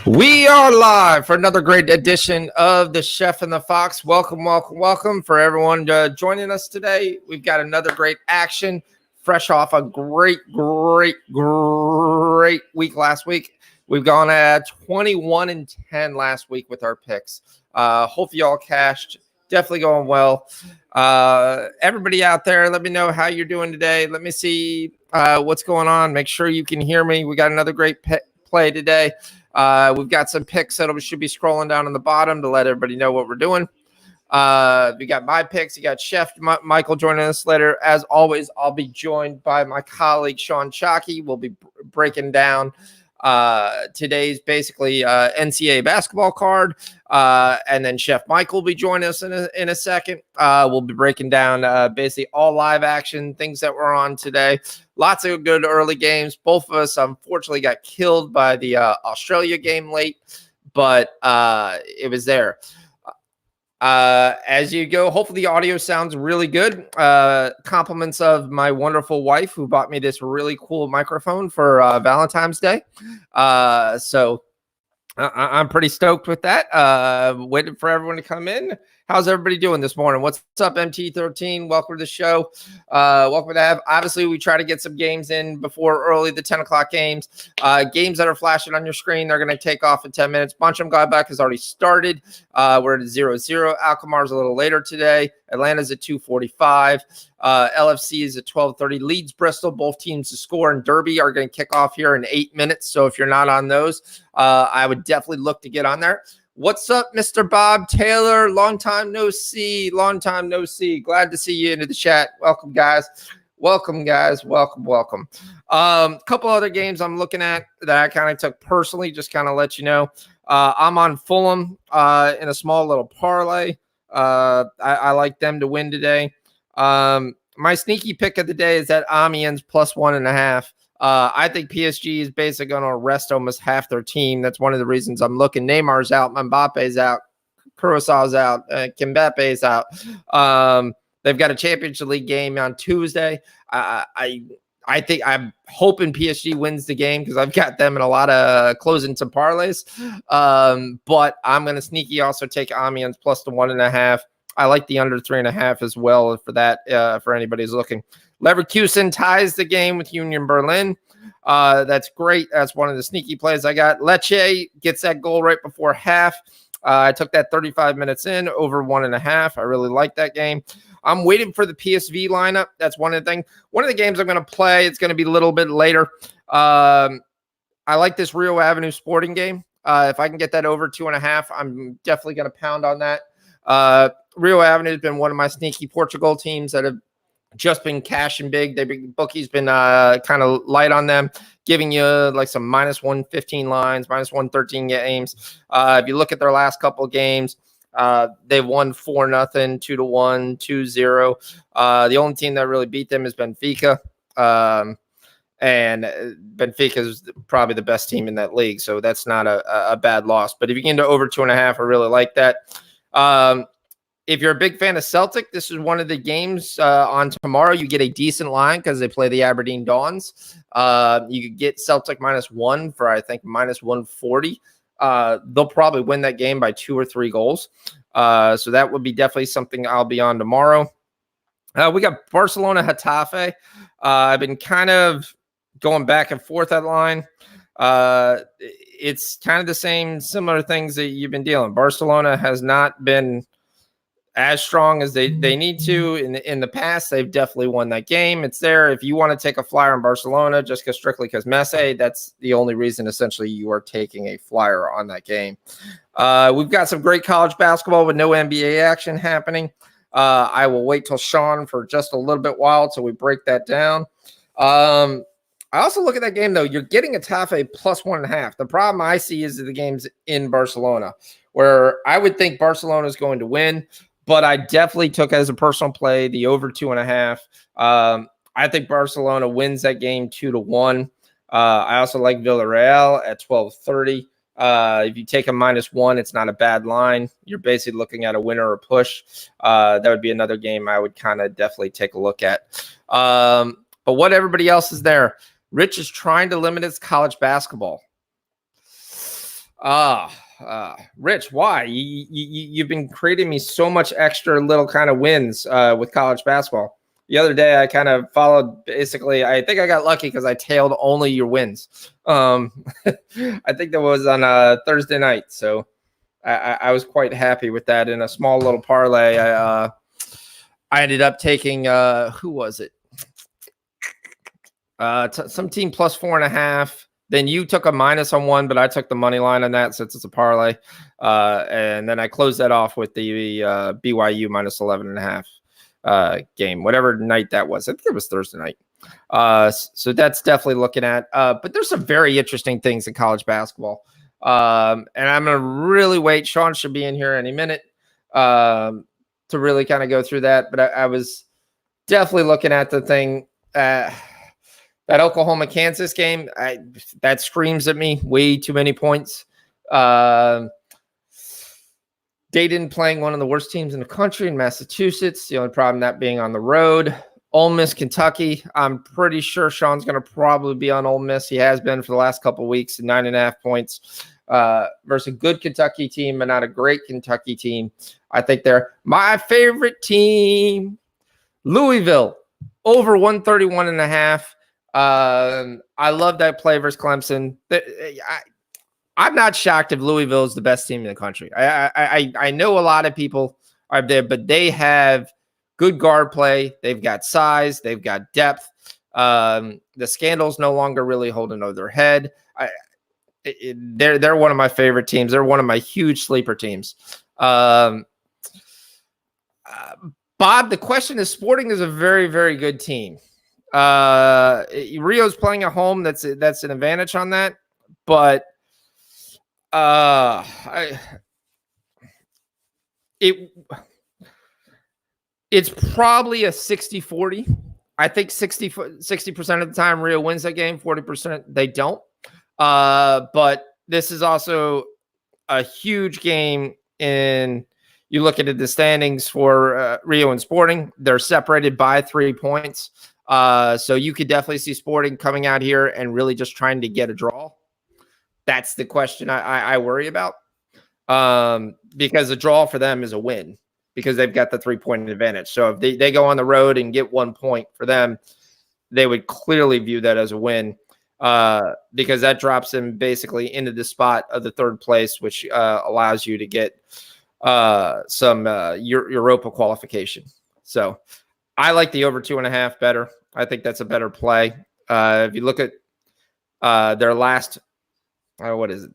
We are live for another great edition of the Chef and the Fox. Welcome, welcome, welcome for everyone joining us today. We've got another great action, fresh off a great week last week. We've gone at 21-10 last week with our picks. Hope you all cashed. Definitely going well. Everybody out there, let me know how you're doing today. Let me see what's going on. Make sure you can hear me. We got another great play today. We've got some picks that should be scrolling down on the bottom to let everybody know what we're doing. We got my picks. You got Chef Michael joining us later. As always, I'll be joined by my colleague Sean Shockey. We'll be breaking down today's basically NCAA basketball card, and then Chef Michael will be joining us in a second. We'll be breaking down basically all live action things that were on today. Lots of good early games. Both of us unfortunately got killed by the Australia game late, but it was there. As you go, hopefully the audio sounds really good. Compliments of my wonderful wife who bought me this really cool microphone for Valentine's Day. So I'm pretty stoked with that. Waiting for everyone to come in. How's everybody doing this morning? What's up, MT13? Welcome to the show. Welcome to have. Obviously, we try to get some games in before early, the 10 o'clock games. Games that are flashing on your screen, they're going to take off in 10 minutes. Buncham Gladbach has already started. We're at 0-0. Alkemar's a little later today. Atlanta's at 2:45. LFC is at 12:30. Leeds, Bristol, both teams to score, and Derby are going to kick off here in 8 minutes. So if you're not on those, I would definitely look to get on there. What's up, Mr. Bob Taylor? Long time no see. Glad to see you into the chat. Welcome, guys. Welcome. Couple other games I'm looking at that I kind of took personally, just kind of let you know. I'm on Fulham in a small little parlay. I like them to win today. My sneaky pick of the day is that Amiens plus 1.5. I think PSG is basically going to arrest almost half their team. That's one of the reasons I'm looking. Neymar's out, Mbappe's out, Curaçao's out, Kimbappe's out. They've got a Champions League game on Tuesday. I think I'm hoping PSG wins the game because I've got them in a lot of closing some parlays. But I'm going to sneaky also take Amiens plus the 1.5. I like the under 3.5 as well for that, for anybody who's looking. Leverkusen ties the game with Union Berlin. That's great. That's one of the sneaky plays I got. Lecce gets that goal right before half. I took that 35 minutes in, over 1.5. I really like that game. I'm waiting for the PSV lineup. That's one of the things. One of the games I'm going to play, it's going to be a little bit later. I like this Rio Avenue Sporting game. If I can get that over 2.5, I'm definitely going to pound on that. Rio Avenue has been one of my sneaky Portugal teams that have just been cashing big. Bookie's been kind of light on them, giving you like some minus 115 lines, minus 113 games. If you look at their last couple of games, they've won 4-0, 2-1, 2-0. The only team that really beat them is Benfica. And Benfica is probably the best team in that league, so that's not a bad loss. But if you get into over 2.5, I really like that. If you're a big fan of Celtic, this is one of the games on tomorrow. You get a decent line because they play the Aberdeen Dons. You could get Celtic -1 for, I think, -140. They'll probably win that game by 2 or 3 goals. So that would be definitely something I'll be on tomorrow. We got Barcelona Getafe. I've been kind of going back and forth that line. It's kind of the same, similar things that you've been dealing. Barcelona has not been as strong as they need to. In the past, they've definitely won that game. It's there. If you want to take a flyer on Barcelona, just strictly because Messi, that's the only reason essentially you are taking a flyer on that game. We've got some great college basketball with no NBA action happening. I will wait till Sean for just a little bit while till we break that down. I also look at that game, though. You're getting a Tafe plus 1.5. The problem I see is the game's in Barcelona, where I would think Barcelona is going to win. But I definitely took as a personal play the over 2.5. I think Barcelona wins that game 2-1. I also like Villarreal at 12:30. If you take a -1, it's not a bad line. You're basically looking at a winner or push. That would be another game I would kind of definitely take a look at. But what everybody else is there? Rich is trying to limit his college basketball. Rich, why? You've been creating me so much extra little kind of wins with college basketball. The other day, I kind of followed basically. I think I got lucky because I tailed only your wins. I think that was on Thursday night. So I was quite happy with that. In a small little parlay, I ended up taking who was it? Some team plus 4.5. Then you took a minus on one, but I took the money line on that since it's a parlay. And then I closed that off with the BYU minus 11.5 game, whatever night that was. I think it was Thursday night. So that's definitely looking at. But there's some very interesting things in college basketball. And I'm going to really wait. Sean should be in here any minute to really kind of go through that. But I was definitely looking at the thing. That Oklahoma-Kansas game, that screams at me. Way too many points. Dayton playing one of the worst teams in the country in Massachusetts. The only problem that being on the road. Ole Miss, Kentucky. I'm pretty sure Sean's going to probably be on Ole Miss. He has been for the last couple of weeks. 9.5 points versus a good Kentucky team, but not a great Kentucky team. I think they're my favorite team. Louisville, over 131.5. I love that play versus Clemson. I'm not shocked if Louisville is the best team in the country. I know a lot of people are there, but they have good guard play. They've got size. They've got depth. The scandal's no longer really holding over their head. They're one of my favorite teams. They're one of my huge sleeper teams. Bob, the question is, Sporting is a very, very good team. Rio's playing at home. That's an advantage on that, but it's probably a 60-40. I think 60% of the time Rio wins that game, 40% they don't. But this is also a huge game in. You look at the standings for Rio and Sporting; they're separated by 3 points. So you could definitely see Sporting coming out here and really just trying to get a draw. That's the question I worry about. Because a draw for them is a win because they've got the 3-point advantage. So if they go on the road and get 1 point for them, they would clearly view that as a win because that drops them basically into the spot of the third place, which allows you to get some Europa qualification. So I like the over 2.5 better. I think that's a better play. If you look at their last, what is it,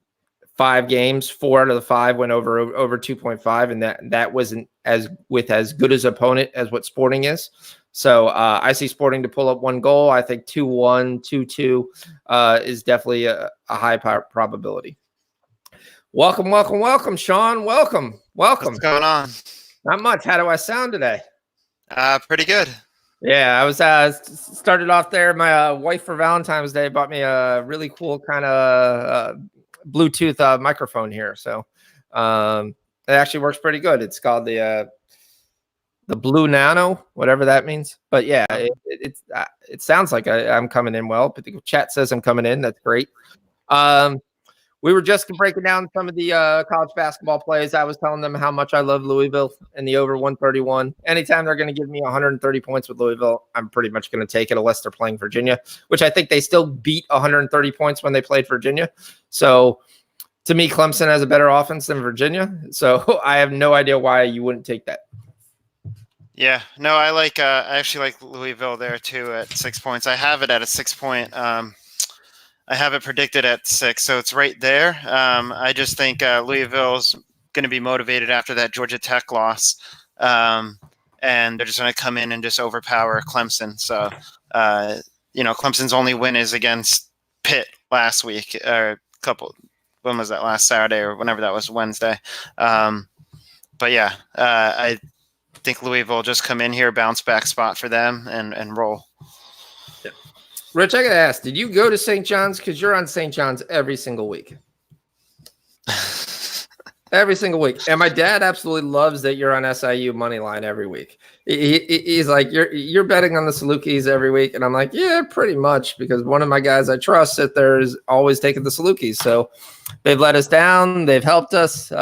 5 games, 4 out of the 5 went over 2.5, and that wasn't as good as opponent as what Sporting is. So I see Sporting to pull up 1 goal. I think 2-1, 2-2 is definitely a high probability. Welcome, Sean. Welcome. What's going on? Not much. How do I sound today? Pretty good. Yeah, I was started off there. My wife for Valentine's Day bought me a really cool kind of Bluetooth microphone here. So it actually works pretty good. It's called the Blue Nano, whatever that means. But yeah, it sounds like I'm coming in well. But the chat says I'm coming in. That's great. We were just breaking down some of the college basketball plays. I was telling them how much I love Louisville and the over 131. Anytime they're going to give me 130 points with Louisville, I'm pretty much going to take it unless they're playing Virginia, which I think they still beat 130 points when they played Virginia. So to me, Clemson has a better offense than Virginia. So I have no idea why you wouldn't take that. Yeah, no, I actually like Louisville there too at 6 points. I have it at a 6-point. I have it predicted at 6, so it's right there. I just think Louisville's going to be motivated after that Georgia Tech loss, and they're just going to come in and just overpower Clemson. So, Clemson's only win is against Pitt last week, or when was that, last Saturday or whenever that was, Wednesday. But yeah, I think Louisville will just come in here, bounce back spot for them, and roll. Rich, I got to ask, did you go to St. John's? Because you're on St. John's every single week. Every single week. And my dad absolutely loves that you're on SIU money line every week. He's like, you're betting on the Salukis every week. And I'm like, yeah, pretty much, because one of my guys I trust sit there is always taking the Salukis. So they've let us down. They've helped us.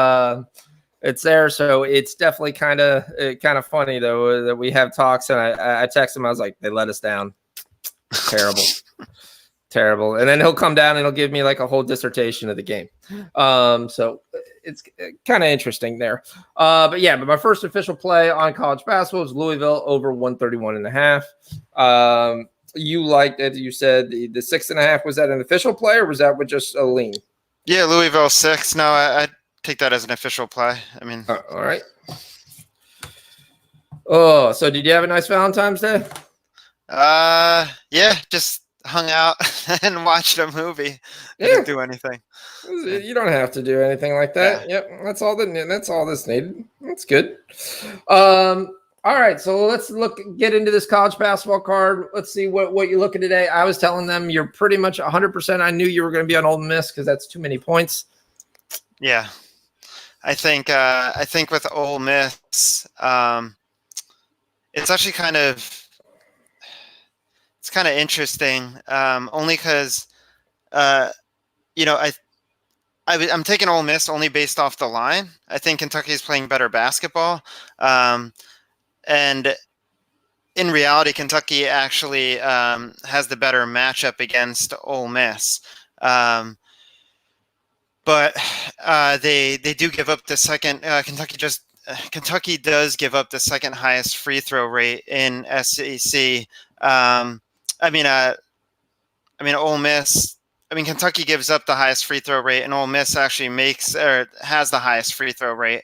It's there. So it's definitely kind of funny, though, that we have talks. And I text him. I was like, they let us down. Terrible. Terrible. And then he'll come down and he'll give me like a whole dissertation of the game. So it's kind of interesting there. But my first official play on college basketball was Louisville over 131.5. You liked it. You said the 6.5. Was that an official play or was that with just a lean? Yeah, Louisville 6. No, I take that as an official play. I mean, all right. Oh, so did you have a nice Valentine's Day? Yeah, just hung out and watched a movie. Didn't do anything. You don't have to do anything like that. Yeah. Yep, that's all that's needed. That's good. All right, so let's get into this college basketball card. Let's see what you're looking today. I was telling them you're pretty much 100%. I knew you were going to be on Ole Miss because that's too many points. Yeah, I think with Ole Miss, it's actually kind of interesting, only because I'm taking Ole Miss only based off the line. I think Kentucky is playing better basketball, and in reality, Kentucky actually has the better matchup against Ole Miss. But they do give up the second. Kentucky does give up the second highest free throw rate in SEC. Ole Miss. Kentucky gives up the highest free throw rate, and Ole Miss actually has the highest free throw rate.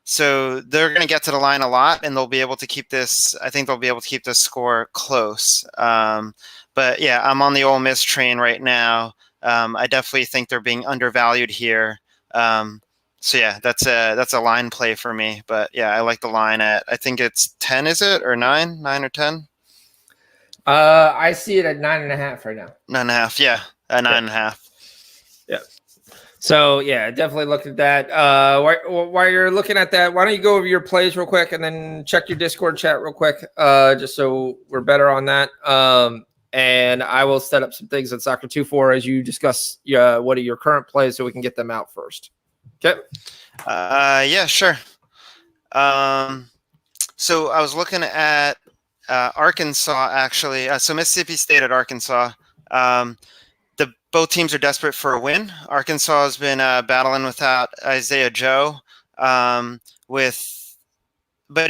So they're going to get to the line a lot, and they'll be able to keep this. I think they'll be able to keep the score close. But yeah, I'm on the Ole Miss train right now. I definitely think they're being undervalued here. So yeah, that's a line play for me. But yeah, I like the line at, I think it's 10, is it, or 9 or 10? I see it at 9.5 right now. 9.5, yeah, 9.5. Yeah. So yeah, definitely look at that. While you're looking at that, why don't you go over your plays real quick and then check your Discord chat real quick, just so we're better on that. And I will set up some things on Soccer 2-4 as you discuss what are your current plays so we can get them out first. Okay. Yeah, sure. So I was looking at Arkansas, actually. So Mississippi State at Arkansas. Both teams are desperate for a win. Arkansas has been battling without Isaiah Joe. But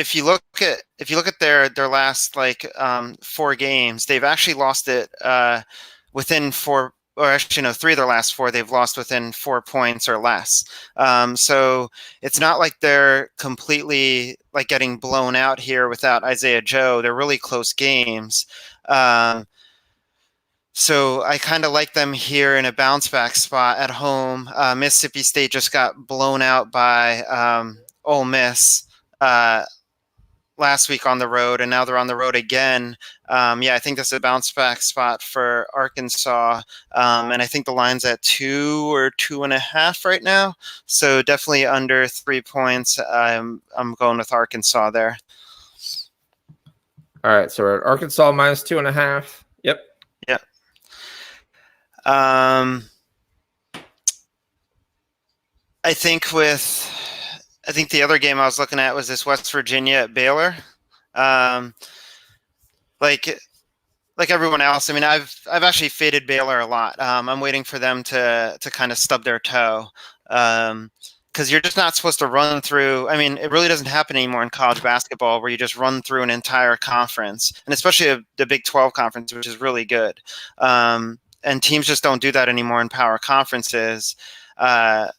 if you look at their last 4 games, they've actually lost it within 4. Or actually, no, 3 of their last 4 they've lost within 4 points or less. So it's not like they're completely getting blown out here without Isaiah Joe. They're really close games. So I kind of like them here in a bounce back spot at home. Mississippi State just got blown out by Ole Miss last week on the road, and now they're on the road again. I think that's a bounce back spot for Arkansas. And I think the line's at 2 or 2.5 right now. So definitely under 3 points. I'm going with Arkansas there. All right. So we're at Arkansas minus 2.5. Yep. Yep. I think the other game I was looking at was this West Virginia at Baylor. Like everyone else, I've actually faded Baylor a lot. I'm waiting for them to kind of stub their toe, because you're just not supposed to run through. It really doesn't happen anymore in college basketball where you just run through an entire conference, and especially the Big 12 conference, which is really good. And teams just don't do that anymore in power conferences. But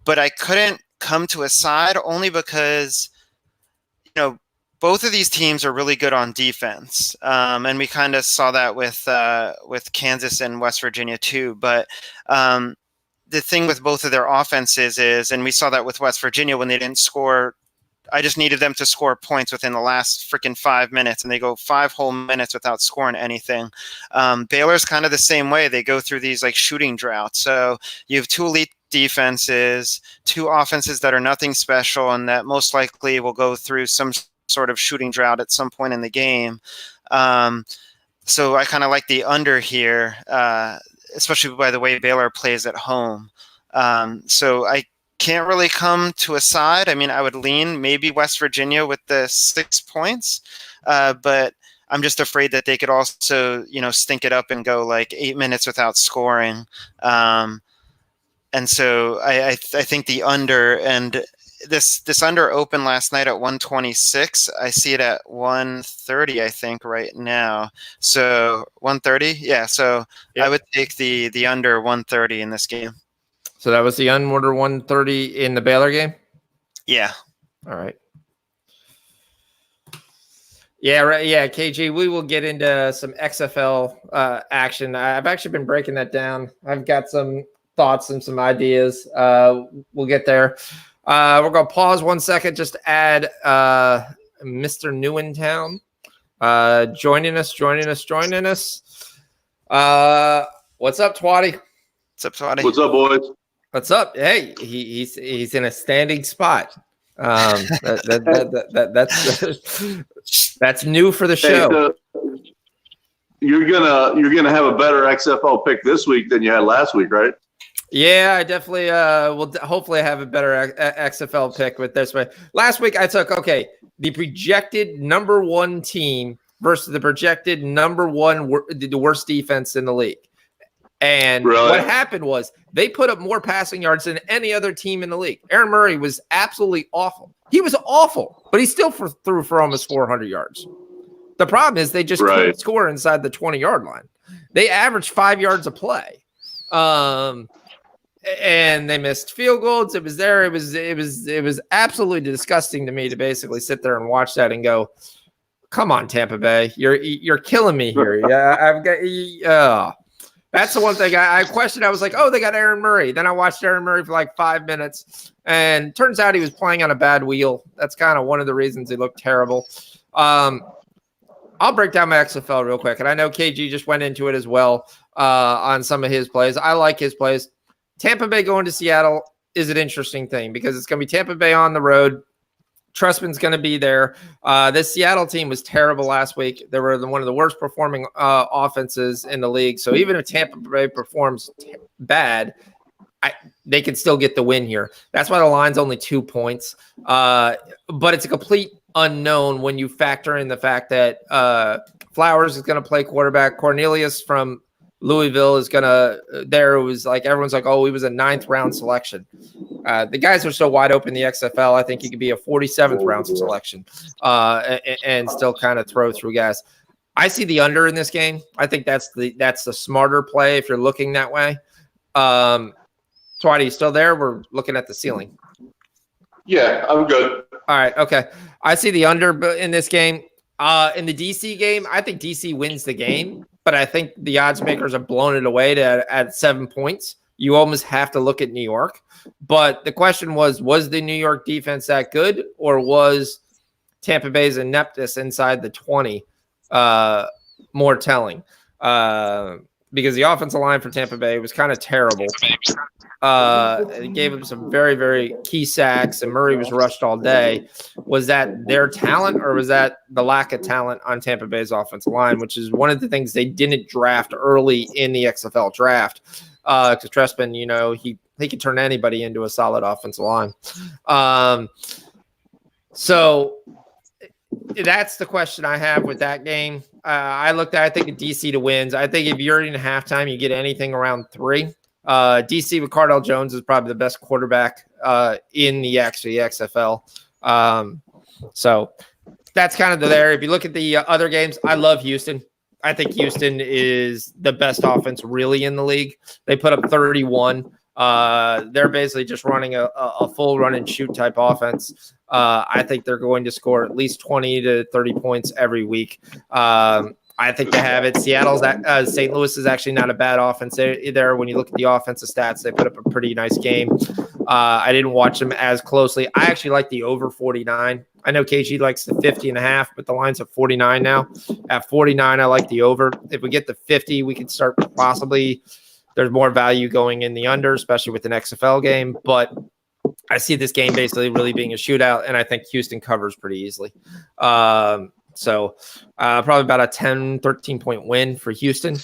I couldn't come to a side only because, both of these teams are really good on defense. And we kind of saw that with Kansas and West Virginia too. But the thing with both of their offenses is, and we saw that with West Virginia when they didn't score, I just needed them to score points within the last freaking 5 minutes, and they go 5 whole minutes without scoring anything. Baylor's kind of the same way. They go through these shooting droughts. So you have 2 elite defenses, two offenses that are nothing special and that most likely will go through some sort of shooting drought at some point in the game. So I kind of like the under here, especially by the way Baylor plays at home. So I can't really come to a side. I mean, I would lean maybe West Virginia with the 6 points, but I'm just afraid that they could also, stink it up and go like 8 minutes without scoring. And so I think the under, and this under opened last night at 126. I see it at 130, I think, right now. So 130, yeah. So yep. I would take the under 130 in this game. So that was the under 130 in the Baylor game? Yeah. All right. Yeah, right. Yeah, KG, we will get into some XFL action. I've actually been breaking that down. I've got some thoughts and some ideas. We'll get there. We're going to pause 1 second just to add Mr. Newentown joining us. What's up, Twatty? What's up, Twatty? What's up, boys? What's up? Hey, he's in a standing spot. That's new for the show. Hey, you're gonna have a better XFL pick this week than you had last week, right? Yeah, I definitely will hopefully have a better XFL pick with this way. Last week I took the projected number 1 team versus the projected number 1 the worst defense in the league. And what happened was they put up more passing yards than any other team in the league. Aaron Murray was absolutely awful. He was awful, but he still threw for almost 400 yards. The problem is they just couldn't score inside the 20-yard line. They averaged 5 yards a play. And they missed field goals. It was there. It was absolutely disgusting to me to basically sit there and watch that and go, "Come on, Tampa Bay, you're killing me here." Yeah, I've got. That's the one thing I questioned. I was like, "Oh, they got Aaron Murray." Then I watched Aaron Murray for like 5 minutes, and turns out he was playing on a bad wheel. That's kind of one of the reasons he looked terrible. I'll break down my XFL real quick, and I know KG just went into it as well on some of his plays. I like his plays. Tampa Bay going to Seattle is an interesting thing because it's going to be Tampa Bay on the road. Trustman's going to be there. This Seattle team was terrible last week. They were one of the worst performing offenses in the league. So even if Tampa Bay performs bad, they can still get the win here. That's why the line's only 2 points. But it's a complete unknown when you factor in the fact that Flowers is going to play quarterback. Cornelius from Louisville is going to there. It was like everyone's like, oh, he was a 9th round selection. The guys are so wide open in the XFL. I think he could be a 47th round selection and still kind of throw through guys. I see the under in this game. I think that's the smarter play if you're looking that way. Twatty, you still there? We're looking at the ceiling. Yeah, I'm good. All right. Okay. I see the under in this game. In the DC game, I think DC wins the game, but I think the odds makers have blown it away at 7 points. You almost have to look at New York. But the question was the New York defense that good, or was Tampa Bay's ineptness inside the 20 more telling? Because the offensive line for Tampa Bay was kind of terrible. It gave them some very, very key sacks, and Murray was rushed all day. Was that their talent, or was that the lack of talent on Tampa Bay's offensive line, which is one of the things they didn't draft early in the XFL draft? Because Trestman, he could turn anybody into a solid offensive line. So that's the question I have with that game. I think DC to wins. I think if you're in halftime, you get anything around 3. DC with Cardell Jones is probably the best quarterback in the XFL. So that's kind of there. If you look at the other games, I love Houston. I think Houston is the best offense really in the league. They put up 31. They're basically just running a full run and shoot type offense. I think they're going to score at least 20 to 30 points every week. I think they have it. Seattle's St. Louis is actually not a bad offense there. When you look at the offensive stats, they put up a pretty nice game. I didn't watch them as closely. I actually like the over 49. I know KG likes the 50.5, but the line's at 49 now. At 49, I like the over. If we get the 50, we can start possibly there's more value going in the under, especially with an XFL game. But I see this game basically really being a shootout, and I think Houston covers pretty easily. So probably about a 10, 13-point win for Houston.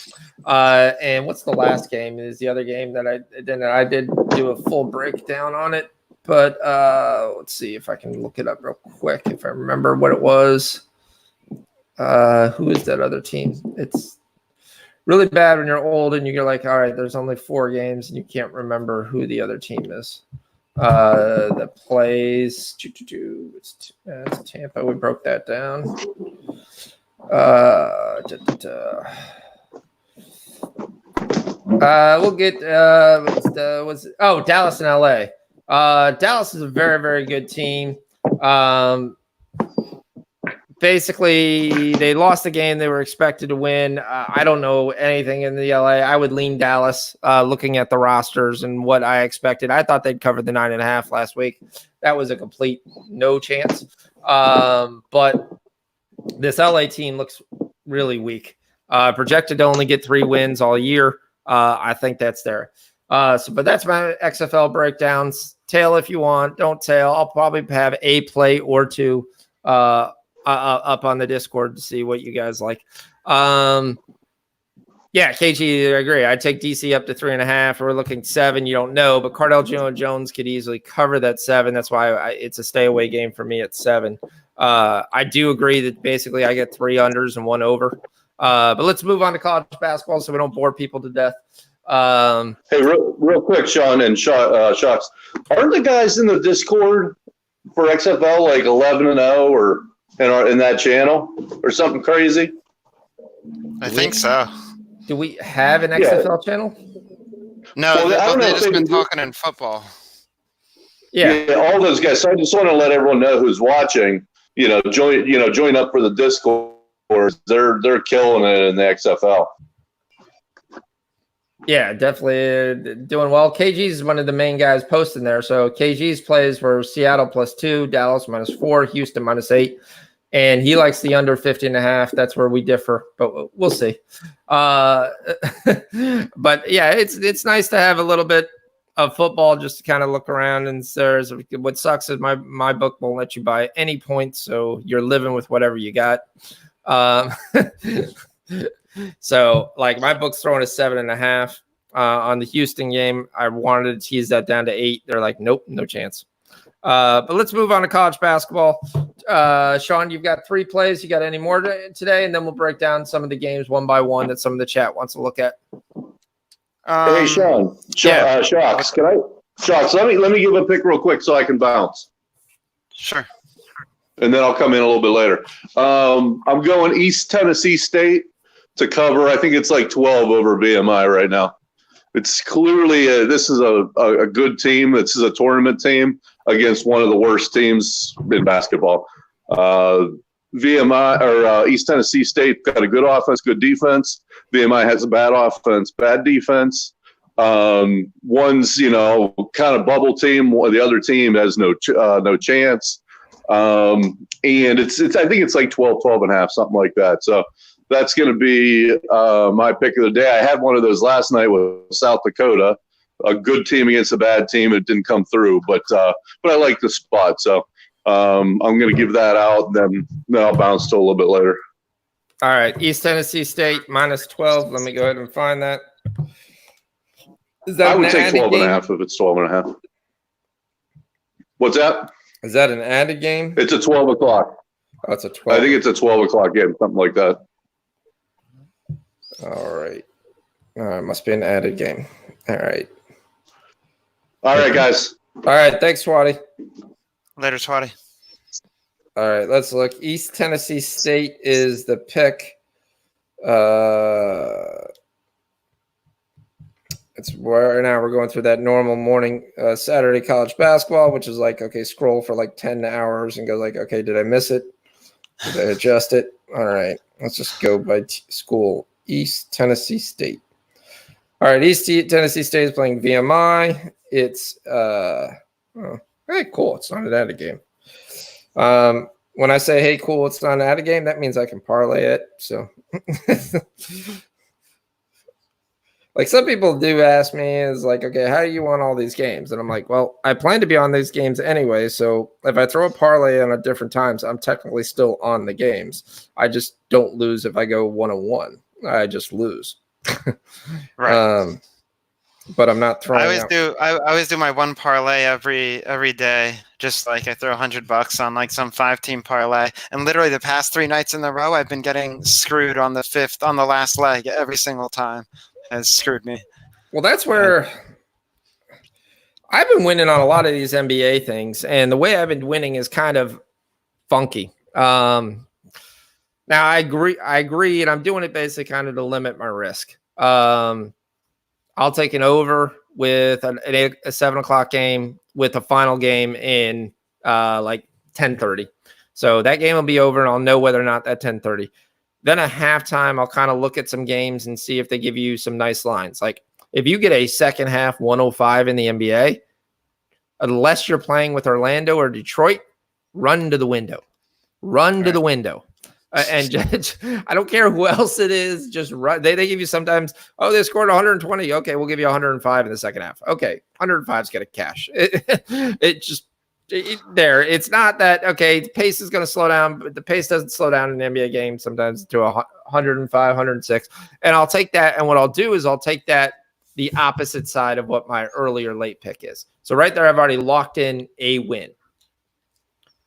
And what's the last game? Is the other game that I did do a full breakdown on it. But let's see if I can look it up real quick if I remember what it was. Who is that other team? It's really bad when you're old and you're like, all right, there's only 4 games and you can't remember who the other team is. That plays. It's Tampa. We broke that down. We'll get. Dallas and LA. Dallas is a very, very good team. Basically, they lost the game they were expected to win. I don't know anything in the LA. I would lean Dallas, looking at the rosters and what I expected. I thought they'd cover the 9.5 last week. That was a complete no chance. But this LA team looks really weak. Projected to only get 3 wins all year. I think that's there. But that's my XFL breakdowns. Tail if you want. Don't tail. I'll probably have a play or 2 up on the Discord to see what you guys like. KG, I agree. I'd take DC up to 3.5. We're looking 7. You don't know, but Cardell Jones could easily cover that 7. That's why it's a stay away game for me at 7. I do agree that basically I get 3 unders and 1 over. But let's move on to college basketball so we don't bore people to death. Hey, real quick, Sean and Shocks, aren't the guys in the Discord for XFL like 11-0 or in that channel or something crazy? I think so. Do we have an XFL channel? No, they've just been talking in football. Yeah, all those guys. So I just want to let everyone know who's watching. Join up for the Discord. They're killing it in the XFL. Yeah, definitely doing well. KG's is one of the main guys posting there. So KG's plays were Seattle +2, Dallas -4, Houston -8. And he likes the under 50.5. That's where we differ, but we'll see. But yeah, it's nice to have a little bit of football just to kind of look around. And what sucks is my book won't let you buy any points, so you're living with whatever you got. So like my book's throwing a 7.5 on the Houston game. I wanted to tease that down to 8. They're like, nope, no chance. But let's move on to college basketball. Sean, you've got 3 plays. You got any more today? And then we'll break down some of the games one by one that some of the chat wants to look at. Hey, Sean. Yeah. Shocks, Shocks, let me give a pick real quick so I can bounce. Sure. And then I'll come in a little bit later. I'm going East Tennessee State to cover. I think it's like 12 over BMI right now. It's clearly this is a good team. This is a tournament team against one of the worst teams in basketball. VMI or East Tennessee State got a good offense, good defense. VMI has a bad offense, bad defense. One's kind of bubble team. The other team has no chance. And it's I think it's like 12.5, something like that. So that's going to be my pick of the day. I had one of those last night with South Dakota, a good team against a bad team. It didn't come through, but I like the spot. So I'm going to give that out, and then I'll bounce to a little bit later. All right, East Tennessee State -12. Let me go ahead and find that. Is that I would take 12.5 if it's 12.5. What's that? Is that an added game? It's a 12 o'clock. Oh, it's a 12. I think it's a 12 o'clock game, something like that. All right. It must be an added game. All right. All right, guys. All right. Thanks, Twatty. Later, Twatty. All right. Let's look. East Tennessee State is the pick. It's right now we're going through that normal morning Saturday college basketball, which is like, okay, scroll for like 10 hours and go like, okay, did I miss it? Did I adjust it? All right. Let's just go by school. East Tennessee State. All right, East Tennessee State is playing VMI. It's hey, cool. It's not an added game. When I say hey, cool, it's not an added game, that means I can parlay it. So Like some people do ask me is like, okay, how do you want all these games? And I'm like, well, I plan to be on these games anyway. So if I throw a parlay in at different times, I'm technically still on the games. I just don't lose if I go 1-1. I just lose. Right. But I'm not throwing. I always do my one parlay every day. Just like I throw $100 on like some 5-team parlay, and literally the past 3 nights in a row, I've been getting screwed on the last leg every single time. Has screwed me. Well, that's where I've been winning on a lot of these NBA things, and the way I've been winning is kind of funky. Now I agree, and I'm doing it basically kind of to limit my risk. I'll take an over with a 7 o'clock game with a final game in like 10:30. So that game will be over, and I'll know whether or not that 10:30. Then at halftime, I'll kind of look at some games and see if they give you some nice lines. Like if you get a second half 105 in the NBA, unless you're playing with Orlando or Detroit, run to the window. Run to the window. And just, I don't care who else it is. Just run. They give you sometimes, oh, they scored 120. Okay, we'll give you 105 in the second half. Okay, 105's got to cash. It's not that, okay, the pace is going to slow down, but the pace doesn't slow down in an NBA game sometimes to 105, 106. And I'll take that. And what I'll do is I'll take that the opposite side of what my earlier late pick is. So right there, I've already locked in a win.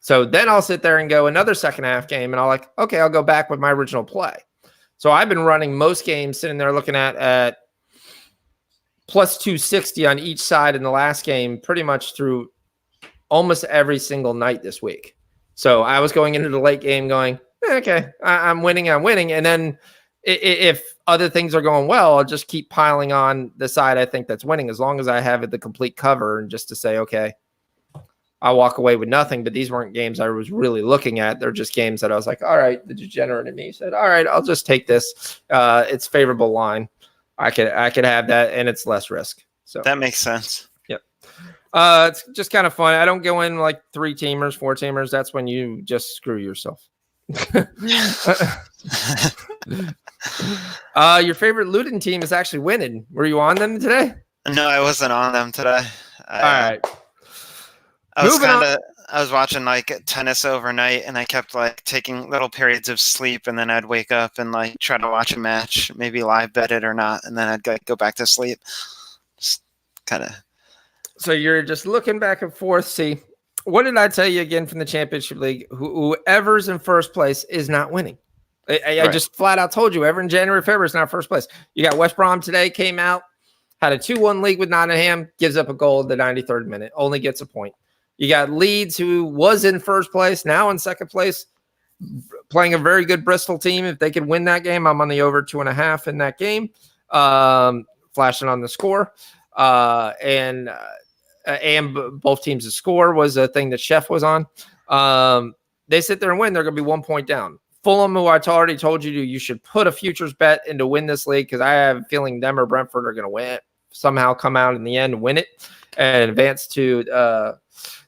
So then I'll sit there and go another second half game, and I'll go back with my original play. So I've been running most games sitting there looking at plus 260 on each side in the last game pretty much through almost every single night this week. So I was going into the late game going, okay, I'm winning. And then if other things are going well, I'll just keep piling on the side I think that's winning as long as I have the complete cover, and just to say, okay, I walk away with nothing. But these weren't games I was really looking at. They're just games that I was like, all right, the degenerate in me said, all right, I'll just take this. It's favorable line. I could have that, and it's less risk. So that makes sense. Yep. It's just kind of fun. I don't go in like 3-teamers, 4-teamers. That's when you just screw yourself. Your favorite Luton team is actually winning. Were you on them today? No, I wasn't on them today. All right. I was watching like tennis overnight, and I kept like taking little periods of sleep, and then I'd wake up and like try to watch a match, maybe live bet it or not, and then I'd go back to sleep. Just kind of. So you're just looking back and forth. See, what did I tell you again from the Championship League? Whoever's in first place is not winning. I just flat out told you, ever in January, February is not first place. You got West Brom today, came out, had a 2-1 league with Nottingham, gives up a goal at the 93rd minute, only gets a point. You got Leeds, who was in first place, now in second place, playing a very good Bristol team. If they could win that game, I'm on the over 2.5 in that game, flashing on the score. And both teams to score was a thing that Chef was on. They sit there and win. They're going to be 1 point down. Fulham, who I already told you should put a futures bet in to win this league, because I have a feeling them or Brentford are going to win it, somehow come out in the end and win it and advance to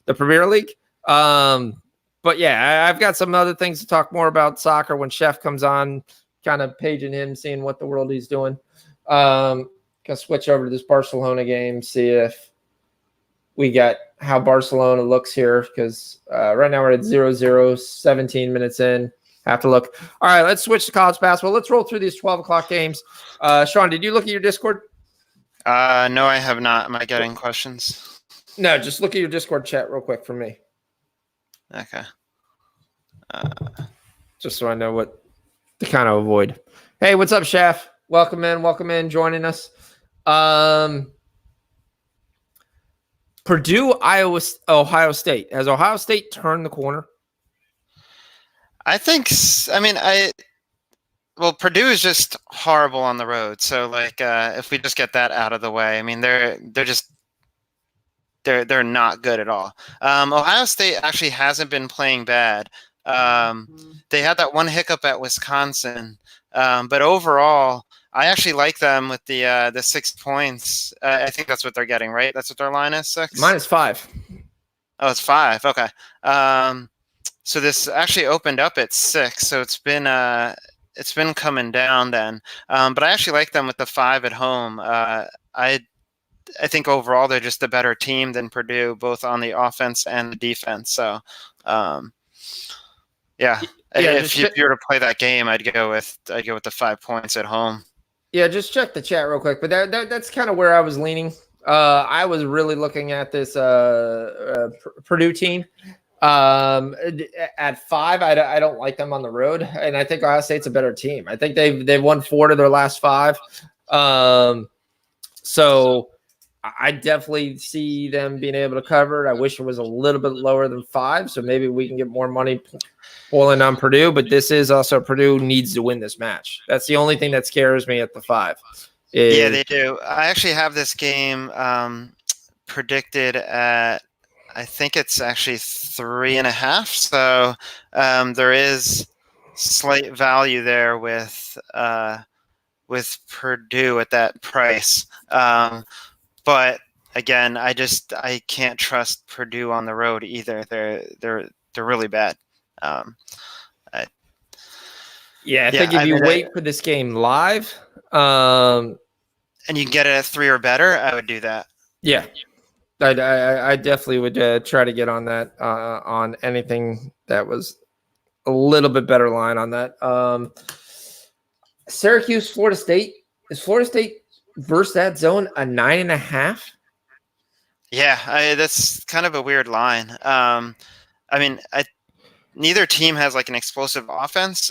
the Premier League. But yeah, I've got some other things to talk more about soccer when Chef comes on, kind of paging him, seeing what the world he's doing. Gonna switch over to this Barcelona game, see if we got how Barcelona looks here, because right now we're at 0-0, 17 minutes in. Have to look. All right, let's switch to college basketball. Let's roll through these 12 o'clock games. Sean, did you look at your Discord? No, I have not. Am I getting questions? No, just look at your Discord chat real quick for me. Okay. Just so I know what to kind of avoid. Hey, what's up, Chef? Welcome in, joining us. Purdue, Ohio State. Has Ohio State turned the corner? Purdue is just horrible on the road. So like, if we just get that out of the way, I mean, they're not good at all. Ohio State actually hasn't been playing bad. They had that one hiccup at Wisconsin, but overall, I actually like them with the 6 points. I think that's what they're getting, right? That's what their line is, 6? -5. Oh, it's 5. Okay. So this actually opened up at 6. So it's been it's been coming down then. But I actually like them with the 5 at home. I think overall they're just a better team than Purdue, both on the offense and the defense. So, yeah, Yeah, if you were to play that game, I'd go with the 5 points at home. Yeah, just check the chat real quick. But that's kind of where I was leaning. I was really looking at this Purdue team. At 5, I don't like them on the road, and I think Ohio State's a better team. I think they've won 4 of their last 5. So I definitely see them being able to cover it. I wish it was a little bit lower than 5, so maybe we can get more money pulling on Purdue. But this is also Purdue needs to win this match. That's the only thing that scares me at the 5. Yeah, they do. I actually have this game predicted at, I think it's actually 3.5. So there is slight value there with Purdue at that price. But again, I can't trust Purdue on the road either. They're really bad. I think if you wait for this game live, and you can get it at 3 or better, I would do that. Yeah, I definitely would try to get on that on anything that was a little bit better line on that. Syracuse, Florida State. Is Florida State versus that zone a 9.5? Yeah, that's kind of a weird line. Neither team has like an explosive offense.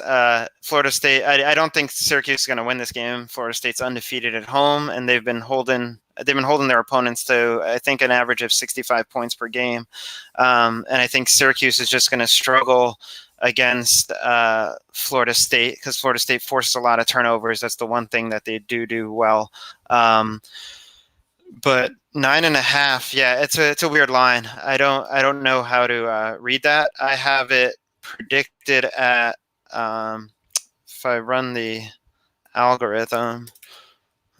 Florida State, I don't think Syracuse is going to win this game. Florida State's undefeated at home, and they've been holding their opponents to, I think, an average of 65 points per game. And I think Syracuse is just going to struggle against Florida State because Florida State forces a lot of turnovers. That's the one thing that they do well. But 9.5, yeah, it's a weird line. I don't know how to read that. I have it predicted at if I run the algorithm,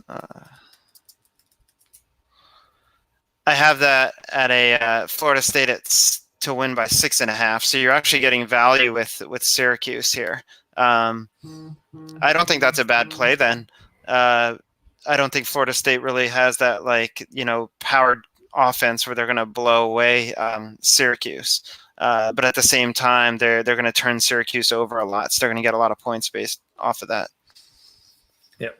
I have that at a Florida State to win by 6.5. So you're actually getting value with Syracuse here. I don't think that's a bad play then. I don't think Florida State really has that powered offense where they're going to blow away Syracuse. But at the same time, they're going to turn Syracuse over a lot. So they're going to get a lot of points based off of that. Yep.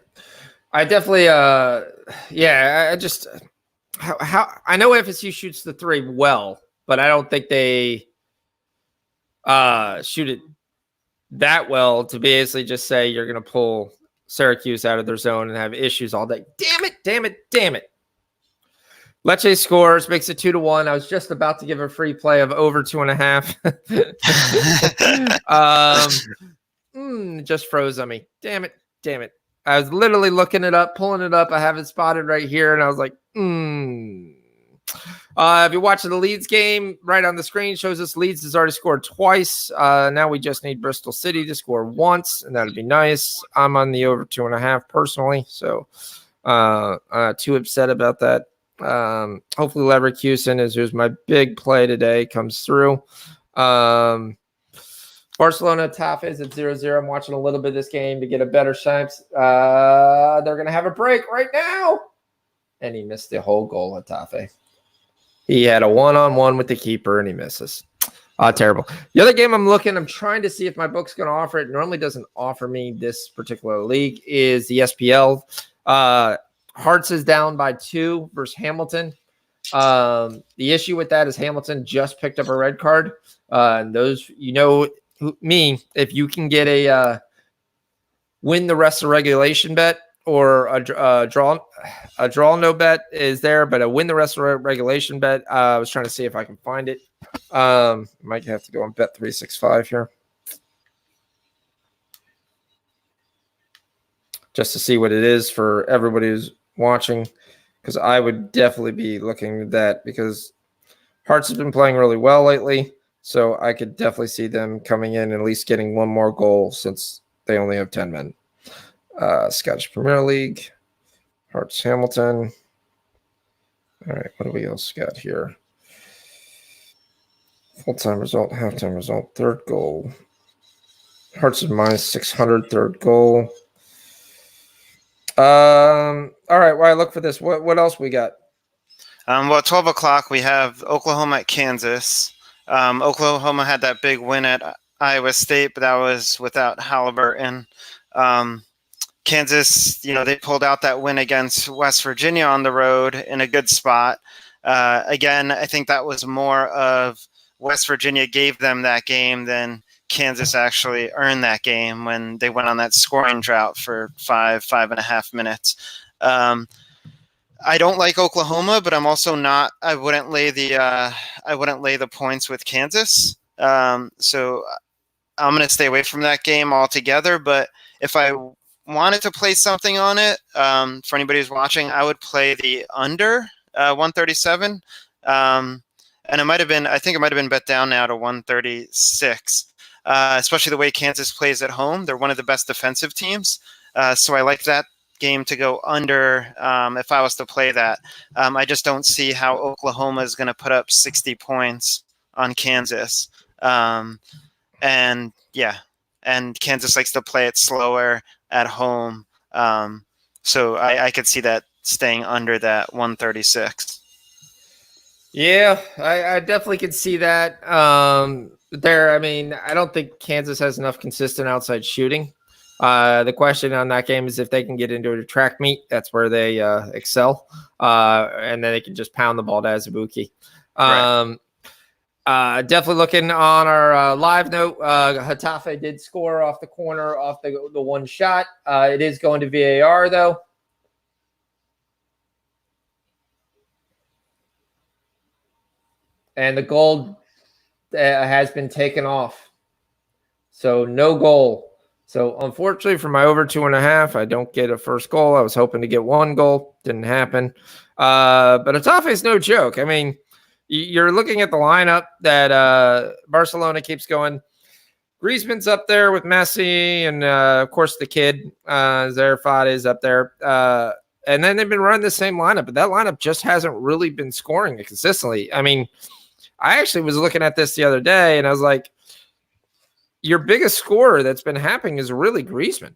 I definitely, I just, how I know FSU shoots the 3 well, but I don't think they shoot it that well to basically just say you're going to pull Syracuse out of their zone and have issues all day. Damn it. Lecce scores, makes it 2-1. I was just about to give a free play of over 2.5. Just froze on me. Damn it. I was literally looking it up, pulling it up. I have it spotted right here, and I was like, If you're watching the Leeds game, right on the screen shows us Leeds has already scored twice. Now we just need Bristol City to score once, and that'd be nice. I'm on the over 2.5 personally, so too upset about that. Hopefully Leverkusen who's my big play today comes through. Barcelona Tafe is at 0-0. I'm watching a little bit of this game to get a better chance. They're going to have a break right now. And he missed the whole goal at Tafe. He had a one-on-one with the keeper, and he misses. Terrible. The other game I'm trying to see if my book's going to offer it. Normally doesn't offer me this particular league is the SPL. Hearts is down by 2 versus Hamilton. The issue with that is Hamilton just picked up a red card. And those, if you can get a win the rest of regulation bet or a draw no bet is there, but a win the rest of regulation bet. I was trying to see if I can find it. Might have to go on Bet365 here just to see what it is for everybody who's watching, because I would definitely be looking at that because Hearts has been playing really well lately, so I could definitely see them coming in and at least getting one more goal since they only have 10 men. Scottish Premier League, Hearts Hamilton. All right, what do we else got here? Full-time result, halftime result, third goal. Hearts is minus 600, third goal. All right, while I look for this, what else we got? Well, at 12 o'clock, we have Oklahoma at Kansas. Oklahoma had that big win at Iowa State, but that was without Halliburton. Kansas, they pulled out that win against West Virginia on the road in a good spot. Again, I think that was more of West Virginia gave them that game than Kansas actually earned that game when they went on that scoring drought for 5.5 minutes. I don't like Oklahoma, but I'm also not. I wouldn't lay the points with Kansas. So I'm going to stay away from that game altogether. But if I wanted to play something on it, for anybody who's watching, I would play the under 137. And it might have been. I think it might have been bet down now to 136. Especially the way Kansas plays at home. They're one of the best defensive teams. So I like that game to go under if I was to play that. I just don't see how Oklahoma is going to put up 60 points on Kansas. And Kansas likes to play it slower at home. So I could see that staying under that 136. Yeah, I definitely can see that. I mean, I don't think Kansas has enough consistent outside shooting. The question on that game is if they can get into a track meet, that's where they excel. And then they can just pound the ball to Azubuike. Right. Definitely looking on our live note. Hatafe did score off the corner, off the one shot. It is going to VAR, though. And the goal has been taken off. So no goal. So unfortunately for my over 2.5, I don't get a first goal. I was hoping to get one goal. Didn't happen. But Hatafe is no joke. I mean, you're looking at the lineup that Barcelona keeps going. Griezmann's up there with Messi and, of course, the kid. Zarafat is up there. And then they've been running the same lineup, but that lineup just hasn't really been scoring consistently. I mean, I actually was looking at this the other day, and I was like, your biggest scorer that's been happening is really Griezmann.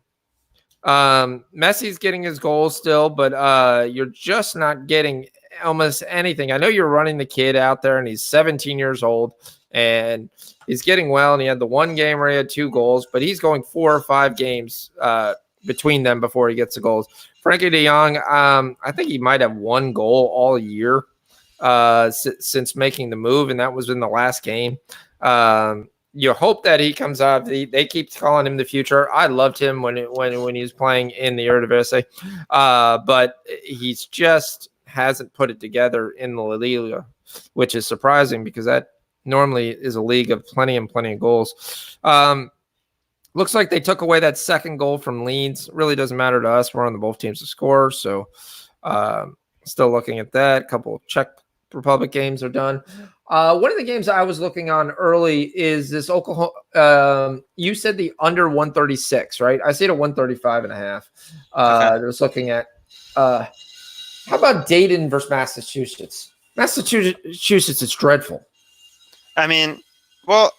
Messi's getting his goals still, but you're just not getting almost anything. I know you're running the kid out there, and he's 17 years old, and he's getting well, and he had the one game where he had 2 goals, but he's going 4 or 5 games between them before he gets the goals. Frankie de Jong, I think he might have 1 goal all year since making the move, and that was in the last game. You hope that he comes out. They keep calling him the future. I loved him when he was playing in the Eredivisie, but he's just hasn't put it together in the La Liga, which is surprising because that normally is a league of plenty of goals. Looks like they took away that second goal from Leeds. Really doesn't matter to us. We're on the both teams to score, so still looking at that. A couple of Czech Republic games are done. One of the games I was looking on early is this Oklahoma. You said the under 136, right? I see it at 135.5. Okay. I was looking at. How about Dayton versus Massachusetts? Massachusetts is dreadful. I mean, well,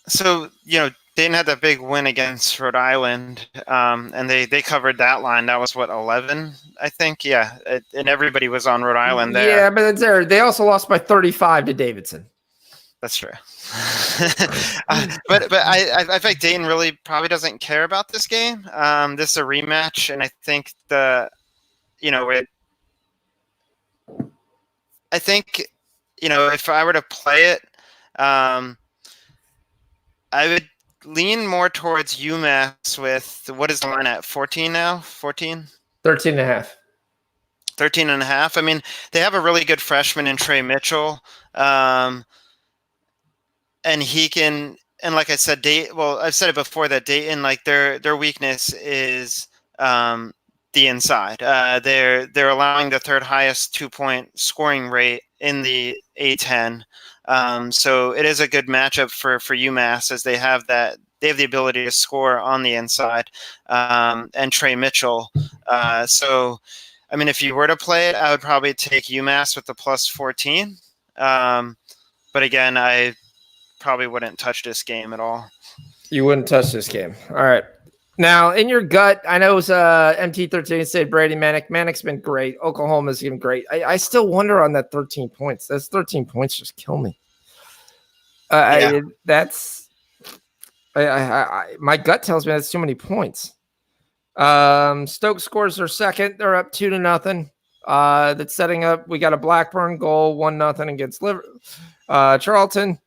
so Dayton had that big win against Rhode Island, and they covered that line. That was 11, I think. Yeah, and everybody was on Rhode Island there. Yeah, but it's there. They also lost by 35 to Davidson. That's true. But I think Dayton really probably doesn't care about this game. This is a rematch, and I think if I were to play it, I would lean more towards UMass with, what is the line at, 14 now? 14? 13.5. 13.5. I mean, they have a really good freshman in Trey Mitchell. And he can, and like I said, I've said it before that Dayton, like their weakness is the inside. They're allowing the 3rd highest 2-point scoring rate in the A10. So it is a good matchup for UMass, as they have the ability to score on the inside, and Trey Mitchell. So, I mean, if you were to play it, I would probably take UMass with the plus 14. But again, I probably wouldn't touch this game at all. You wouldn't touch this game. All right. Now, in your gut, I know it was MT13 said Brady Manic. Manic's been great. Oklahoma's been great. I still wonder on that 13 points. Those 13 points just kill me. Yeah. My gut tells me that's too many points. Stoke scores their second. They're up 2-0. That's setting up. We got a Blackburn goal, 1-0 against Charlton.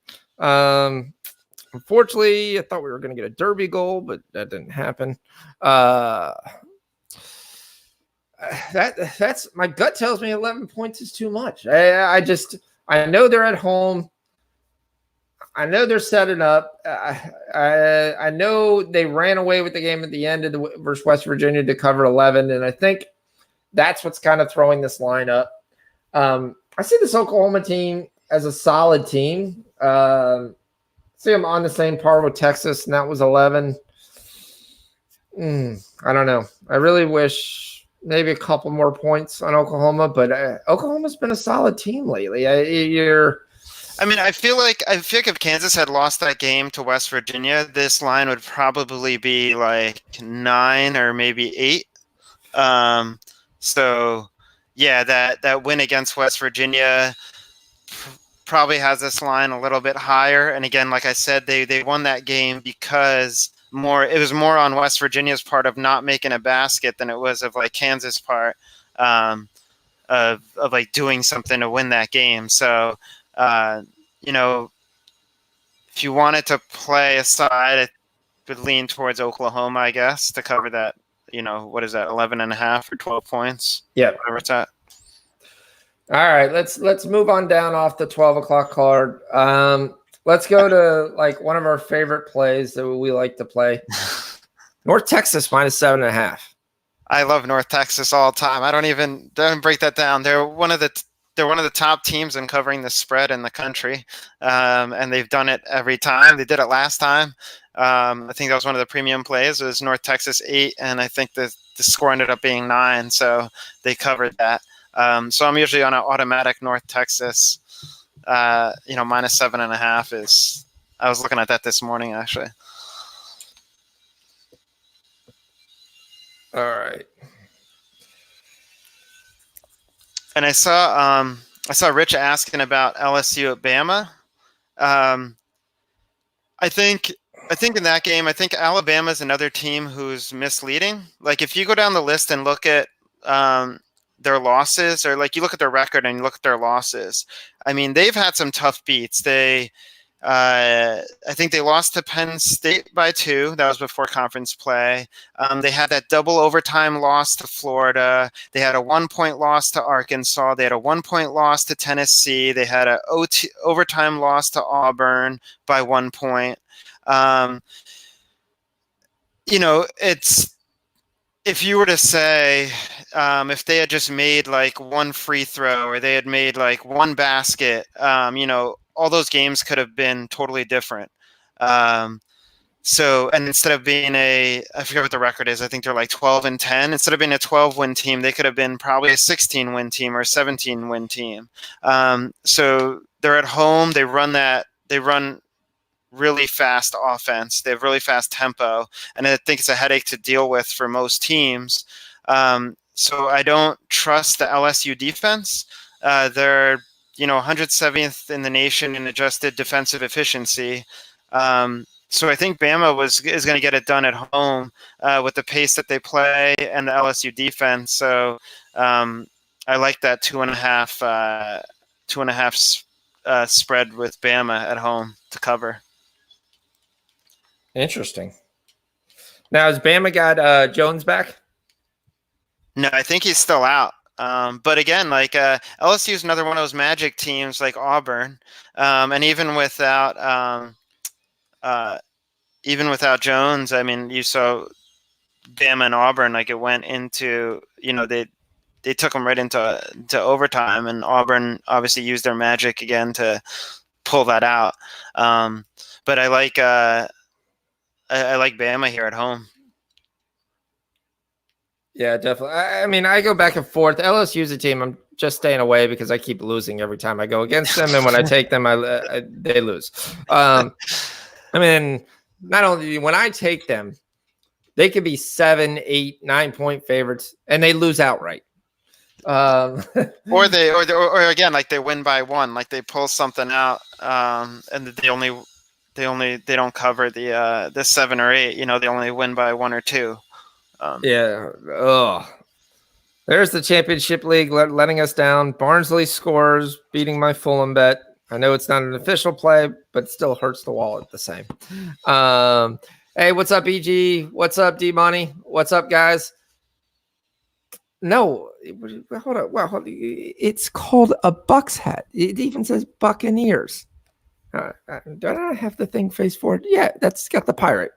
Unfortunately, I thought we were going to get a Derby goal, but that didn't happen. That's my gut tells me 11 points is too much. I know they're at home. I know they're setting up. I know they ran away with the game at the end of versus West Virginia to cover 11, and I think that's what's kind of throwing this line up. I see this Oklahoma team as a solid team. See them on the same par with Texas, and that was 11. I don't know. I really wish maybe a couple more points on Oklahoma, but Oklahoma's been a solid team lately. I feel like if Kansas had lost that game to West Virginia, this line would probably be like 9 or maybe 8. So yeah, that win against West Virginia probably has this line a little bit higher. And again, like I said, they won that game because it was more on West Virginia's part of not making a basket than it was of like Kansas' part of like doing something to win that game. So if you wanted to play a side, it would lean towards Oklahoma, I guess, to cover that. What is that, 11.5 or 12 points? Yeah, whatever it's at. All right, let's move on down off the 12 o'clock card. Let's go to like one of our favorite plays that we like to play. North Texas -7.5. I love North Texas all the time. I don't break that down. They're one of the top teams in covering the spread in the country, and they've done it every time. They did it last time. I think that was one of the premium plays. It was North Texas 8, and I think the score ended up being 9, so they covered that. So I'm usually on an automatic North Texas. -7.5 is. I was looking at that this morning, actually. All right. And I saw Rich asking about LSU at Bama. I think in that game, I think Alabama is another team who's misleading. Like if you go down the list and look at their losses, or like you look at their record and you look at their losses, I mean, they've had some tough beats. I think they lost to Penn State by 2. That was before conference play. They had that double overtime loss to Florida. They had a 1-point loss to Arkansas. They had a 1-point loss to Tennessee. They had a overtime loss to Auburn by 1 point. It's, if you were to say, if they had just made like one free throw or they had made like one basket, all those games could have been totally different. And instead of being I forget what the record is, I think they're like 12-10. Instead of being a 12-win team, they could have been probably a 16-win team or a 17-win team. So they're at home. They run really fast offense. They have really fast tempo, and I think it's a headache to deal with for most teams. So I don't trust the LSU defense. They're 170th in the nation in adjusted defensive efficiency. So I think Bama is going to get it done at home with the pace that they play and the LSU defense. So I like that 2.5 spread with Bama at home to cover. Interesting. Now, has Bama got Jones back? No, I think he's still out. But again, like LSU is another one of those magic teams like Auburn, and even without Jones, I mean, you saw Bama and Auburn, like it went into, they took them right into overtime, and Auburn obviously used their magic again to pull that out. But I like Bama here at home. Yeah, definitely. I mean, I go back and forth. LSU's a team I'm just staying away because I keep losing every time I go against them, and when I take them, they lose. I mean, not only when I take them, they could be 7, 8, 9-point favorites, and they lose outright. or again, like they win by 1, like they pull something out, and they don't cover the 7 or 8. They only win by 1 or 2. Yeah. Oh, there's the championship league letting us down. Barnsley scores, beating my Fulham bet. I know it's not an official play, but it still hurts the wallet the same. Hey, what's up, EG? What's up, D-Money? What's up, guys? No, hold on. Well, it's called a Bucks hat. It even says Buccaneers. Do I not have the thing face forward? Yeah, that's got the pirate.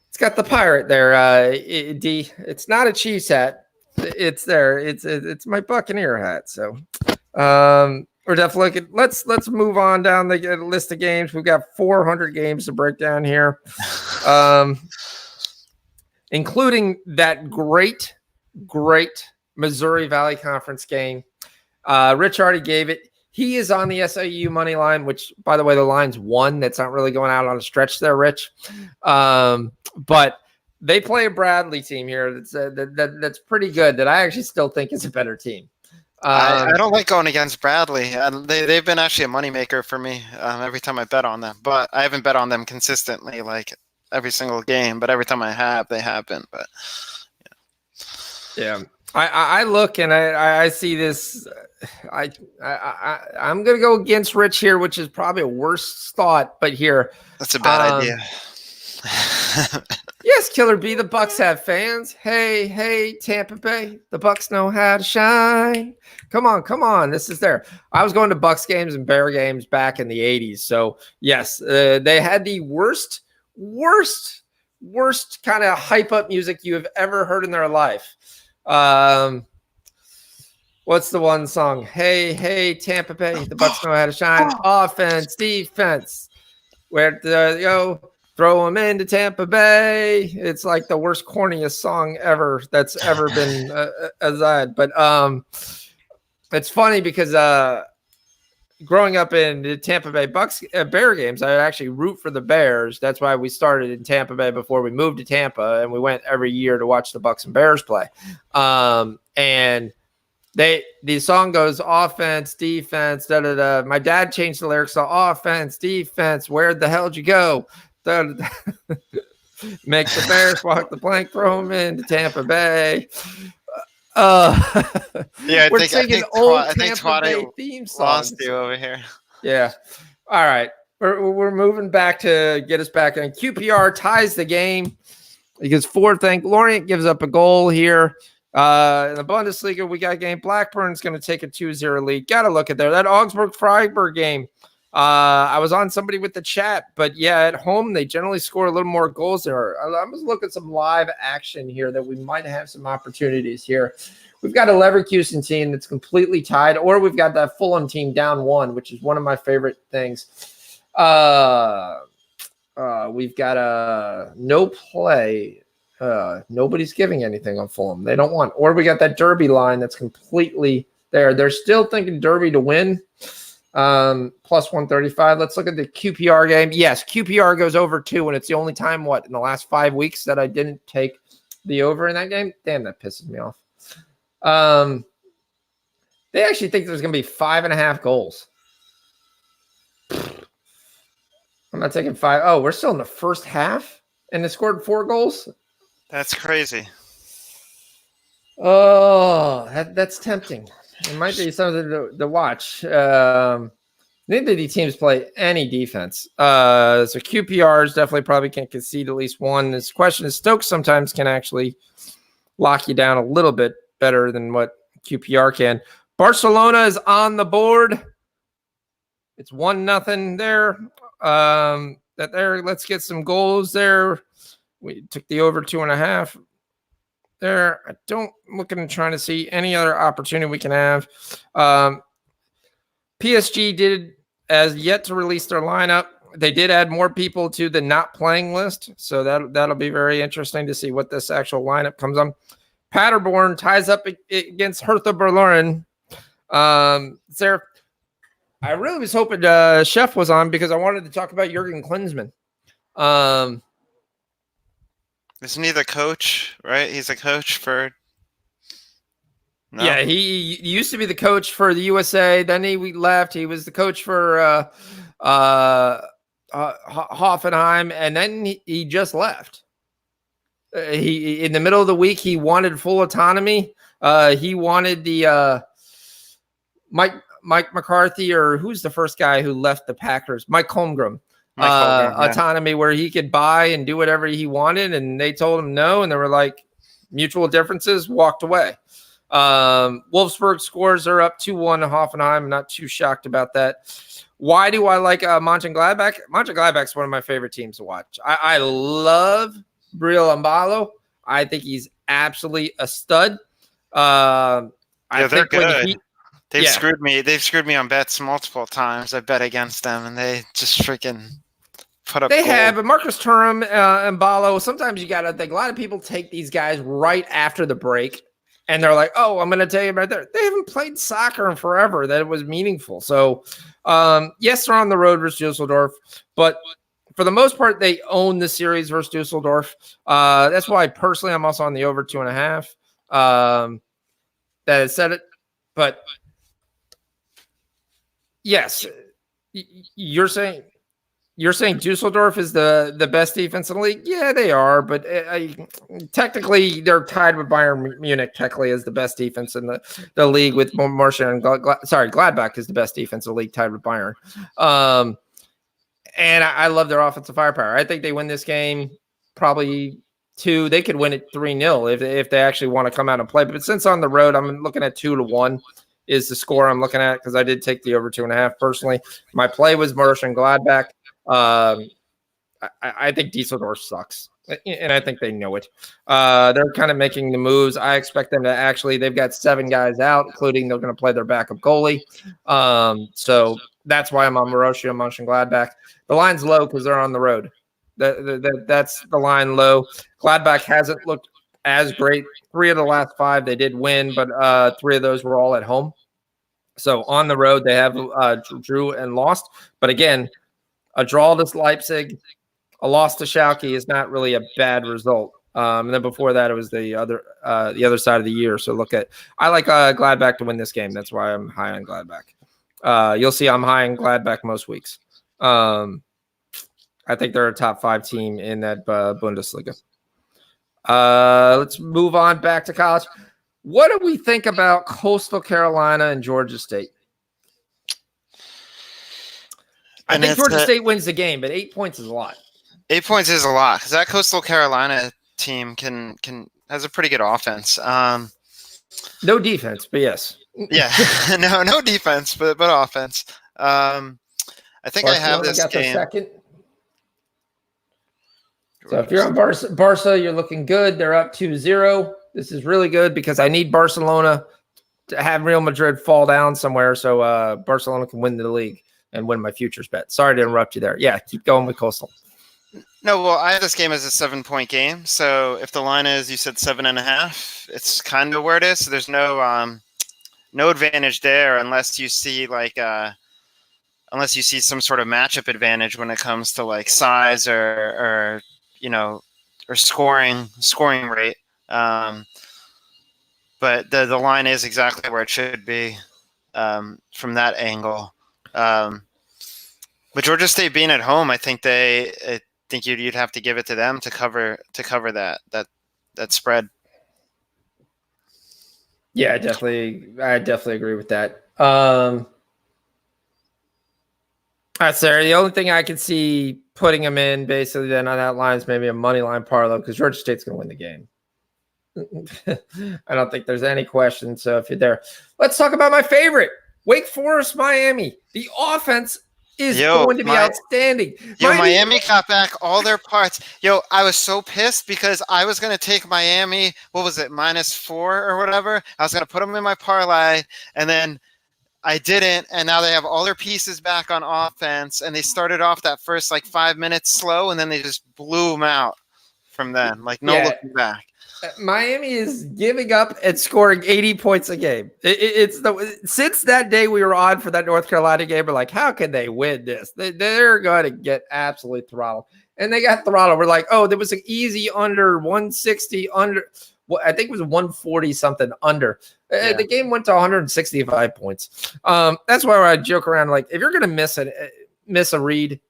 It's got the pirate there, D. It's not a Chiefs hat. It's there. It's my Buccaneer hat. So, we're definitely looking. Let's move on down the list of games. We've got 400 games to break down here, including that great Missouri Valley Conference game. Rich already gave it. He is on the SIU money line, which, by the way, the line's 1. That's not really going out on a stretch there, Rich. But they play a Bradley team here that's pretty good, that I actually still think is a better team. I don't like going against Bradley. They've been actually a moneymaker for me every time I bet on them. But I haven't bet on them consistently, like every single game. But every time I have, they happen. But yeah. I look and I see this. I'm gonna go against Rich here, which is probably a worse thought, but here that's a bad idea. Yes, Killer B, the Bucks have fans. Hey, Tampa Bay, the Bucks know how to shine. Come on, this is there. I was going to Bucks games and Bear games back in the 80s, so yes, they had the worst kind of hype up music you have ever heard in their life. What's the one song? Hey, Tampa Bay, the Bucks know how to shine. Offense, defense. Where to go? Throw them into Tampa Bay. It's like the worst, corniest song ever that's ever been aside. But it's funny because growing up in the Tampa Bay Bucks Bear games, I actually root for the Bears. That's why we started in Tampa Bay before we moved to Tampa, and we went every year to watch the Bucks and Bears play. And the song goes offense, defense, da da da. My dad changed the lyrics to offense, defense. Where the hell did you go? Da, da, da. Make the Bears walk the plank, throw them into Tampa Bay. Yeah, we're singing old Tampa Bay Twatty theme songs. Lost you over here. Yeah. All right. We're moving back to get us back in. QPR ties the game because Lorient gives up a goal here. In the Bundesliga, we got a game. Blackburn's going to take a 2-0 lead. Got to look at there. That Augsburg-Freiburg game. I was on somebody with the chat, but yeah, at home, they generally score a little more goals there. I'm just looking at some live action here that we might have some opportunities here. We've got a Leverkusen team that's completely tied, or we've got that Fulham team down 1, which is one of my favorite things. We've got a no play. Nobody's giving anything on Fulham. They don't want. Or we got that Derby line that's completely there. They're still thinking Derby to win. Plus 135. Let's look at the QPR game. Yes, QPR goes over 2, and it's the only time, in the last 5 weeks that I didn't take the over in that game. Damn, that pisses me off. They actually think there's going to be 5.5 goals. I'm not taking 5. Oh, we're still in the first half, and they scored 4 goals? That's crazy. Oh, that's tempting. It might be something to watch. Neither of these teams play any defense. So QPRs definitely probably can't concede at least one. This question is Stoke sometimes can actually lock you down a little bit better than what QPR can. Barcelona is on the board. It's 1-0 there. Let's get some goals there. We took the over 2.5. There, I'm looking and trying to see any other opportunity we can have. PSG as yet to release their lineup. They did add more people to the not playing list, so that'll be very interesting to see what this actual lineup comes on. Paderborn ties up against Hertha Berlin. I really was hoping Chef was on because I wanted to talk about Jurgen Klinsmann. Isn't he the coach, right? He's a coach for. No? Yeah, he used to be the coach for the USA. Then he left. He was the coach for Hoffenheim, and then he just left. He in the middle of the week he wanted full autonomy. He wanted the Mike McCarthy, or who's the first guy who left the Packers? Mike Holmgren. Autonomy where he could buy and do whatever he wanted, and they told him no, and they were like mutual differences, walked away. Wolfsburg scores are up 2-1 to Hoffenheim. I'm not too shocked about that. Why do I like Mönchengladbach? Mönchengladbach's one of my favorite teams to watch. I love Breel Embalo. I think he's absolutely a stud. They're good. They've screwed me. They've screwed me on bets multiple times. I bet against them, and they just freaking put up. They have, but Marcus Thuram and Embalo. Sometimes you got to think. A lot of people take these guys right after the break, and they're like, "Oh, I'm going to tell you right there." They haven't played soccer in forever that it was meaningful. So, yes, they're on the road versus Dusseldorf, but for the most part, they own the series versus Dusseldorf. That's why personally, I'm also on the over 2.5. That has said it, but. Yes, you're saying Dusseldorf is the best defense in the league. Yeah, they are, but technically they're tied with Bayern Munich. Technically, as the best defense in the league with Martian and Gladbach is the best defense in the league, tied with Bayern. And I love their offensive firepower. I think they win this game probably 2. They could win it 3-0 if they actually want to come out and play. But since on the road, I'm looking at 2-1. Is the score I'm looking at, because I did take the over 2.5 personally. My play was Mönchengladbach. I think Dusseldorf sucks, and I think they know it. They're kind of making the moves. I expect them to actually. They've got 7 guys out, including they're going to play their backup goalie. So that's why I'm on Borussia Mönchengladbach. The line's low because they're on the road. That's the line low. Gladbach hasn't looked as great. 3 of the last 5 they did win, but 3 of those were all at home. So on the road they have drew and lost. But again, a draw to Leipzig, a loss to Schalke is not really a bad result. And then before that it was the other side of the year. So I like Gladbach to win this game. That's why I'm high on Gladbach. You'll see I'm high on Gladbach most weeks. I think they're a top 5 team in that Bundesliga. Let's move on back to college. What do we think about Coastal Carolina and Georgia State? I think Georgia State wins the game, but 8 points is a lot. 8 points is a lot because that Coastal Carolina team has a pretty good offense. No defense, but yes. Yeah, no defense, but offense. I think Barcelona I have this game. Second. So if you're on Barca, you're looking good. They're up 2-0. This is really good because I need Barcelona to have Real Madrid fall down somewhere so Barcelona can win the league and win my futures bet. Sorry to interrupt you there. Yeah, keep going with Coastal. No, well, I have this game as a 7-point game. So if the line is, you said 7.5, it's kind of where it is. So there's no advantage there unless you see some sort of matchup advantage when it comes to like size or scoring rate. But the line is exactly where it should be from that angle. But Georgia State being at home, I think you'd have to give it to them to cover that spread. Yeah, I definitely agree with that. That's there. The only thing I can see putting them in basically then on that line is maybe a money line parlay because Georgia State's going to win the game. I don't think there's any question. So if you're there, let's talk about my favorite, Wake Forest, Miami. The offense is going to be outstanding. Miami got back all their parts. I was so pissed because I was going to take Miami. What was it? -4 or whatever. I was going to put them in my parlay and then I didn't. And now they have all their pieces back on offense. And they started off that first 5 minutes slow. And then they just blew them out from then. Looking back. Miami is giving up and scoring 80 points a game. Since that day we were on for that North Carolina game, we're like, how can they win this? They're going to get absolutely throttled. And they got throttled. We're like, oh, there was an easy under 160 under. Well, I think it was 140 something under. Yeah. The game went to 165 points. That's why I joke around like, if you're going to miss a read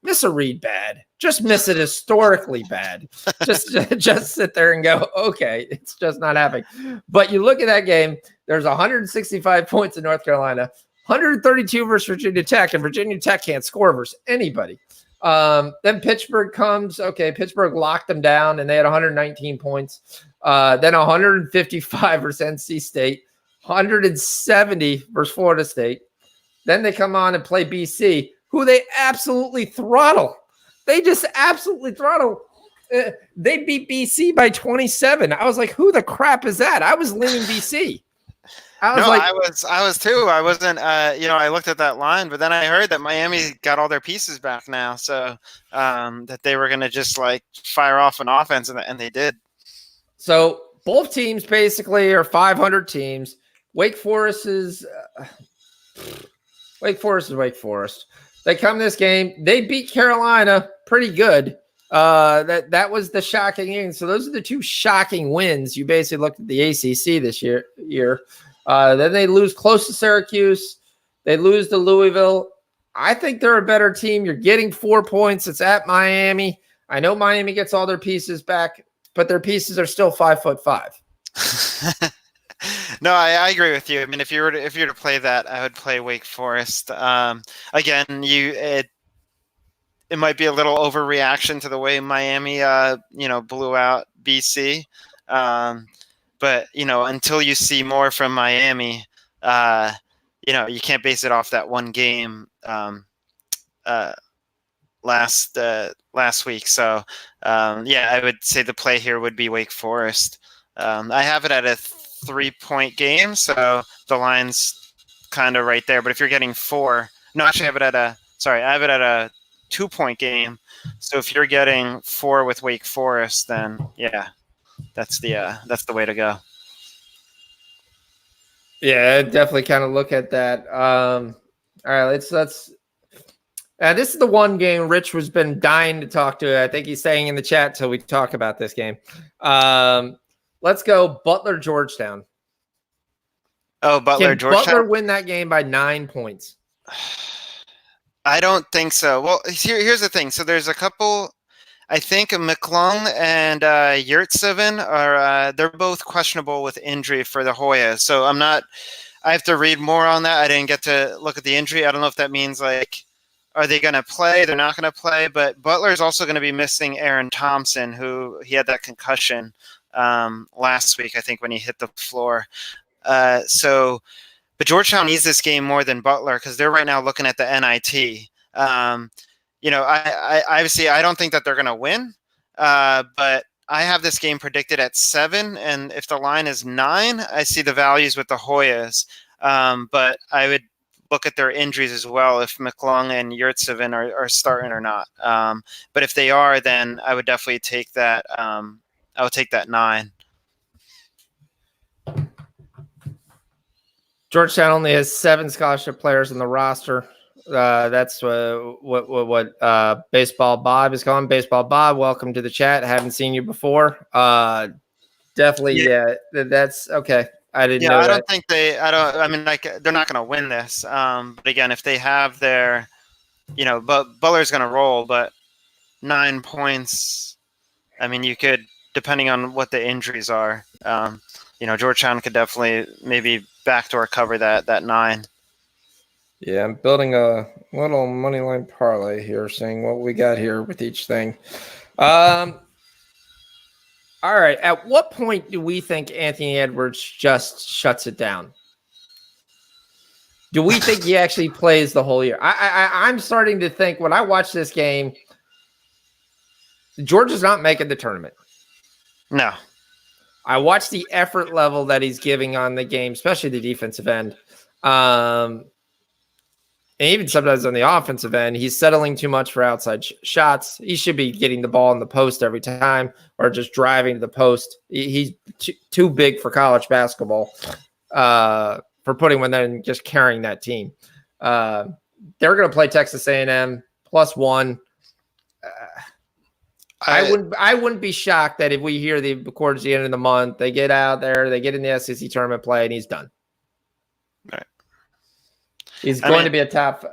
bad. Just miss it historically bad. Just sit there and go, okay, it's just not happening. But you look at that game, there's 165 points in North Carolina, 132 versus Virginia Tech, and Virginia Tech can't score versus anybody. Then Pittsburgh comes. Okay, Pittsburgh locked them down, and they had 119 points. Then 155 versus NC State, 170 versus Florida State. Then they come on and play BC, who they absolutely throttle. They just absolutely throttle. They beat BC by 27. I was like, who the crap is that? I was leaning BC. I was too. I wasn't, I looked at that line, but then I heard that Miami got all their pieces back now. So that they were going to just like fire off an offense, and they did. So both teams basically are 500 teams. Wake Forest is Wake Forest. They come this game. They beat Carolina pretty good. That was the shocking game. So those are the two shocking wins. You basically looked at the ACC this year. Then they lose close to Syracuse. They lose to Louisville. I think they're a better team. You're getting 4 points. It's at Miami. I know Miami gets all their pieces back, but their pieces are still 5'5". No, I agree with you. I mean, if you were to play that, I would play Wake Forest. Again, it might be a little overreaction to the way Miami, blew out BC. But until you see more from Miami, you can't base it off that one game last week. So I would say the play here would be Wake Forest. I have it at a 3-point game, so the line's kind of right there. But if you're getting 4, no, actually I have it at a 2-point game. So if you're getting 4 with Wake Forest, then yeah, that's the way to go. Yeah, definitely kind of look at that. All right, let's. This is the one game Rich has been dying to talk to. I think he's saying in the chat till we talk about this game. Let's go Butler, Georgetown. Oh, Georgetown. Butler win that game by 9 points? I don't think so. Well, here's the thing. So there's a couple. I think McClung and Yurtseven are they're both questionable with injury for the Hoyas. So I have to read more on that. I didn't get to look at the injury. I don't know if that means like, are they going to play? They're not going to play. But Butler is also going to be missing Aaron Thompson, who he had that concussion last week, I think, when he hit the floor. But Georgetown needs this game more than Butler because they're right now looking at the NIT. I obviously I don't think that they're going to win, but I have this game predicted at 7, and if the line is 9, I see the values with the Hoyas. But I would look at their injuries as well, if McClung and Yurtseven are starting or not. But if they are, then I would definitely take that. I would take that 9. Georgetown only has 7 scholarship players in the roster. That's what Baseball Bob is calling. Baseball Bob, welcome to the chat. Haven't seen you before. Definitely, yeah. That's okay. I didn't know. I don't think they're not going to win this. But again, if they have their, but Butler's going to roll. But 9 points. I mean, you could, depending on what the injuries are. Georgetown could definitely maybe backdoor cover that 9. Yeah, I'm building a little money line parlay here, seeing what we got here with each thing. All right. At what point do we think Anthony Edwards just shuts it down? Do we think he actually plays the whole year? I'm starting to think when I watch this game, Georgia's not making the tournament. No. I watch the effort level that he's giving on the game, especially the defensive end. And even sometimes on the offensive end, he's settling too much for outside shots. He should be getting the ball in the post every time or just driving to the post. He's too big for college basketball for putting one there and just carrying that team. They're going to play Texas A&M +1. I wouldn't be shocked that if we hear towards the end of the month, they get out there, they get in the SEC tournament play, and he's done. Right. He's going to be a top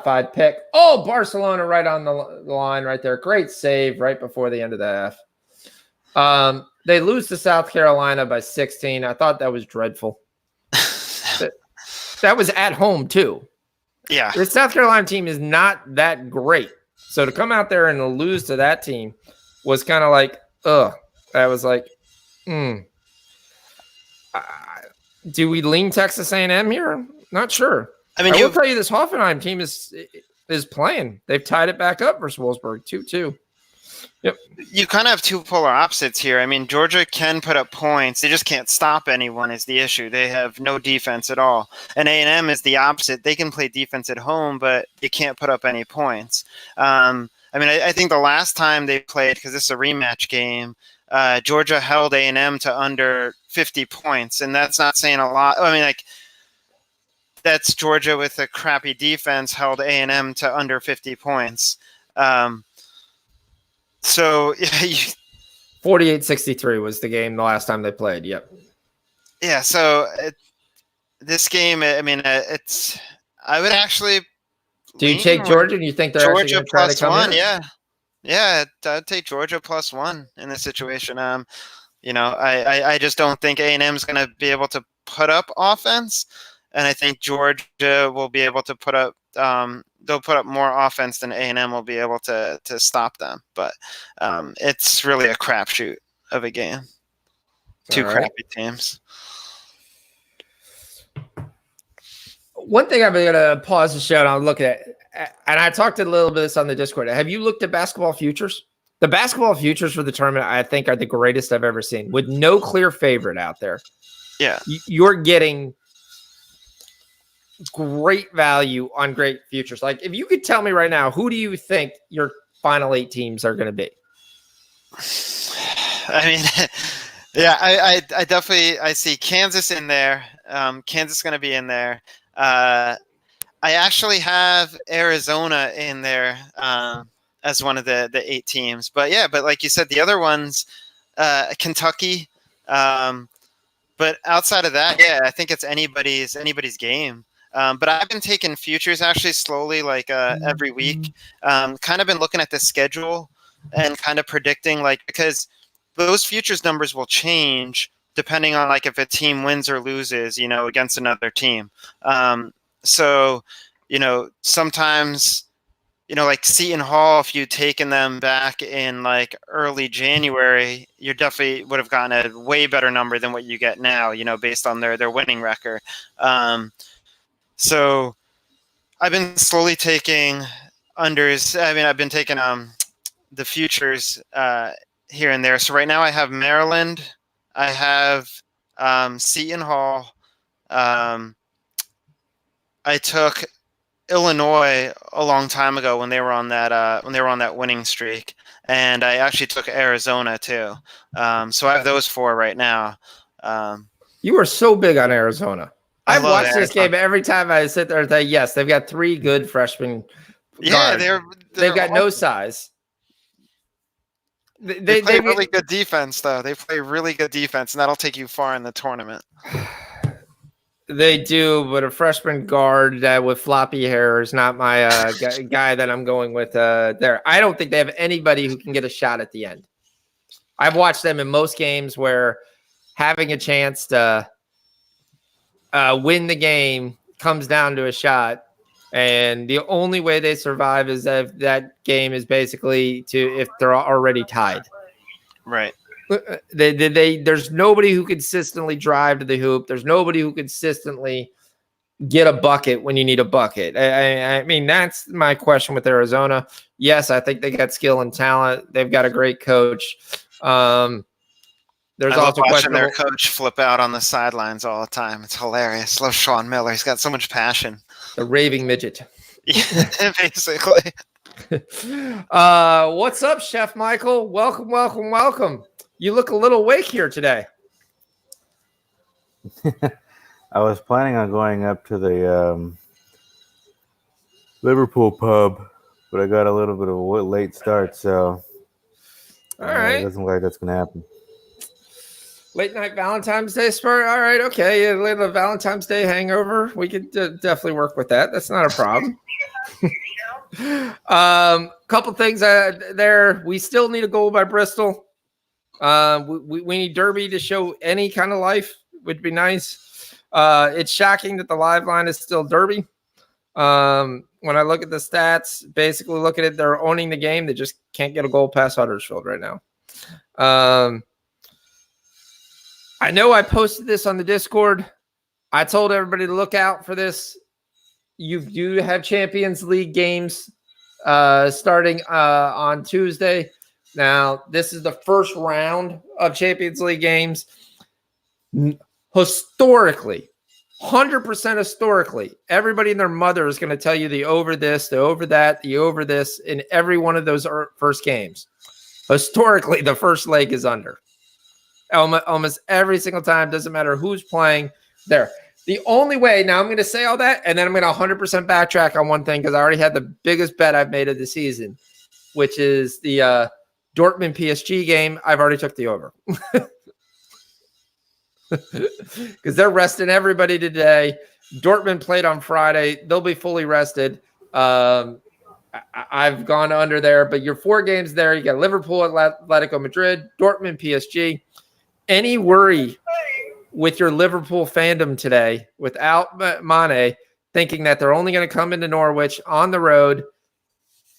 5 pick. Oh, Barcelona right on the line right there. Great save right before the end of the half. They lose to South Carolina by 16. I thought that was dreadful. That was at home too. Yeah. The South Carolina team is not that great. So to come out there and lose to that team was kind of like, ugh. I was like, do we lean Texas A&M here? Not sure. I mean, I will tell you this Hoffenheim team is playing. They've tied it back up versus Wolfsburg 2-2. Yep. You kind of have two polar opposites here. I mean, Georgia can put up points. They just can't stop anyone is the issue. They have no defense at all. And A&M is the opposite. They can play defense at home, but you can't put up any points. I mean, I think the last time they played, because this is a rematch game, Georgia held A&M to under 50 points, and that's not saying a lot. I mean, like, that's Georgia with a crappy defense held A&M to under 50 points. So, yeah, 48-63 was the game the last time they played. Yep. Yeah. So this game, I mean, I would actually. Do you take Georgia? Do you think they're Georgia actually try to come +1? in? Yeah. Yeah. I'd take Georgia +1 in this situation. I just don't think A&M is going to be able to put up offense. And I think Georgia will be able to put up. They'll put up more offense than A&M will be able to stop them. But it's really a crapshoot of a game. Two crappy teams. One thing I'm going to pause the show and I'll look at, and I talked a little bit of this on the Discord. Have you looked at basketball futures? The basketball futures for the tournament, I think, are the greatest I've ever seen, with no clear favorite out there. Yeah, you're getting great value on great futures. Like, if you could tell me right now, who do you think your final 8 teams are going to be? I mean, yeah, I definitely see Kansas in there. Kansas going to be in there. I actually have Arizona in there as one of the 8 teams. But yeah, but like you said, the other ones, Kentucky. But outside of that, yeah, I think it's anybody's game. But I've been taking futures actually slowly, like every week. Kind of been looking at the schedule and kind of predicting, like, because those futures numbers will change depending on, like, if a team wins or loses, against another team. So, sometimes, like Seton Hall, if you'd taken them back in like early January, you definitely would have gotten a way better number than what you get now, based on their winning record. So I've been slowly taking unders. I mean, I've been taking the futures here and there. So right now I have Maryland. I have Seton Hall. I took Illinois a long time ago when they were on that winning streak, and I actually took Arizona too. So I have those 4 right now. You are so big on Arizona. I've watched Arizona. This game every time I sit there and say, yes, they've got 3 good freshmen. Yeah, they've got no size. They play really good defense, though. They play really good defense, and that'll take you far in the tournament. They do, but a freshman guard with floppy hair is not my guy that I'm going with there. I don't think they have anybody who can get a shot at the end. I've watched them in most games where having a chance to win the game comes down to a shot, and the only way they survive is if that game is basically if they're already tied. Right. There's nobody who consistently drive to the hoop. There's nobody who consistently get a bucket when you need a bucket. I mean, that's my question with Arizona. Yes, I think they got skill and talent. They've got a great coach. There's I love also watching questionable. their coach flip out on the sidelines all the time. It's hilarious. Love Sean Miller. He's got so much passion. The raving midget. Yeah, basically. What's up, Chef Michael? Welcome, welcome, welcome. You look a little awake here today. I was planning on going up to the Liverpool pub, but I got a little bit of a late start, so All right. it doesn't look like that's going to happen. Late night Valentine's Day spur. All right, okay. A little Valentine's Day hangover. We could definitely work with that. That's not a problem. Couple things there. We still need a goal by Bristol. We need Derby to show any kind of life. Would be nice. It's shocking that the live line is still Derby. When I look at the stats, basically look at it, they're owning the game. They just can't get a goal past Huddersfield right now. I know I posted this on the Discord. I told everybody to look out for this. You do have Champions League games starting on Tuesday. Now, this is the first round of Champions League games. Historically, 100% historically, everybody and their mother is going to tell you the over this, the over that, the over this in every one of those first games. Historically, the first leg is under. Almost every single time, doesn't matter who's playing there. The only way, now I'm going to say all that, and then I'm going to 100% backtrack on one thing because I already had the biggest bet I've made of the season, which is the Dortmund PSG game. I've already took the over. Because they're resting everybody today. Dortmund played on Friday. They'll be fully rested. I've gone under there, but your 4 games there, you got Liverpool, Atletico Madrid, Dortmund, PSG. Any worry with your Liverpool fandom today without Mane, thinking that they're only going to come into Norwich on the road,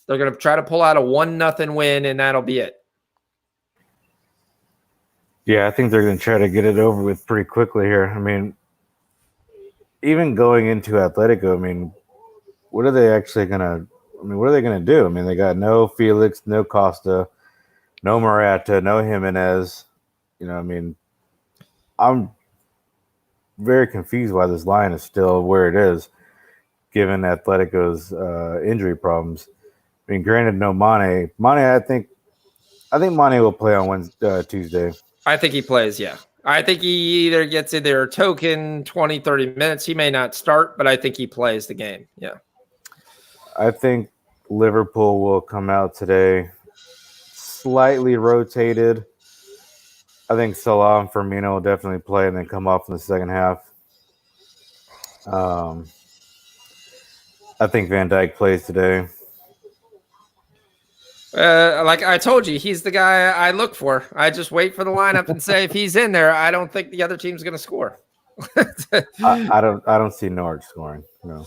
they're going to try to pull out a 1-0 win, and that'll be it? Yeah, I think they're going to try to get it over with pretty quickly here. I mean, even going into Atletico, I mean, what are they actually going to – I mean, what are they going to do? I mean, they got no Felix, no Costa, no Morata, no Jimenez. You know, I mean, I'm very confused why this line is still where it is, given Atletico's injury problems. I mean, granted, no Mane. I think Mane will play on Tuesday. I think he plays, yeah. I think he either gets in there a token 20, 30 minutes. He may not start, but I think he plays the game, yeah. I think Liverpool will come out today slightly rotated. I think Salah and Firmino will definitely play and then come off in the second half. I think Van Dijk plays today. Like I told you, he's the guy I look for. I just wait for the lineup and say if he's in there, I don't think the other team's going to score. I don't see Norwich scoring. No.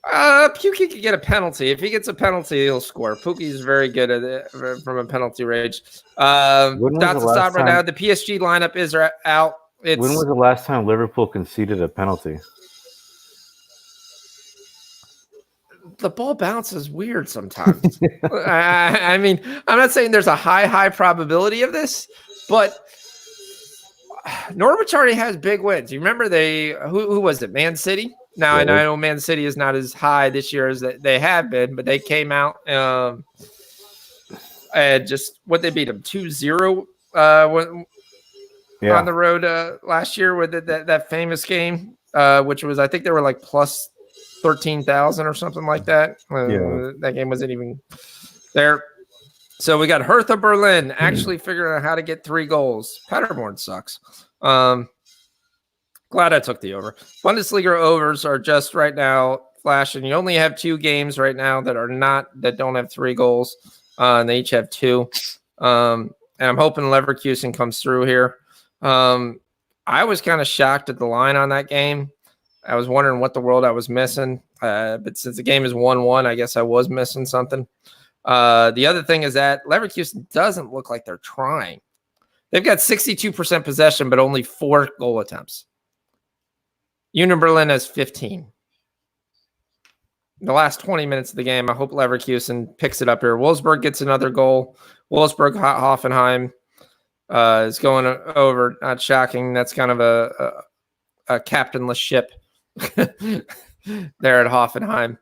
Pukki could get a penalty. If he gets a penalty, he'll score. Pukki's very good at it from a penalty range. That's to stop right now. The PSG lineup is out. When was the last time Liverpool conceded a penalty? The ball bounces weird sometimes. I mean, I'm not saying there's a high probability of this, but Norwich already has big wins. You remember who was it? Man City? Now, I know Man City is not as high this year as they have been, but they came out and just what they beat them 2-0 on the road last year with that famous game, which was I think they were like plus 13,000 or something like that. That game wasn't even there. So we got Hertha Berlin actually figuring out how to get 3 goals. Paderborn sucks. Glad I took the over. Bundesliga overs are just right now flashing. You only have 2 games right now that don't have 3 goals. And they each have 2. And I'm hoping Leverkusen comes through here. I was kind of shocked at the line on that game. I was wondering what the world I was missing. But since the game is 1-1, I guess I was missing something. The other thing is that Leverkusen doesn't look like they're trying. They've got 62% possession, but only 4 goal attempts. Union Berlin has 15. In the last 20 minutes of the game, I hope Leverkusen picks it up here. Wolfsburg gets another goal. Wolfsburg, Hoffenheim. is going over. Not shocking. That's kind of a captainless ship there at Hoffenheim.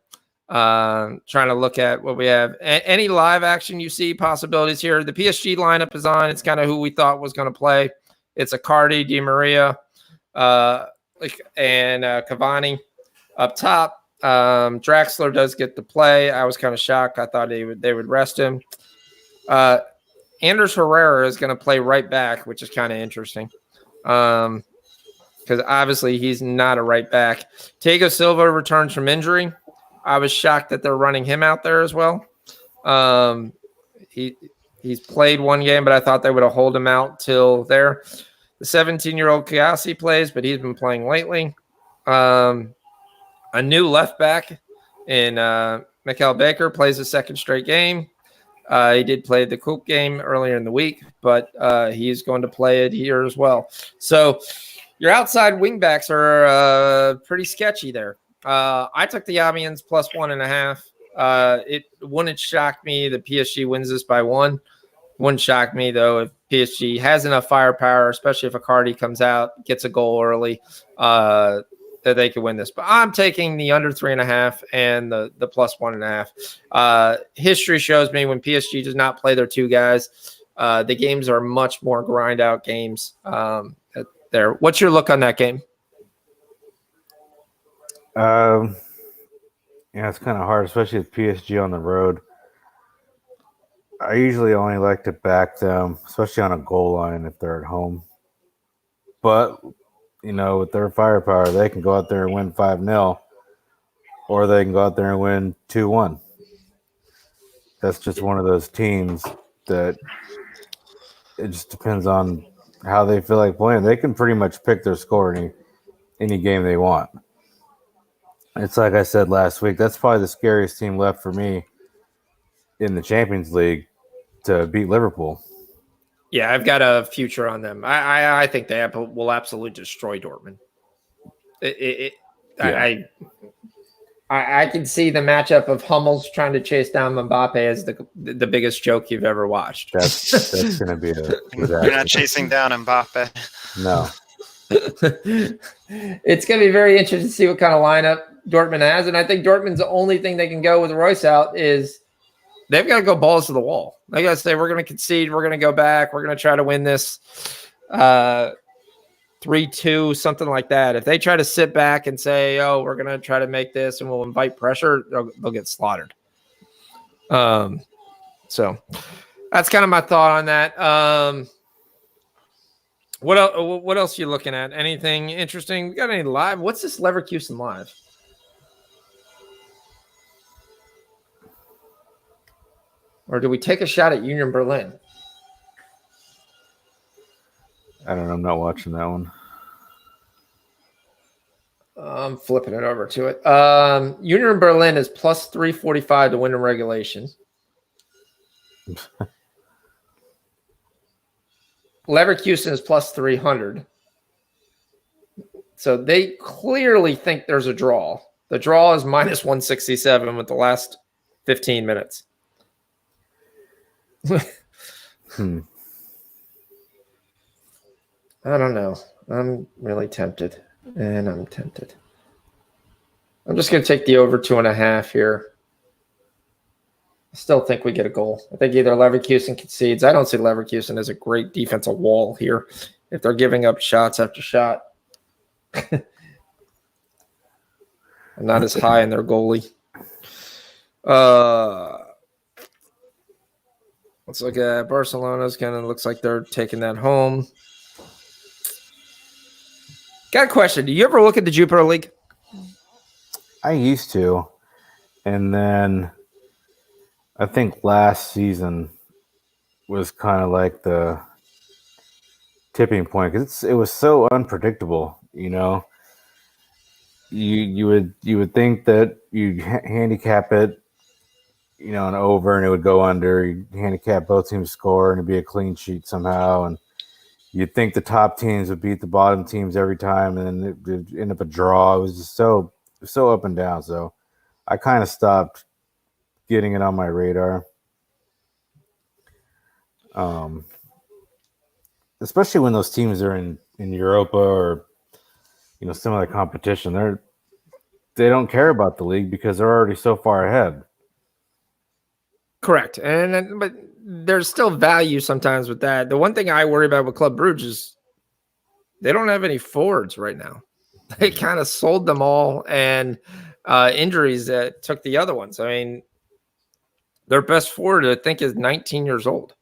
Trying to look at what we have. Any live action you see possibilities here? The PSG lineup is on. It's kind of who we thought was going to play. It's Icardi, Di Maria, and Cavani up top. Draxler does get to play. I was kind of shocked. I thought they would rest him. Anders Herrera is going to play right back, which is kind of interesting. Because obviously he's not a right back. Thiago Silva returns from injury. I was shocked that they're running him out there as well. He's played one game, but I thought they would have hold him out till there. The 17-year-old Kiyasi plays, but he's been playing lately. A new left back in Mikael Baker plays a second straight game. He did play the Coupe game earlier in the week, but he's going to play it here as well. So your outside wingbacks are pretty sketchy there. I took the Amiens plus 1.5. It wouldn't shock me that PSG wins this by 1. Wouldn't shock me, though, if PSG has enough firepower, especially if Icardi comes out, gets a goal early, that they could win this. But I'm taking the under 3.5 and the plus 1.5. History shows me when PSG does not play their two guys, the games are much more grind out games there. What's your look on that game? Yeah, it's kind of hard, especially with PSG on the road. I usually only like to back them, especially on a goal line if they're at home. But, with their firepower, they can go out there and win 5-0, or they can go out there and win 2-1. That's just one of those teams that it just depends on how they feel like playing. They can pretty much pick their score any game they want. It's like I said last week, that's probably the scariest team left for me in the Champions League to beat Liverpool. Yeah, I've got a future on them. I think they will absolutely destroy Dortmund. I can see the matchup of Hummels trying to chase down Mbappe as the biggest joke you've ever watched. That's going to be a disaster. You're not chasing down Mbappe. No. It's going to be very interesting to see what kind of lineup Dortmund has. And I think Dortmund's the only thing they can go with Royce out is they've got to go balls to the wall. They got to say, we're going to concede. We're going to go back. We're going to try to win this 3-2, something like that. If they try to sit back and say, we're going to try to make this and we'll invite pressure, they'll get slaughtered. So that's kind of my thought on that. What else are you looking at? Anything interesting? We got any live? What's this Leverkusen live? Or do we take a shot at Union Berlin? I don't know. I'm not watching that one. I'm flipping it over to it. Union Berlin is plus 345 to win in regulation. Leverkusen is plus 300. So they clearly think there's a draw. The draw is minus 167 with the last 15 minutes. I don't know. I'm really tempted. And I'm tempted. I'm just going to take the over 2.5 here. I still think we get a goal. I think either Leverkusen concedes. I don't see Leverkusen as a great defensive wall here if they're giving up shots after shot. I'm not as high in their goalie. Let's look at Barcelona's kind of looks like they're taking that home. Got a question. Do you ever look at the Jupiler League? I used to. And then I think last season was kind of like the tipping point because it was so unpredictable, You would think that you'd handicap it, an over and it would go under. You handicap both teams score and it'd be a clean sheet somehow. And you'd think the top teams would beat the bottom teams every time, and then it would end up a draw. It was just so up and down. So I kind of stopped getting it on my radar. especially when those teams are in Europa or some other competition. They don't care about the league because they're already so far ahead. Correct. But there's still value sometimes with that. The one thing I worry about with Club Brugge is they don't have any forwards right now. They kind of sold them all, and injuries that took the other ones. I mean, their best forward, I think, is 19 years old.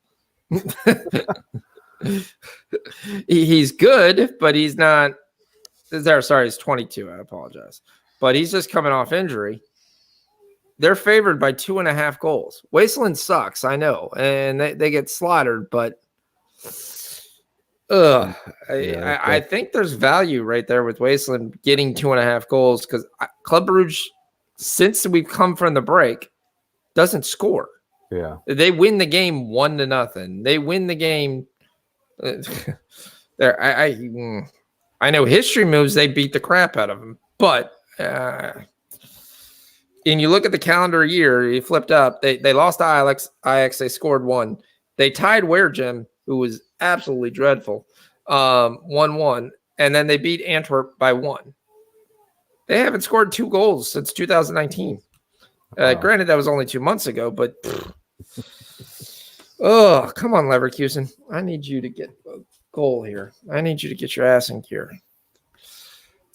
He's good, but he's not there. Sorry, he's 22. I apologize. But he's just coming off injury. They're favored by 2.5 goals. Wasteland sucks, I know, and they get slaughtered, but I think there's value right there with Wasteland getting 2.5 goals because Club Brugge, since we've come from the break, doesn't score. Yeah, they win the game 1-0. They win the game. There, I know history moves. They beat the crap out of them, but. And you look at the calendar year, you flipped up. They lost to Ajax. They scored 1. They tied Weergem, who was absolutely dreadful, 1-1. And then they beat Antwerp by 1. They haven't scored 2 goals since 2019. Granted, that was only 2 months ago, but come on, Leverkusen. I need you to get a goal here. I need you to get your ass in gear.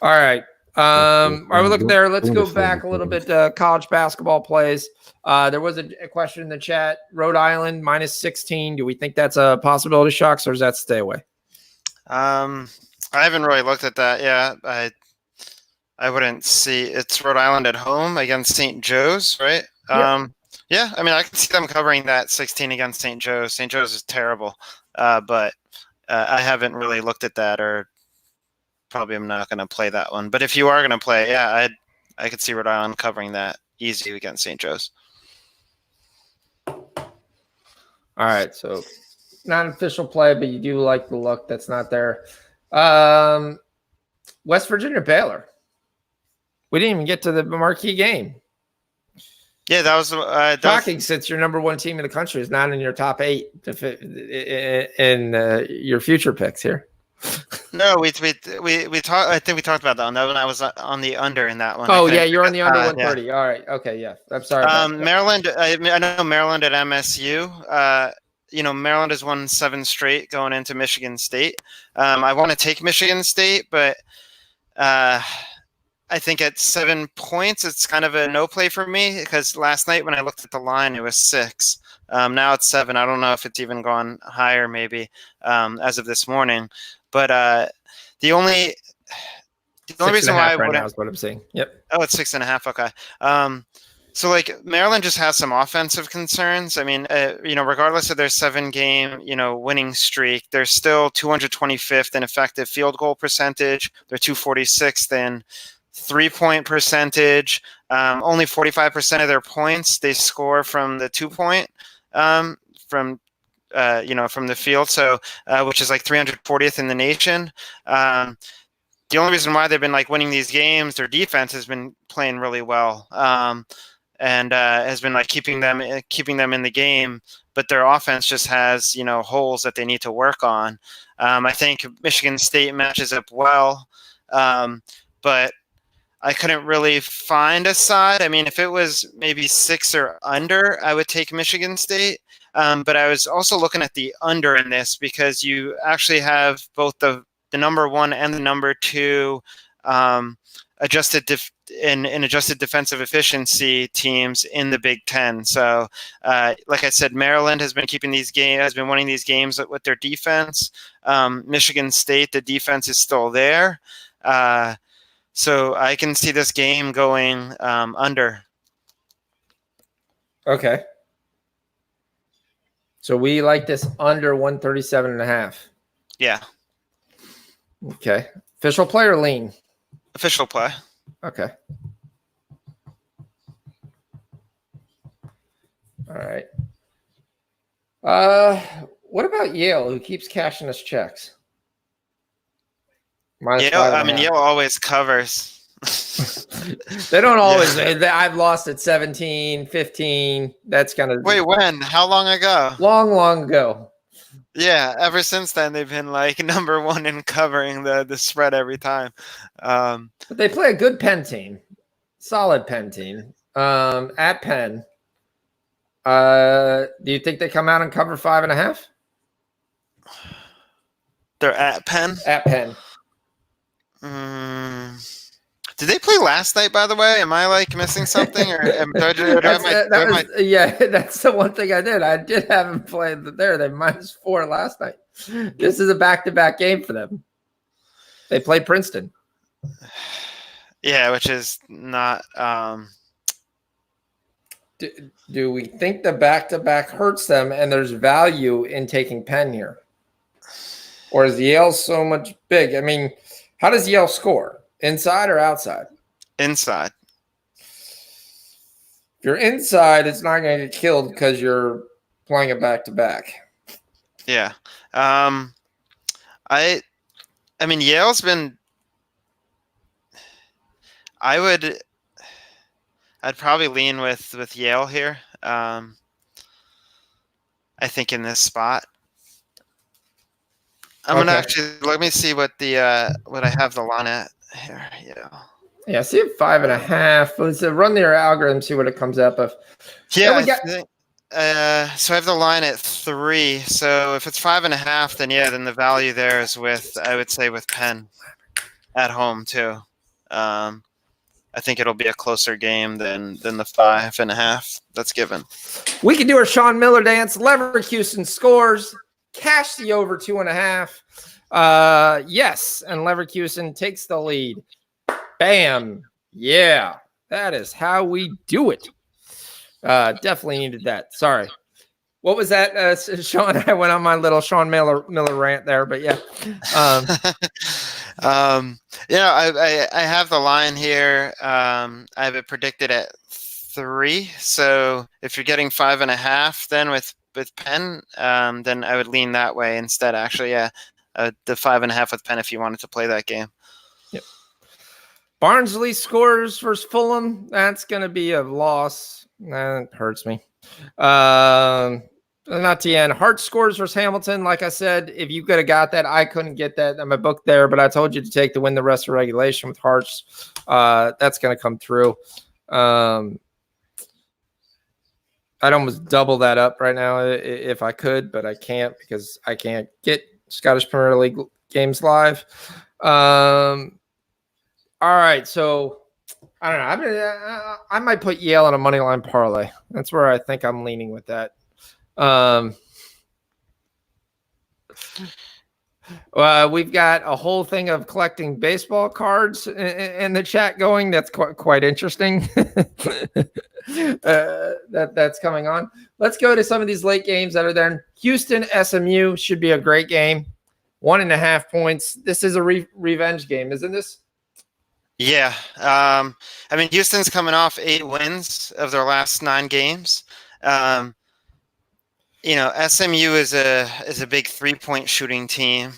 All right. Are we looking there? Let's go back a little bit. College basketball plays. There was a question in the chat. Rhode Island -16. Do we think that's a possibility, Shocks, or does that stay away? I haven't really looked at that. Yeah, I wouldn't see. It's Rhode Island at home against St. Joe's, right? Yeah. I mean, I can see them covering that 16 against St. Joe's. St. Joe's is terrible, but I haven't really looked at that or. Probably I'm not going to play that one. But if you are going to play, yeah, I could see Rhode Island covering that easy against St. Joe's. All right, so not an official play, but you do like the look that's not there. West Virginia Baylor. We didn't even get to the marquee game. Yeah, that was shocking since your number 1 team in the country is not in your top 8 in your future picks here. No, we talked. I think we talked about that one. That one I was on the under in that one. Oh yeah, you're on the under 130. Yeah. All right. Okay. Yeah. I'm sorry. Maryland. I know Maryland at MSU. Maryland has won 7 straight going into Michigan State. I want to take Michigan State, but I think at 7 points, it's kind of a no play for me because last night when I looked at the line, it was 6. Now it's 7. I don't know if it's even gone higher maybe as of this morning. But the only reason why I wouldn't is what I'm saying. Yep. Oh, it's 6.5. Okay. So like Maryland just has some offensive concerns. I mean, regardless of their 7-game, winning streak, they're still 225th in effective field goal percentage. They're 246th in 3-point percentage. Only 45% of their points they score from the 2-point from the field, so which is like 340th in the nation. The only reason why they've been like winning these games, their defense has been playing really well, and has been like keeping them in the game. But their offense just has holes that they need to work on. I think Michigan State matches up well, but I couldn't really find a side. I mean, if it was maybe 6 or under, I would take Michigan State. But I was also looking at the under in this because you actually have both the number 1 and the number 2 adjusted defensive efficiency teams in the Big Ten. So, like I said, Maryland has been winning these games with their defense. Michigan State, the defense is still there. So I can see this game going under. Okay. So we like this under 137.5. Yeah. Okay. Official play or lean? Official play. Okay. All right. What about Yale, who keeps cashing us checks? Yale always covers. They don't always. Yeah. I've lost at 17, 15. That's kind of. Wait, when? How long ago? Long ago. Yeah, ever since then they've been like number one in covering the spread every time. But they play a good Penn team, solid Penn team at Penn. Do you think they come out and cover 5.5? They're at Penn. At Penn. Did they play last night? By the way, am I like missing something, or That's the one thing I did. I did have them play there. They -4 last night. This is a back-to-back game for them. They play Princeton. Yeah, which is not. Do we think the back-to-back hurts them, and there's value in taking Penn here, or is Yale so much big? I mean, how does Yale score? Inside or outside? Inside. If you're inside, it's not going to get killed because you're playing a back-to-back. Yeah. I mean, Yale's been. I'd probably lean with Yale here. I think in this spot. I'm gonna actually let me see what I have the line at here. Yeah, see it 5.5. Let's run their algorithm, see what it comes up of. Yeah, so I have the line at 3. So if it's 5.5, then the value there is I would say with Penn at home too. I think it'll be a closer game than the 5.5 that's given. We can do our Sean Miller dance. Leverkusen scores. Cash the over 2.5. Yes, and Leverkusen takes the lead. Bam. Yeah, that is how we do it. Definitely needed that. Sorry. What was that, Sean? I went on my little Sean Miller rant there, but yeah. I have the line here. I have it predicted at 3. So if you're getting 5.5, then with Penn, then I would lean that way instead. Actually, the 5.5 with Penn if you wanted to play that game. Yep. Barnsley scores versus Fulham. That's going to be a loss. That hurts me. Not the end. Hart scores versus Hamilton. Like I said, if you could have got that, I couldn't get that in my book there, but I told you to take the win the rest of regulation with Hearts. That's going to come through. I'd almost double that up right now if I could, but I can't because I can't get Scottish Premier League games live. All right, so I don't know. I might put Yale on a money line parlay. That's where I think I'm leaning with that. We've got a whole thing of collecting baseball cards in the chat going. That's quite interesting. That's coming on. Let's go to some of these late games that are there. Houston SMU should be a great game. 1.5 points. This is a revenge game, isn't this? Yeah. I mean, Houston's coming off 8 wins of their last 9 games. SMU is a big 3-point shooting team.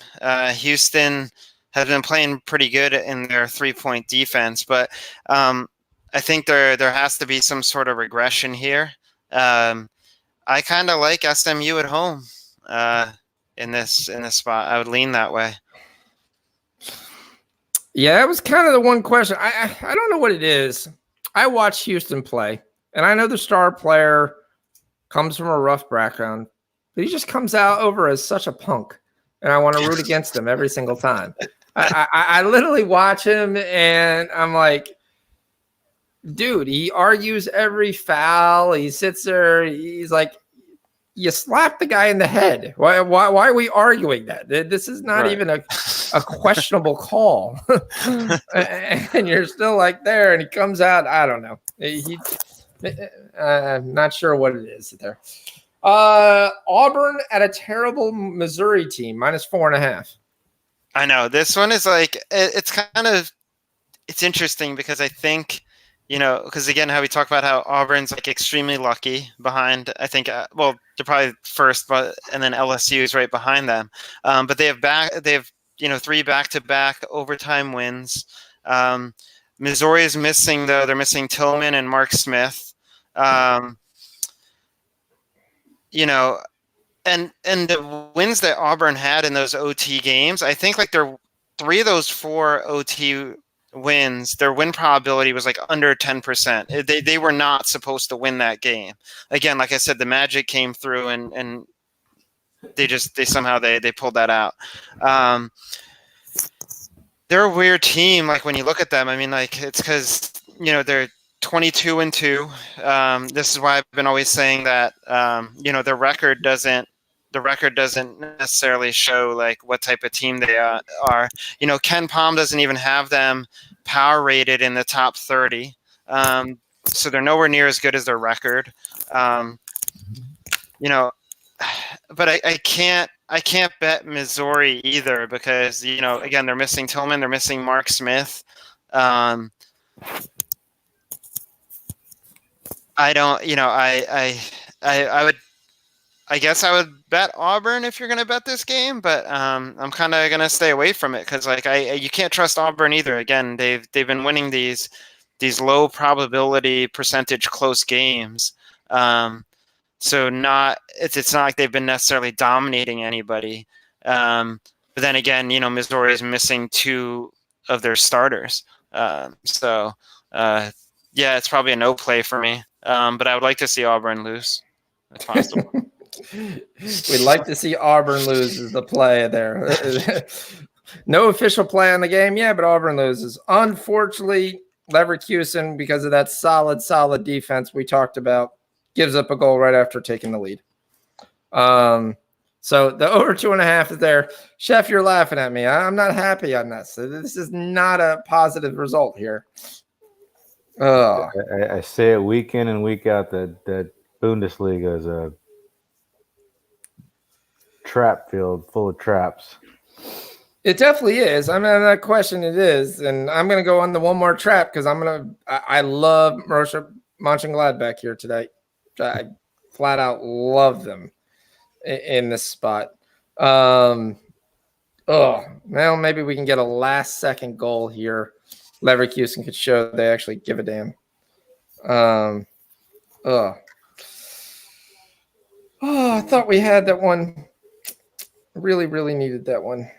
Houston has been playing pretty good in their 3-point defense, but I think there has to be some sort of regression here. I kind of like SMU at home in this spot. I would lean that way. Yeah, that was kind of the one question. I don't know what it is. I watch Houston play, and I know the star player comes from a rough background, but he just comes out over as such a punk, and I want to root against him every single time. I literally watch him, and I'm like, dude, he argues every foul. He sits there. He's like, you slap the guy in the head. Why are we arguing that? This is not even a questionable call. And you're still like there, and he comes out. I don't know. I'm not sure what it is there. Auburn at a terrible Missouri team, -4.5. I know. This one is like, it's interesting because I think, because again, how we talk about how Auburn's like extremely lucky behind, I think, they're probably first, and then LSU is right behind them. But they have 3 back-to-back overtime wins. Missouri is missing, though. They're missing Tillman and Mark Smith. And and the wins that Auburn had in those OT games, I think like they're 3 of those 4 OT wins, their win probability was like under 10%. They were not supposed to win that game. Again, like I said, the Magic came through and they somehow they pulled that out. They're a weird team. Like when you look at them, I mean, like it's because they're 22-2. This is why I've been always saying that the record doesn't necessarily show like what type of team they are. Ken Palm doesn't even have them power rated in the top 30. So they're nowhere near as good as their record. But I can't bet Missouri either because again they're missing Tillman, they're missing Mark Smith. I don't. I guess I would bet Auburn if you're going to bet this game, but I'm kind of going to stay away from it because like you can't trust Auburn either. Again, they've been winning these low probability percentage close games. So it's not like they've been necessarily dominating anybody. But then again, Missouri is missing 2 of their starters. Yeah, it's probably a no play for me. But I would like to see Auburn lose if possible. We'd like to see Auburn lose is the play there. No official play on the game, yeah, but Auburn loses. Unfortunately, Leverkusen, because of that solid defense we talked about, gives up a goal right after taking the lead. So the over 2.5 is there. Chef, you're laughing at me. I'm not happy on this. This is not a positive result here. I say it week in and week out that Bundesliga is a trap field full of traps. It definitely is. I mean, that question it is, and I'm going to go on the one more trap because I love Borussia Mönchengladbach here today. I flat out love them in this spot. Well, maybe we can get a last-second goal here. Leverkusen could show they actually give a damn. I thought we had that one. Really needed that one.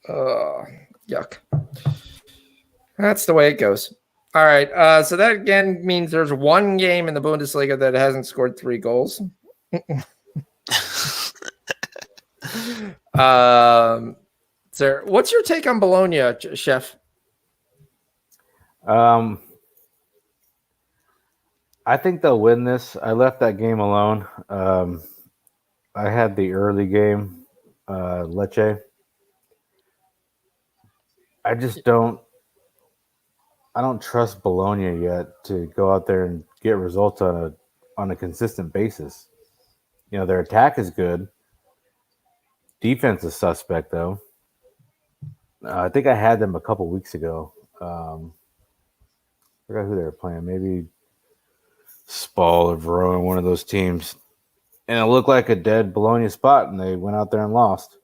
Yuck. That's the way it goes. All right. So that again means there's one game in the Bundesliga that hasn't scored 3 goals. Sir, what's your take on Bologna, Chef? I think they'll win this. I left that game alone. I had the early game, Lecce. I don't trust Bologna yet to go out there and get results on a consistent basis. Their attack is good. Defense is suspect though. I think I had them a couple weeks ago. I forgot who they were playing. Maybe Spal or Verona, one of those teams. And it looked like a dead Bologna spot, and they went out there and lost.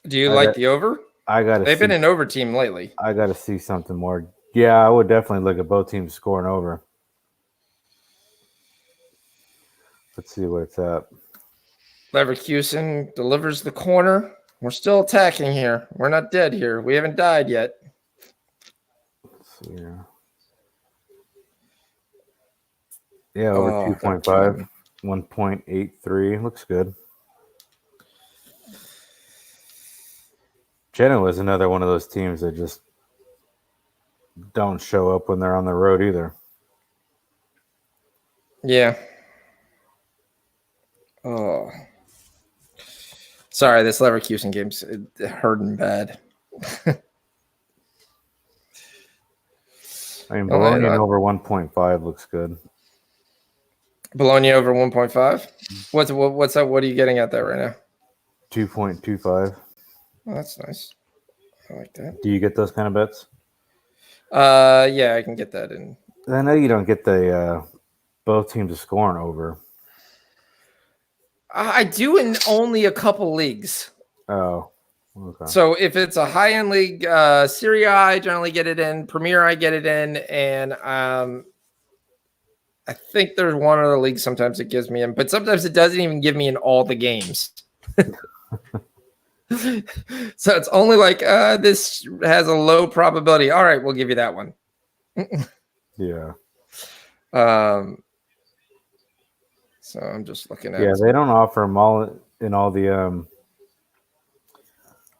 Do you like the over? They've been an over team lately. I got to see something more. Yeah, I would definitely look at both teams scoring over. Let's see what it's at. Leverkusen delivers the corner. We're still attacking here. We're not dead here. We haven't died yet. Let's see here. Yeah, over 2.5, 1.83. Looks good. Genoa is another one of those teams that just don't show up when they're on the road either. Yeah. Oh. Sorry, this Leverkusen game's hurting bad. I mean, Bologna over 1.5 looks good. Bologna over 1.5? What's up? What are you getting at that right now? 2.25. Oh, that's nice. I like that. Do you get those kind of bets? Yeah, I can get that in. I know you don't get the both teams scoring over. I do in only a couple leagues. Oh, okay. So if it's a high-end league, Serie A, I generally get it in. Premier, I get it in, and I I think there's one other league sometimes it gives me in, but sometimes it doesn't even give me in all the games. So it's only like this has a low probability. All right, we'll give you that one. Yeah. So I'm just looking at. Yeah, they don't offer them all in all the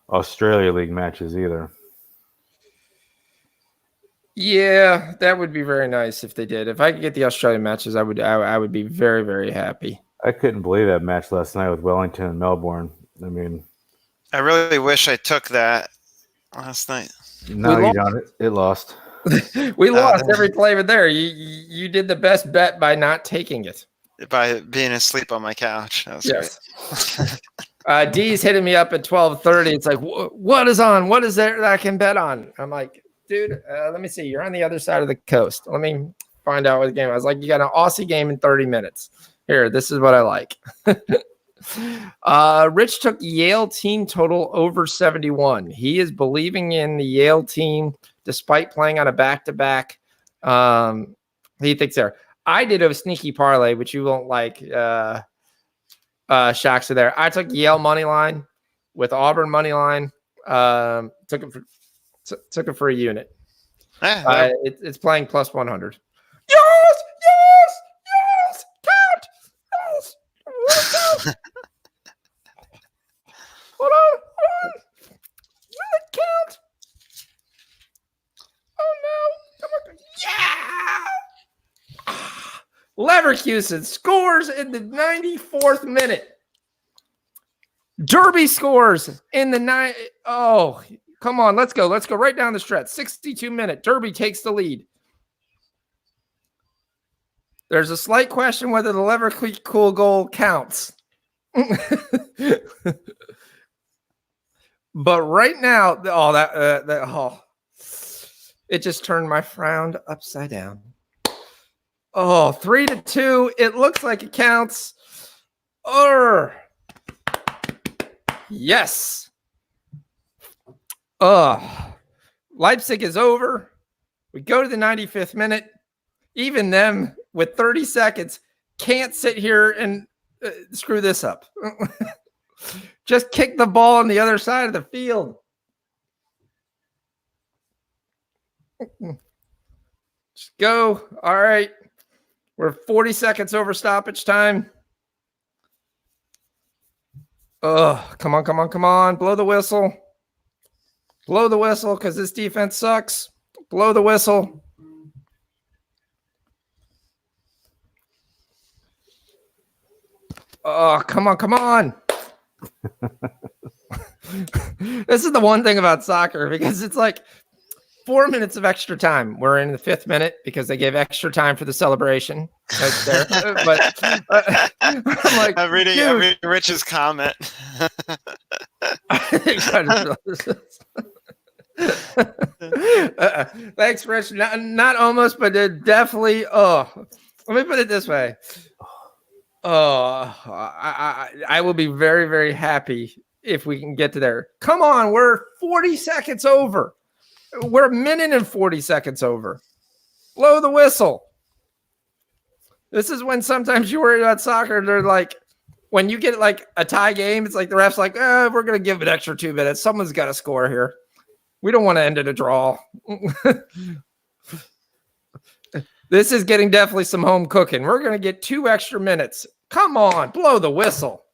Australia League matches either. Yeah, that would be very nice if they did. If I could get the Australian matches, I would be very, very happy. I couldn't believe that match last night with Wellington and Melbourne. I mean, I really wish I took that last night. no, you don't. It lost. We lost every flavor there. You did the best bet by not taking it. By being asleep on my couch. That was great. D's hitting me up at 12:30. It's like, what is on? What is there that I can bet on? I'm like, dude, let me see. You're on the other side of the coast. Let me find out what the game. I was like, you got an Aussie game in 30 minutes. Here, this is what I like. Rich took Yale team total over 71. He is believing in the Yale team despite playing on a back-to-back. He thinks there. I did a sneaky parlay, which you won't like. Shocks are there. I took Yale money line with Auburn money line. Took it for a unit. It's playing plus 100. Yes, count. Yes. Hold on. Will it count? Oh no! Come on. Yeah. Leverkusen scores in the 94th minute. Derby scores in the Oh, come on. Let's go. Let's go right down the stretch. 62-minute. Derby takes the lead. There's a slight question whether the Leverkusen goal counts. But right now, it just turned my frown upside down. Oh, 3-2. It looks like it counts. Yes. Leipzig is over. We go to the 95th minute. Even them with 30 seconds can't sit here and screw this up. Just kick the ball on the other side of the field. Just go. All right. We're 40 seconds over stoppage time. Come on. Blow the whistle. Blow the whistle because this defense sucks. Blow the whistle. Oh, come on. This is the one thing about soccer because it's like 4 minutes of extra time. We're in the 5th minute because they gave extra time for the celebration. There. But I'm like, I'm reading Rich's comment. Thanks, Rich. Not almost, but definitely. Let me put it this way. I will be very, very happy if we can get to there. Come on, we're 40 seconds over. We're a minute and 40 seconds over. Blow the whistle. This is when sometimes you worry about soccer. They're like, when you get like a tie game, it's like the ref's like, we're going to give it extra 2 minutes. Someone's got to score here. We don't want to end it a draw. This is getting definitely some home cooking. We're going to get 2 extra minutes. Come on, blow the whistle.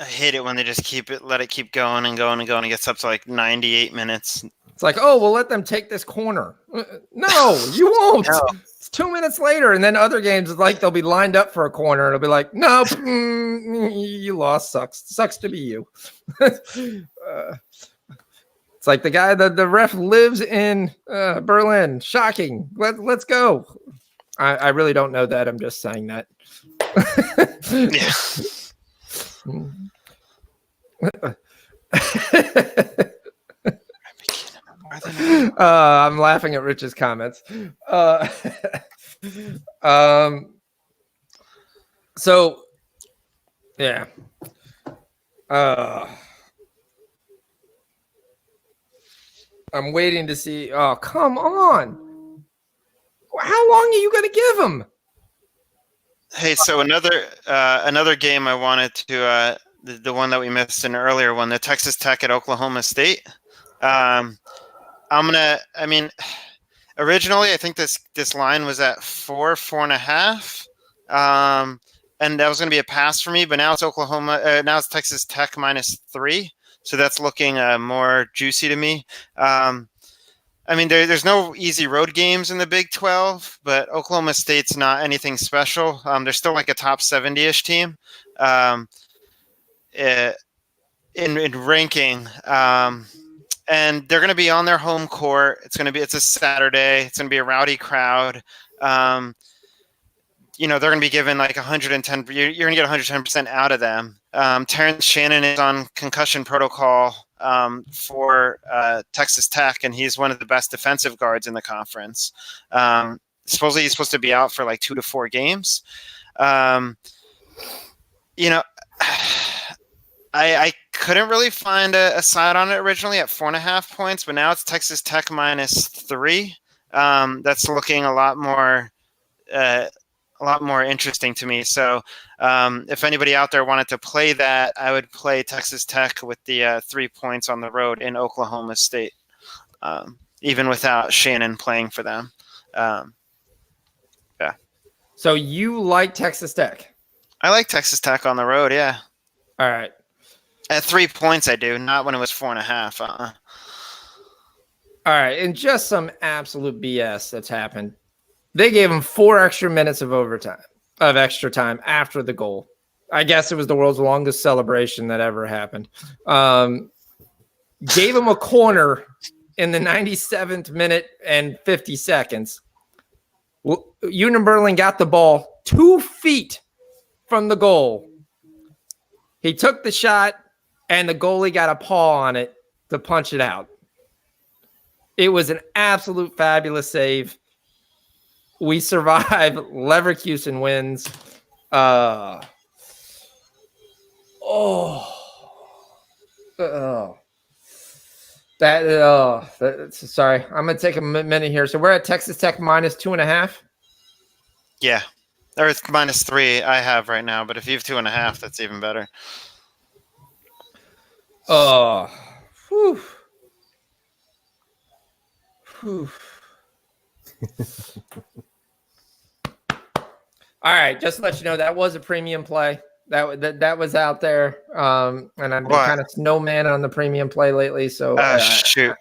I hate it when they just let it keep going and going and going. It gets up to like 98 minutes. It's like, we'll let them take this corner. No, you won't. No. It's 2 minutes later. And then other games, it's like they'll be lined up for a corner. And it'll be like, nope, you lost. Sucks to be you. It's like the guy, the ref lives in Berlin. Shocking. Let's go. I really don't know that. I'm just saying that. Yeah. I'm laughing at Rich's comments. So, yeah. I'm waiting to see. Oh, come on. How long are you going to give him? Hey, so another game I wanted to the one that we missed an earlier one, the Texas Tech at Oklahoma State. I mean, originally I think this line was at 4.5, and that was going to be a pass for me. But now it's now it's Texas Tech -3, so that's looking more juicy to me. I mean, there's no easy road games in the Big 12, but Oklahoma State's not anything special. They're still like a top 70-ish team in ranking, and they're going to be on their home court. It's a Saturday. It's going to be a rowdy crowd. They're going to be given like 110. You're going to get 110% out of them. Terrence Shannon is on concussion protocol for Texas Tech, and he's one of the best defensive guards in the conference. Supposedly he's supposed to be out for like 2 to 4 games. I couldn't really find a side on it originally at 4.5 points, but now it's Texas Tech -3. That's looking a lot more interesting to me. So if anybody out there wanted to play that, I would play Texas Tech with the 3 points on the road in Oklahoma State, even without Shannon playing for them. Yeah. So you like Texas Tech? I like Texas Tech on the road, yeah. All right. At 3 points I do, not when it was 4.5. All right. And just some absolute BS that's happened. They gave him 4 extra minutes of extra time after the goal. I guess it was the world's longest celebration that ever happened. Gave him a corner in the 97th minute and 50 seconds. Union Berlin got the ball 2 feet from the goal. He took the shot, and the goalie got a paw on it to punch it out. It was an absolute fabulous save. We survive. Leverkusen wins. Sorry. I'm going to take a minute here. So we're at Texas Tech -2.5. Yeah. Or it's -3 I have right now, but if you have 2.5, that's even better. Oh. Whew. Whew. All right, just to let you know, that was a premium play. That was out there, and I've been kind of snowman on the premium play lately. So shoot,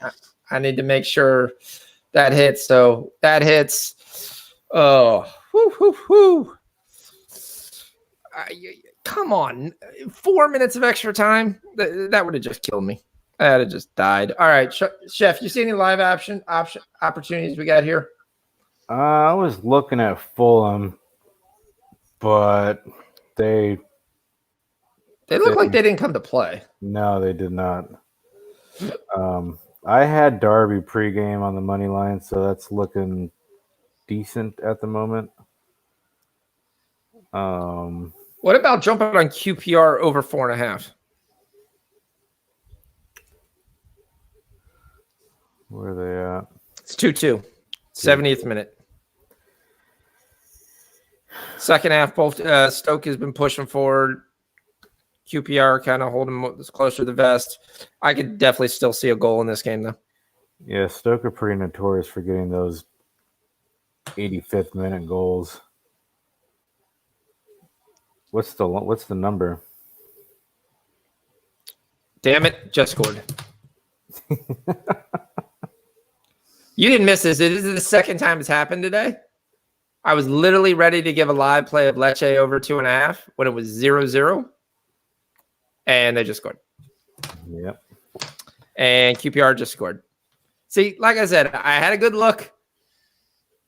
I need to make sure that hits. So that hits. Oh, whoo, whoo, whoo. Come on, 4 minutes of extra time. That would have just killed me. I'd have just died. All right, Chef, you see any live option opportunities we got here? I was looking at Fulham, but they look like they didn't come to play. No, they did not. I had Derby pregame on the money line, so that's looking decent at the moment. What about jumping on QPR over 4.5? Where are they at? It's 2-2, 70th minute. Second half, both Stoke has been pushing forward. QPR kind of holding closer to the vest. I could definitely still see a goal in this game, though. Yeah, Stoke are pretty notorious for getting those 85th minute goals. What's the number? Damn it, just scored. You didn't miss this. This is the second time it's happened today. I was literally ready to give a live play of Lecce over 2.5 when it was 0-0. And they just scored. Yep. And QPR just scored. See, like I said, I had a good look.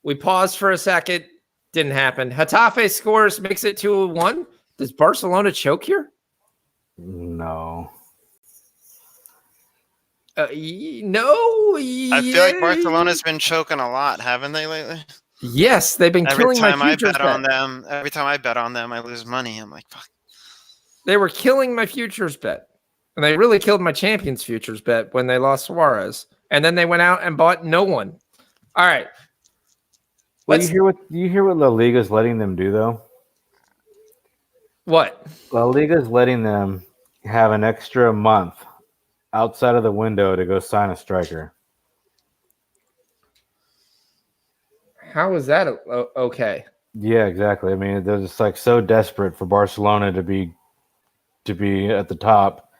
We paused for a second. Didn't happen. Getafe scores, makes it 2-1. Does Barcelona choke here? No. No. I feel like Barcelona's been choking a lot, haven't they, lately? Yes, they've been killing my futures bet. Every time I bet on them, I lose money. I'm like, fuck. They were killing my futures bet. And they really killed my Champions futures bet when they lost Suarez. And then they went out and bought no one. All right. Well, you hear what La Liga's letting them do though? What? La Liga's letting them have an extra month outside of the window to go sign a striker. How is that okay? Yeah, exactly. I mean, they're just like so desperate for Barcelona to be at the top.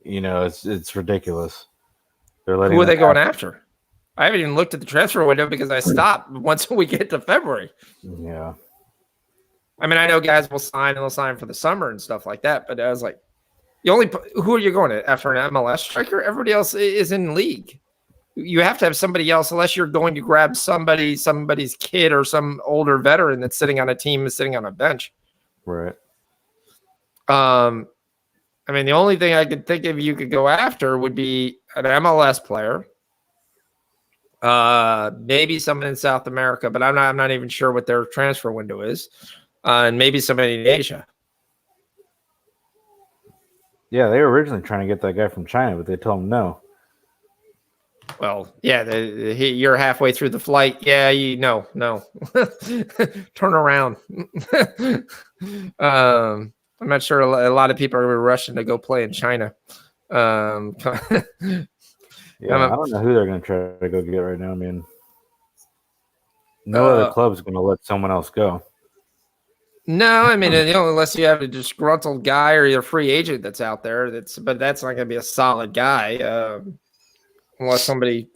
You know, it's ridiculous. They're letting Who are they going happen. after? I haven't even looked at the transfer window because I stopped once we get to February. Yeah. I mean, I know guys will sign and they'll sign for the summer and stuff like that, but I was like, who are you going to after an MLS striker? Everybody else is in league. You have to have somebody else unless you're going to grab somebody's kid or some older veteran that's sitting on a team and sitting on a bench. Right. I mean, the only thing I could think of you could go after would be an MLS player. Maybe someone in South America, but I'm not even sure what their transfer window is. And maybe somebody in Asia. Yeah, they were originally trying to get that guy from China, but they told him no. Well, yeah, you're halfway through the flight. Yeah, no. Turn around. I'm not sure a lot of people are rushing to go play in China. Yeah, I don't know who they're going to try to go get right now. I mean, no other club's going to let someone else go. No, I mean, unless you have a disgruntled guy or you're a free agent that's out there. But that's not going to be a solid guy. Unless somebody,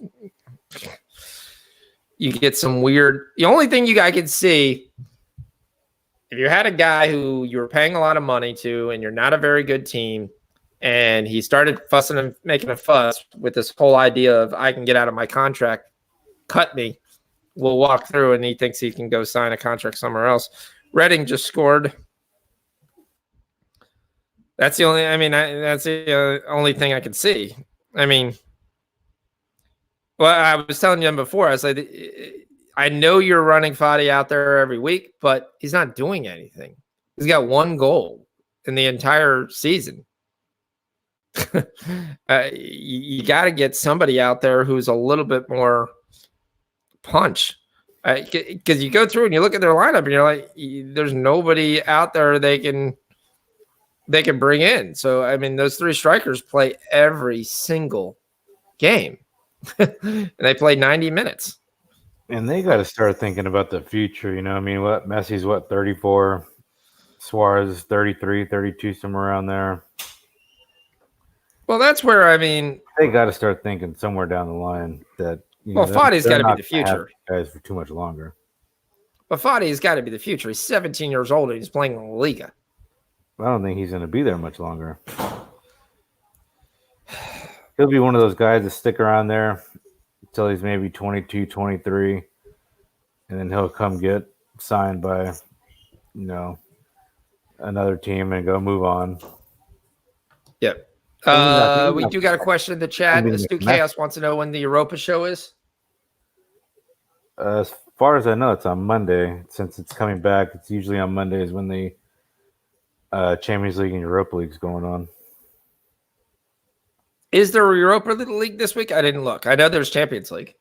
you get some weird. The only thing I could see, if you had a guy who you were paying a lot of money to, and you're not a very good team, and he started fussing and making a fuss with this whole idea of I can get out of my contract, cut me, we'll walk through, and he thinks he can go sign a contract somewhere else. Reading just scored. That's the only. I mean, that's the only thing I could see. I mean, well, I was telling you before. I was like, I know you're running Fadi out there every week, but he's not doing anything. He's got one goal in the entire season. You got to get somebody out there who's a little bit more punch. Because you go through and you look at their lineup and you're like, there's nobody out there they can bring in. So, I mean, those three strikers play every single game. And they play 90 minutes. And they got to start thinking about the future. You know, I mean, Messi's 34, Suarez is 33, 32, somewhere around there. Well, that's where, I mean, they got to start thinking somewhere down the line that, Fadi's got to be the future. Guys for too much longer. But Fadi's got to be the future. He's 17 years old and he's playing in La Liga. I don't think he's going to be there much longer. He'll be one of those guys that stick around there until he's maybe 22, 23, and then he'll come get signed by, another team and go move on. Yep. We do got a question in the chat. Stu Chaos wants to know when the Europa show is. As far as I know, it's on Monday. Since it's coming back, it's usually on Mondays when the Champions League and Europa League's going on. Is there a Europa League this week? I didn't look. I know there's Champions League.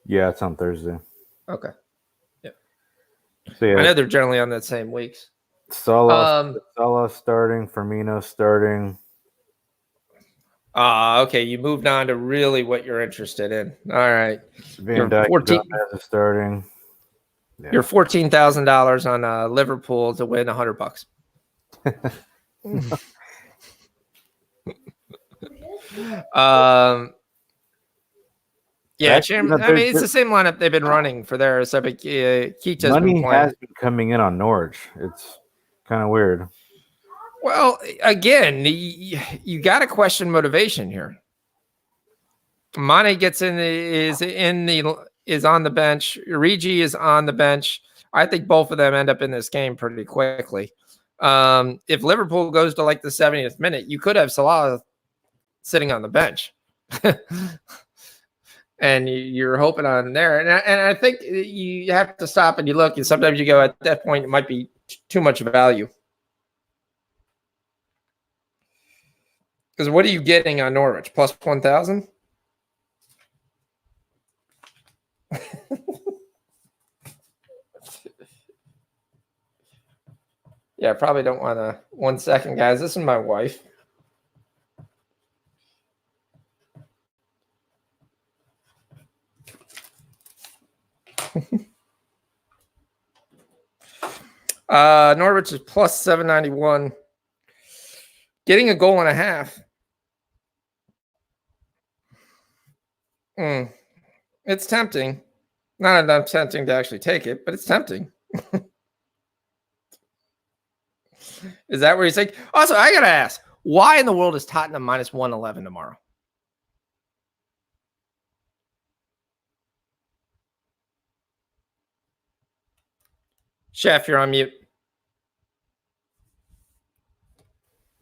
Yeah, it's on Thursday. Okay. Yeah. So, yeah, I know they're generally on that same weeks. Salah starting, Firmino starting. Okay. You moved on to really what you're interested in. All right. Van Dijk is starting. Yeah. You're $14,000 on Liverpool to win $100. Yeah, I mean, it's the same lineup they've been running for their Keita's money has been coming in on Norwich. It's kind of weird. Well, again, you got to question motivation here. Mane gets is on the bench. Origi is on the bench. I think both of them end up in this game pretty quickly. If Liverpool goes to like the 70th minute, you could have Salah sitting on the bench. And you're hoping on there. And I think you have to stop and you look, and sometimes you go, at that point, it might be too much value. Because what are you getting on Norwich? Plus 1,000? Yeah, I probably don't want to. 1 second, guys. This is my wife. Norwich is plus 791. Getting a goal and a half. It's tempting. Not enough tempting to actually take it, but it's tempting. Is that where you think? Also, I got to ask, why in the world is Tottenham minus 111 tomorrow? Chef, you're on mute.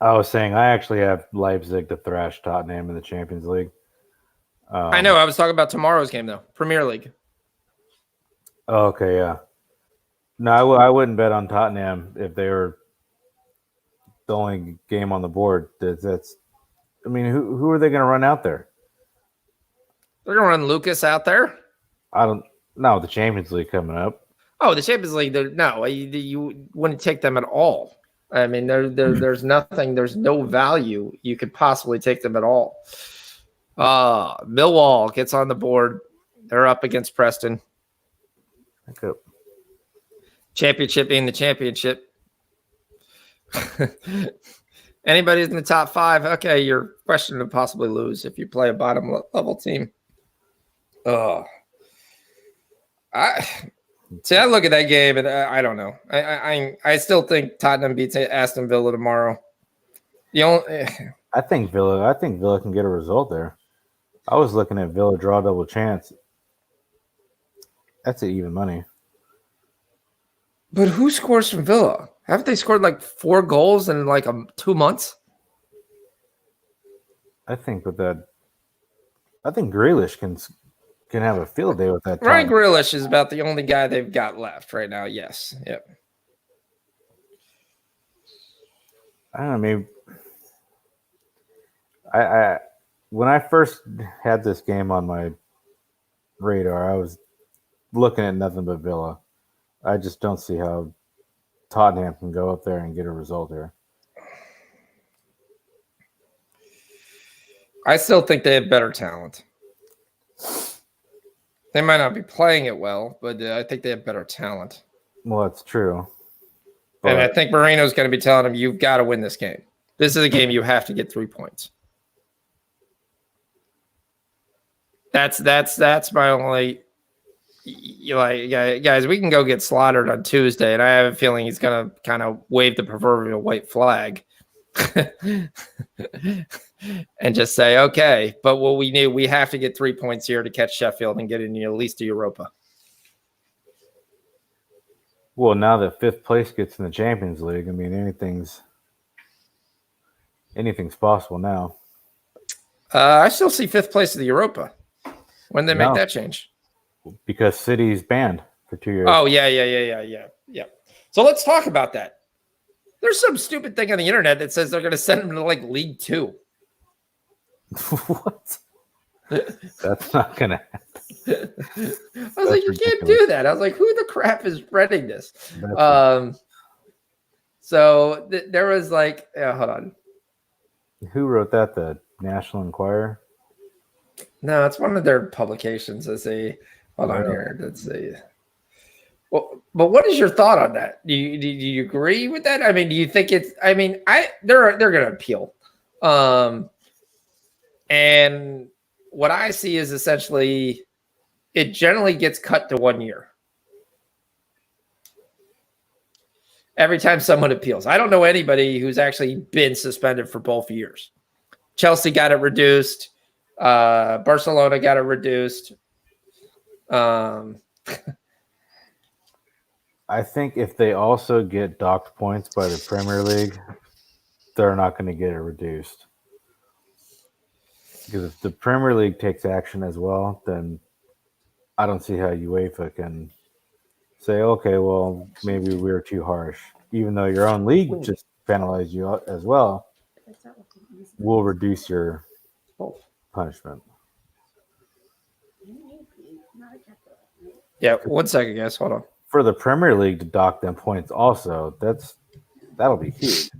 I was saying I actually have Leipzig to thrash Tottenham in the Champions League. I know. I was talking about tomorrow's game, though. Premier League. Okay, yeah. No, I wouldn't bet on Tottenham if they were the only game on the board. That's. I mean, who are they going to run out there? They're going to run Lucas out there? I don't know. The Champions League coming up. Oh, the Champions League. No, you wouldn't take them at all. I mean, there's nothing. There's no value you could possibly take them at all. Millwall gets on the board. They're up against Preston. Okay. Championship being the championship. Anybody's in the top 5, okay, you're questioned to possibly lose if you play a bottom level team. I look at that game and I don't know. I still think Tottenham beats Aston Villa tomorrow. I think Villa can get a result there. I was looking at Villa draw double chance. That's even money. But who scores from Villa? Haven't they scored like 4 goals in like 2 months? I think Grealish can have a field day with that. Ryan Grealish is about the only guy they've got left right now. Yes. Yep. I don't know. Maybe I when I first had this game on my radar, I was looking at nothing but Villa. I just don't see how Tottenham can go up there and get a result here. I still think they have better talent. They might not be playing it well, but I think they have better talent. Well, that's true. And I think Moreno's going to be telling them, you've got to win this game. This is a game you have to get 3 points. That's my only. Guys, we can go get slaughtered on Tuesday, and I have a feeling he's going to kind of wave the proverbial white flag and just say, okay, but what we have to get 3 points here to catch Sheffield and get in at least to Europa. Well, now that 5th place gets in the Champions League, I mean, anything's possible now. I still see 5th place in the Europa. When they make that change? Because City's banned for 2 years. Oh, yeah. So let's talk about that. There's some stupid thing on the internet that says they're going to send them to like League 2. What? That's not going to happen. I was like, you can't do that. I was like, who the crap is spreading this? So there was like, hold on. Who wrote that? The National Enquirer? No, it's one of their publications. Hold on here. Let's see. Well, but what is your thought on that? Do you agree with that? I mean, do you think it's? I mean, they're going to appeal, and what I see is essentially it generally gets cut to 1 year every time someone appeals. I don't know anybody who's actually been suspended for both years. Chelsea got it reduced. Barcelona got it reduced. I think if they also get docked points by the Premier League, they're not going to get it reduced. Because if the Premier League takes action as well, then I don't see how UEFA can say, okay, well, maybe we were too harsh. Even though your own league just penalized you as well, we'll reduce your punishment. Yeah, 1 second, guys. Hold on. For the Premier League to dock them points also, that's That'll be huge.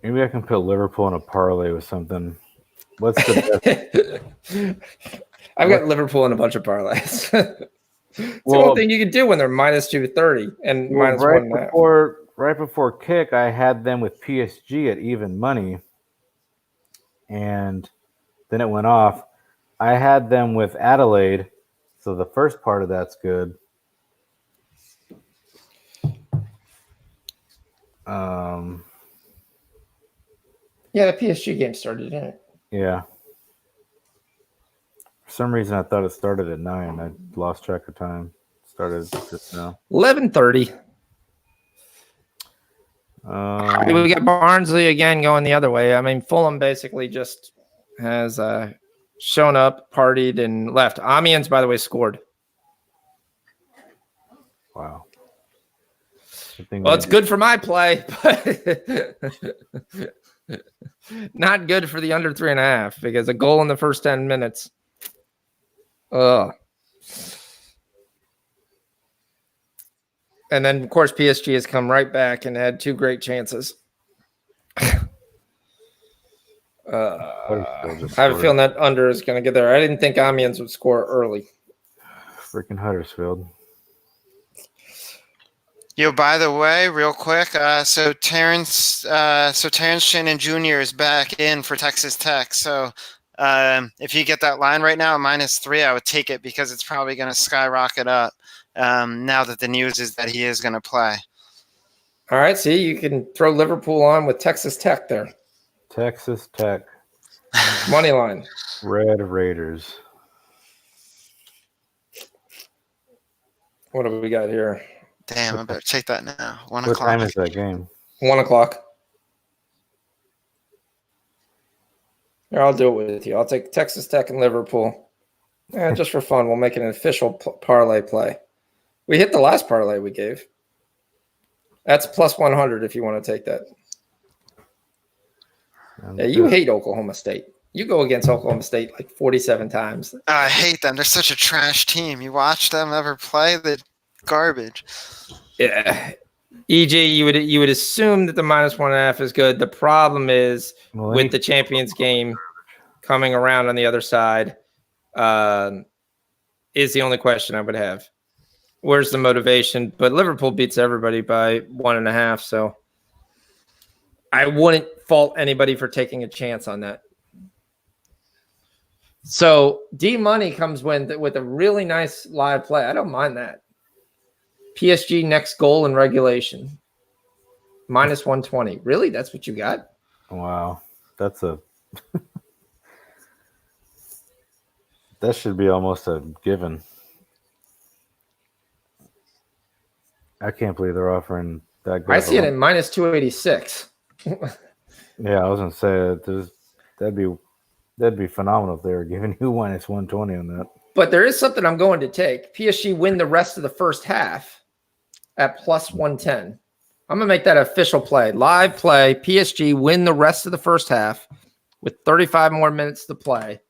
Maybe I can put Liverpool in a parlay with something. What's the best? I've got Liverpool in a bunch of parlays. It's Well, the only thing you can do when they're minus 230 and minus right 1.5. right before kick, I had them with PSG at even money, and then it went off. I had them with Adelaide, so the first part of that's good. Yeah, the PSG game started, didn't it? Yeah. For some reason, I thought it started at 9. I lost track of time. Started just now. 11:30. We got Barnsley again going the other way. I mean, Fulham basically just has shown up, partied, and left. Amiens, by the way, scored. Wow. Well, it's good for my play, but not good for the under 3.5 because a goal in the first 10 minutes. Ugh. And then, of course, PSG has come right back and had 2 great chances. I have a feeling that under is going to get there. I didn't think Amiens would score early. Freaking Huddersfield. Yo, by the way, real quick, so Terrence Shannon Jr. is back in for Texas Tech. So if you get that line right now, -3, I would take it because it's probably going to skyrocket up now that the news is that he is going to play. All right, see, you can throw Liverpool on with Texas Tech there. Texas Tech. Money line. Red Raiders. What do we got here? Damn, I better take that now. 1 What o'clock. time is that game? 1 o'clock. Here, I'll do it with you. I'll take Texas Tech and Liverpool. Just for fun, we'll make it an official parlay play. We hit the last parlay we gave. That's plus 100 if you want to take that. Yeah, you hate Oklahoma State. You go against Oklahoma State like 47 times. I hate them. They're such a trash team. You watch them ever play? They're garbage. Yeah. EG, you would assume that the -1.5 is good. The problem is with the Champions game coming around on the other side is the only question I would have. Where's the motivation? But Liverpool beats everybody by 1.5, so I wouldn't fault anybody for taking a chance on that. So D Money comes with a really nice live play. I don't mind that. PSG next goal in regulation. -120. Really? That's what you got? Wow. That's a that should be almost a given. I can't believe they're offering that good. I see it at -286. Yeah, I was gonna say that'd be phenomenal if they were giving you -120 on that. But there is something I'm going to take. PSG win the rest of the first half at +110. I'm gonna make that official play. Live play. PSG win the rest of the first half with 35 more minutes to play.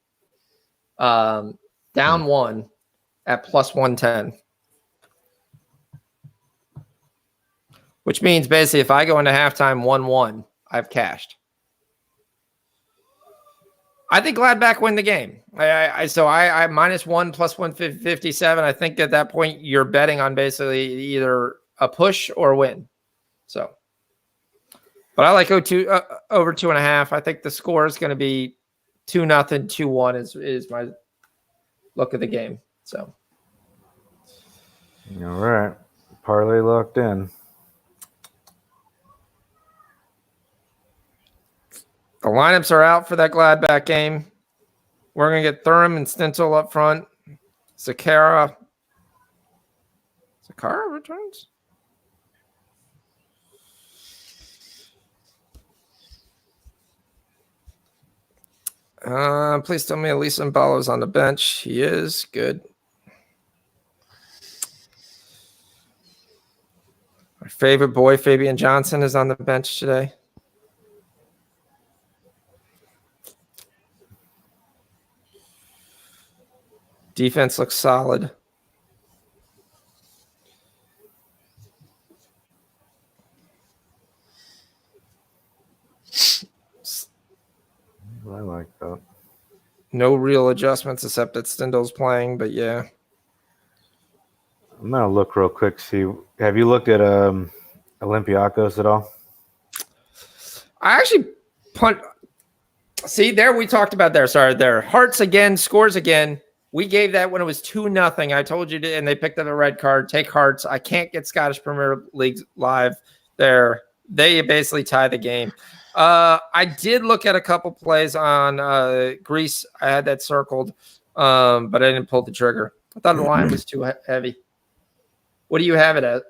Down 1 at +110. Which means basically if I go into halftime 1-1, I've cashed. I think Gladbach win the game. I -1 +157. I think at that point you're betting on basically either a push or a win. So, but I like over 2.5. I think the score is going to be 2-0, 2-1 is my look at the game. So, all right, parlay locked in. The lineups are out for that Gladbach game. We're going to get Thuram and Stenzel up front. Zakara returns? Please tell me Elisa Mbalo's on the bench. He is. Good. My favorite boy, Fabian Johnson, is on the bench today. Defense looks solid. I like that. No real adjustments except that Stindl's playing, but yeah. I'm gonna look real quick. See, have you looked at Olympiacos at all? I actually punt. See, there we talked about there. Sorry, there. Hearts again, scores again. We gave that when it was 2-0. I told you to, and they picked up a red card. Take Hearts. I can't get Scottish Premier League live there. They basically tie the game. I did look at a couple plays on Greece. I had that circled, but I didn't pull the trigger. I thought the line was too heavy. What do you have it at?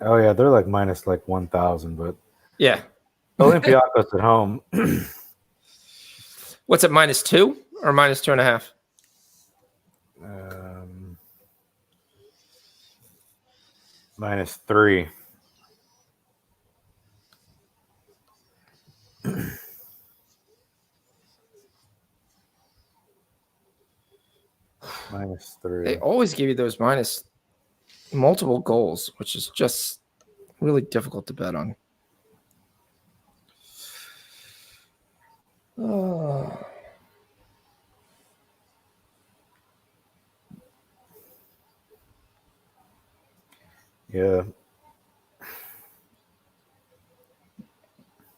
Oh yeah, they're like minus like 1,000, but Yeah. Olympiacos at home. What's it, -2 or -2.5? -3. -3. They always give you those minus multiple goals, which is just really difficult to bet on. Oh. Yeah.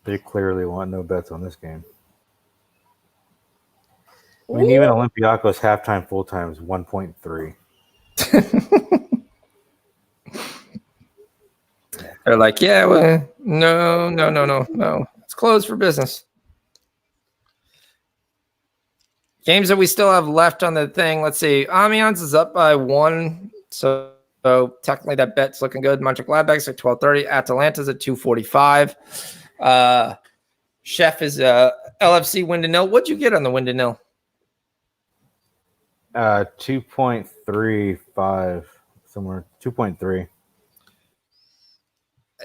They clearly want no bets on this game. I mean, even Olympiacos halftime, full time is 1.3. They're like, yeah, well, no. It's closed for business. Games that we still have left on the thing. Let's see. Amiens is up by 1. So technically that bet's looking good. Mönchengladbach's at 12:30. Atalanta's at 2:45. Chef is LFC win to nil. What'd you get on the win to nil? 2.35 somewhere. 2.3.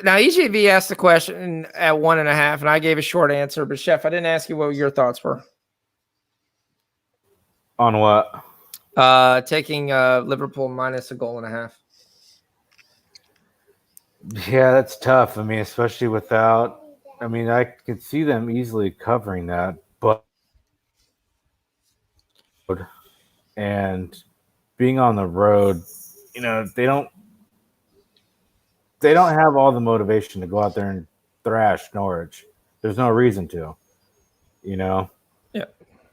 Now EJV asked the question at 1.5, and I gave a short answer. But Chef, I didn't ask you what your thoughts were On what? taking Liverpool minus -1.5. Yeah, that's tough. I mean, especially without. I mean, I could see them easily covering that, but and being on the road, you know, they don't have all the motivation to go out there and thrash Norwich. There's no reason to, you know. Yeah,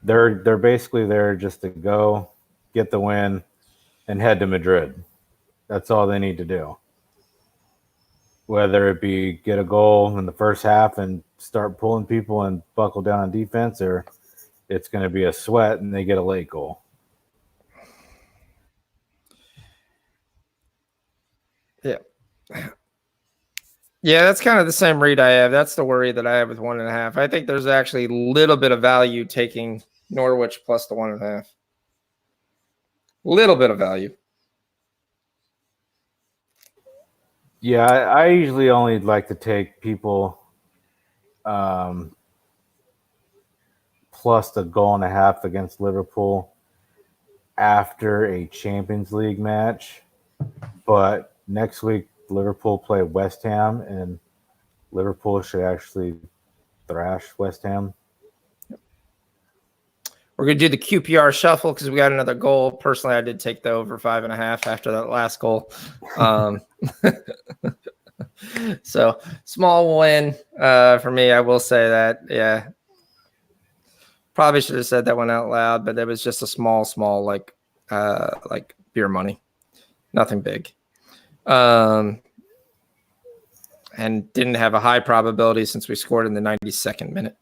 they're basically there just to go get the win and head to Madrid. That's all they need to do. Whether it be get a goal in the first half and start pulling people and buckle down on defense, or it's going to be a sweat and they get a late goal. Yeah. Yeah, that's kind of the same read I have. That's the worry that I have with 1.5. I think there's actually a little bit of value taking Norwich plus the 1.5. Little bit of value. Yeah, I usually only like to take people plus the 1.5 against Liverpool after a Champions League match. But next week, Liverpool play West Ham, and Liverpool should actually thrash West Ham. We're going to do the QPR shuffle because we got another goal. Personally, I did take the over 5.5 after that last goal. So small win for me. I will say that. Yeah. Probably should have said that one out loud, but it was just a small, like beer money. Nothing big. And didn't have a high probability since we scored in the 92nd minute.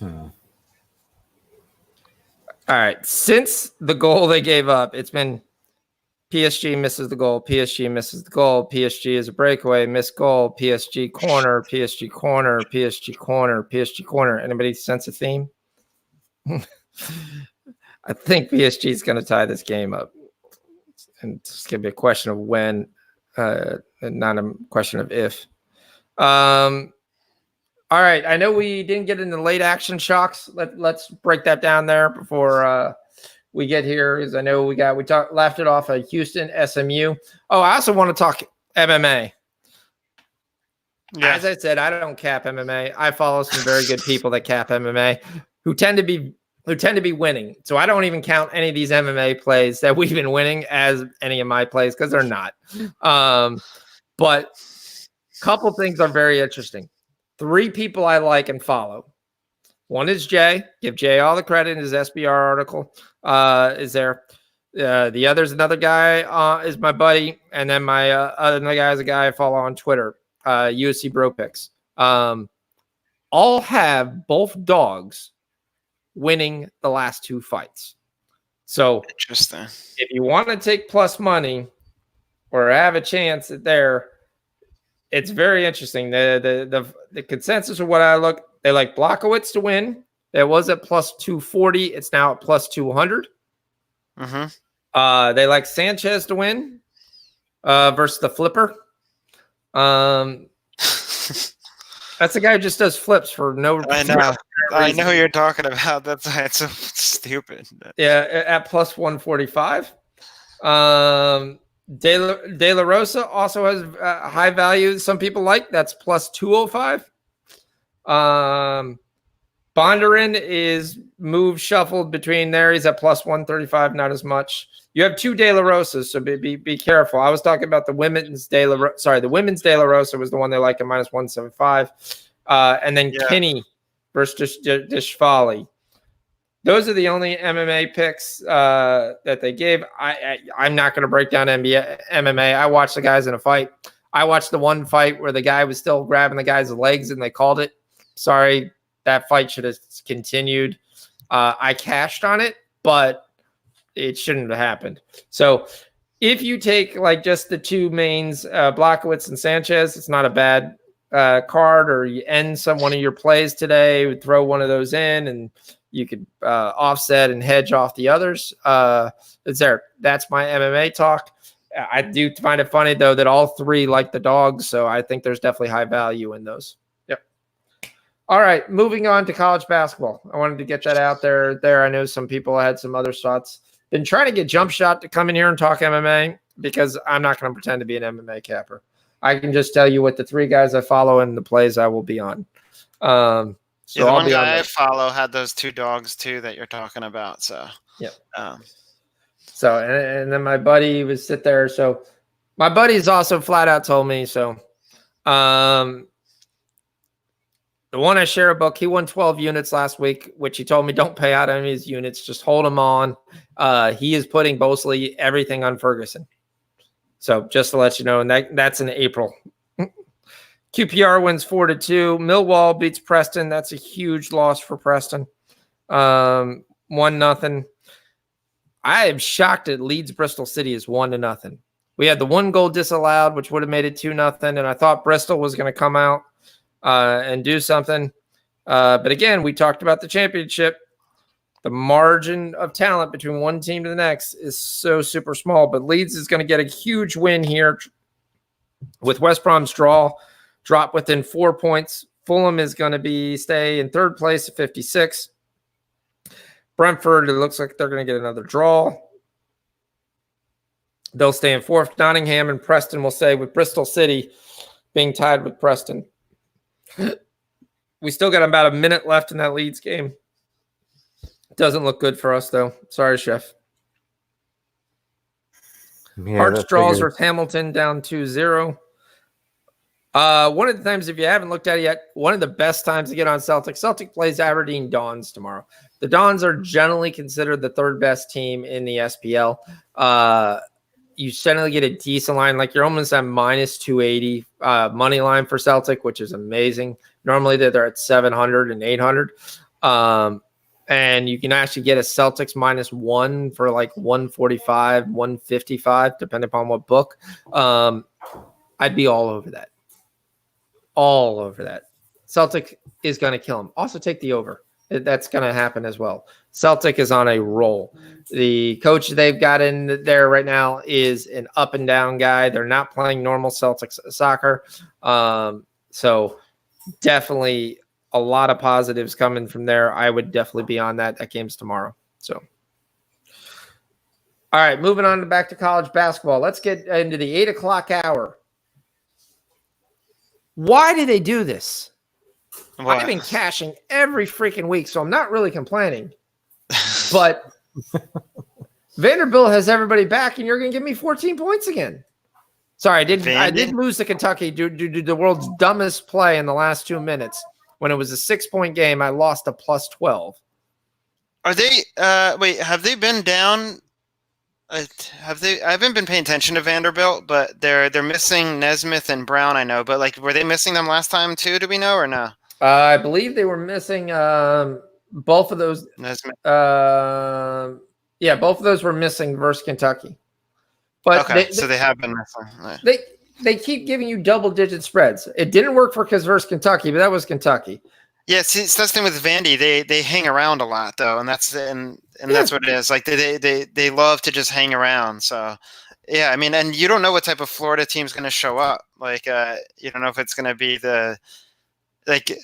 All right. Since the goal they gave up, it's been PSG misses the goal. PSG misses the goal. PSG is a breakaway. Missed goal. PSG corner. PSG corner. PSG corner. PSG corner. Anybody sense a theme? I think PSG is going to tie this game up. And it's going to be a question of when, and not a question of if. All right. I know we didn't get into late action shocks. Let's break that down there before we get here. Because I know we left it off at Houston, SMU. Oh, I also want to talk MMA. Yeah. As I said, I don't cap MMA. I follow some very good people that cap MMA who tend to be winning. So I don't even count any of these MMA plays that we've been winning as any of my plays because they're not. But a couple things are very interesting. 3 people I like and follow. One is Jay. Give Jay all the credit in his SBR article. Is there? The other is another guy is my buddy. And then my other guy is a guy I follow on Twitter, UFC Bro Picks. All have both dogs winning the last 2 fights. So interesting. If you want to take plus money or have a chance at there, it's very interesting. The consensus of what I look, they like Blachowicz to win. That was at plus 240. It's now at plus 200. They like Sanchez to win versus the flipper. That's the guy who just does flips for no reason. I know who you're talking about. That's so stupid. Yeah, at plus 145. De La Rosa also has high value. Some people like that's plus 205. Bondurant is moved shuffled between there. He's at plus 135, not as much. You have 2 De La Rosas, so be careful. I was talking about the women's De La Rosa was the one they like at minus 175. And then Kinney versus Dishvali. Those are the only MMA picks that they gave. I'm not going to break down MMA. I watched the guys in a fight. I watched the one fight where the guy was still grabbing the guy's legs and they called it. Sorry, that fight should have continued. I cashed on it, but it shouldn't have happened. So if you take like just the 2 mains, Blachowicz and Sanchez, it's not a bad card, or you end one of your plays today, throw one of those in, and you could offset and hedge off the others. It's there. That's my MMA talk. I do find it funny, though, that all 3 like the dogs, so I think there's definitely high value in those. Yep. All right, moving on to college basketball. I wanted to get that out there. I know some people had some other thoughts. Been trying to get Jump Shot to come in here and talk MMA because I'm not going to pretend to be an MMA capper. I can just tell you what the 3 guys I follow and the plays I will be on. So the one guy I follow had those 2 dogs too that you're talking about. So yeah. So and then my buddy would sit there. So my buddy's also flat out told me. So the one I share a book, he won 12 units last week, which he told me don't pay out any of his units, just hold them on. He is putting mostly everything on Ferguson. So just to let you know, and that's in April. QPR wins 4-2. Millwall beats Preston. That's a huge loss for Preston. 1-0. I am shocked at Leeds Bristol City is 1-0. We had the 1 goal disallowed, which would have made it 2-0. And I thought Bristol was going to come out and do something. But again, we talked about the championship. The margin of talent between one team to the next is so super small. But Leeds is going to get a huge win here with West Brom's drop within 4 points. Fulham is going to stay in 3rd place at 56. Brentford, it looks like they're going to get another draw. They'll stay in 4th. Nottingham and Preston will stay with Bristol City being tied with Preston. We still got about a minute left in that Leeds game. Doesn't look good for us, though. Sorry, Chef. Yeah, Hearts draws with Hamilton down 2-0. One of the times, if you haven't looked at it yet, one of the best times to get on Celtic. Celtic plays Aberdeen Dons tomorrow. The Dons are generally considered the 3rd best team in the SPL. You generally get a decent line, like you're almost at minus 280 money line for Celtic, which is amazing. Normally they're at 700 and 800. And you can actually get a Celtics -1 for like 145, 155, depending upon what book. I'd be all over that. All over that. Celtic is going to kill him. Also take the over. That's going to happen as well. Celtic is on a roll. The coach they've got in there right now is an up and down guy. They're not playing normal Celtics soccer. So definitely a lot of positives coming from there. I would definitely be on that. That game's tomorrow. So, all right, moving on back to college basketball. Let's get into the 8 o'clock hour. Why do they do this? What? I've been cashing every freaking week, so I'm not really complaining. But Vanderbilt has everybody back, and you're going to give me 14 points again. Sorry, I did lose to Kentucky due to the world's dumbest play in the last 2 minutes. When it was a 6-point game, I lost a plus 12. Are they? Wait, have they been down? Have they? I haven't been paying attention to Vanderbilt, but they're missing Nesmith and Brown. I know, but like, were they missing them last time too? Do we know or no? I believe they were missing both of those. Nesmith. Yeah, both of those were missing versus Kentucky. But okay, so they have been missing. They keep giving you double-digit spreads. It didn't work for versus Kentucky, but that was Kentucky. Yeah, see, it's that's the thing with Vandy. They hang around a lot though, and that's that's what it is. Like they love to just hang around. So yeah, I mean, and you don't know what type of Florida team's going to show up. Like you don't know if it's going to be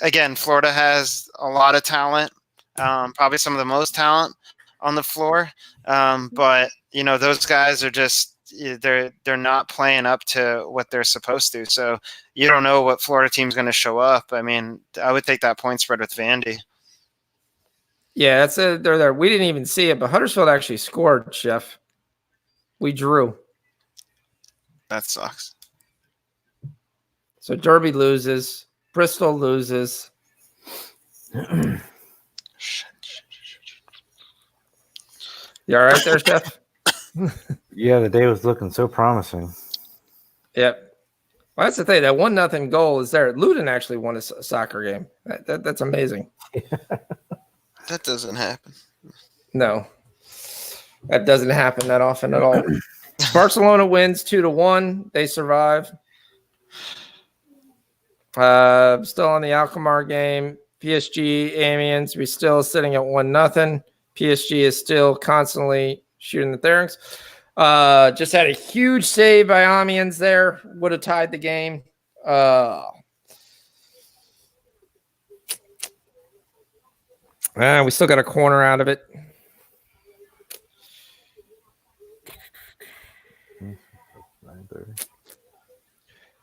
again, Florida has a lot of talent, probably some of the most talent on the floor. But you know, those guys are just they're not playing up to what they're supposed to. So you don't know what Florida team's going to show up. I mean, I would take that point spread with Vandy. Yeah, they're there. We didn't even see it, but Huddersfield actually scored, Jeff. We drew. That sucks. So Derby loses. Bristol loses. You all right there, Jeff? Yeah, the day was looking so promising. Yep. Well, that's the thing. That 1-0 goal is there. Luton actually won a soccer game. That's amazing. That doesn't happen. No. That doesn't happen that often at all. Barcelona wins 2-1. They survive. Still on the Alkmaar game. PSG, Amiens, we're still sitting at 1-0. PSG is still constantly shooting the Therings. Just had a huge save by Amiens there. Would have tied the game. We still got a corner out of it.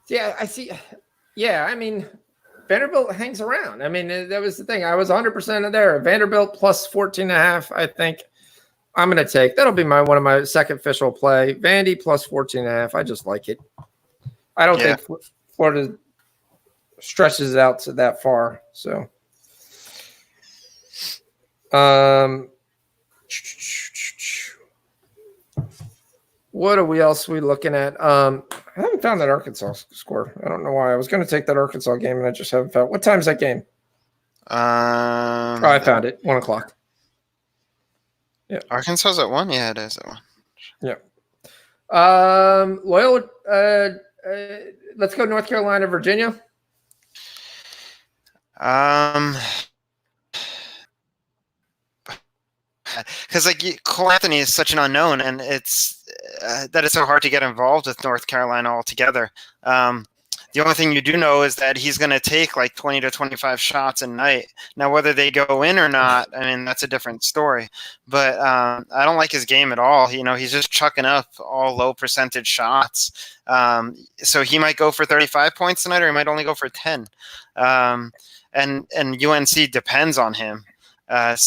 Yeah, I see. Yeah, I mean, Vanderbilt hangs around. I mean, that was the thing. I was 100% there. Vanderbilt plus 14.5, I think I'm going to take. That'll be one of my second official play. Vandy plus 14.5. I just like it. I don't think Florida stretches it out to that far. So, what else are we looking at? I haven't found that Arkansas score. I don't know why. I was going to take that Arkansas game, and I just haven't found. What time is that game? I found it. 1 o'clock. Yeah. Arkansas's at 1? Yeah, it is at 1. Yeah. Loyola, let's go North Carolina, Virginia. Because like Cole Anthony is such an unknown, and it's that it's so hard to get involved with North Carolina altogether. The only thing you do know is that he's going to take like 20 to 25 shots a night. Now, whether they go in or not, I mean, that's a different story. But I don't like his game at all. You know, he's just chucking up all low percentage shots. So he might go for 35 points tonight, or he might only go for 10. And UNC depends on him. I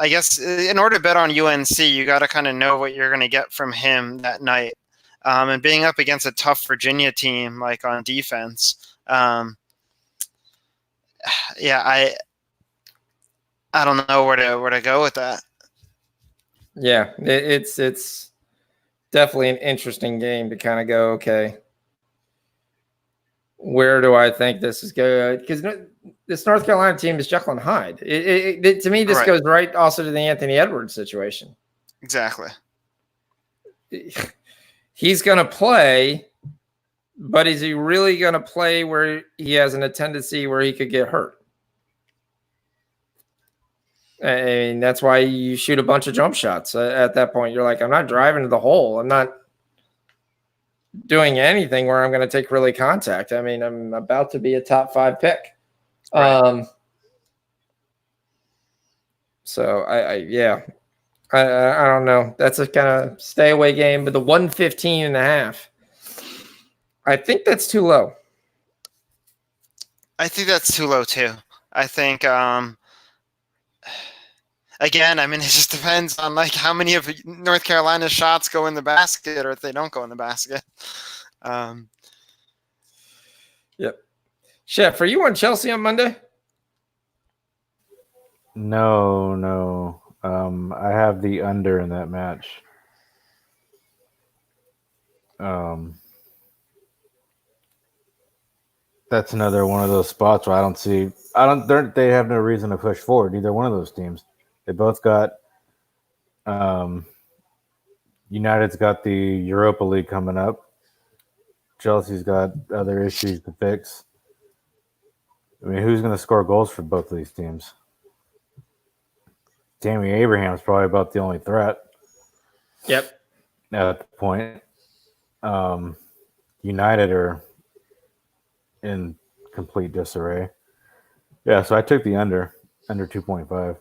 guess in order to bet on UNC, you got to kind of know what you're going to get from him that night. And being up against a tough Virginia team, like on defense, I don't know where to go with that. Yeah, it's definitely an interesting game to kind of go, okay, where do I think this is going? Because this North Carolina team is Jekyll and Hyde. To me, this goes right also to the Anthony Edwards situation. Exactly. He's going to play, but is he really going to play where he has a tendency where he could get hurt? I mean, that's why you shoot a bunch of jump shots. At that point, you're like, I'm not driving to the hole. I'm not doing anything where I'm going to take really contact. I mean, I'm about to be a top 5 pick. Right. So I don't know. That's a kind of stay away game, but the 115.5, I think that's too low. I think that's too low too. I think again, I mean, it just depends on like how many of North Carolina's shots go in the basket or if they don't go in the basket. Yep. Chef, are you on Chelsea on Monday? No. I have the under in that match. That's another one of those spots where they have no reason to push forward, either one of those teams. They both got United's got the Europa League coming up. Chelsea's got other issues to fix. I mean, who's going to score goals for both of these teams? Tammy Abraham's probably about the only threat. Yep. At the point. United are in complete disarray. Yeah, so I took the under 2.5.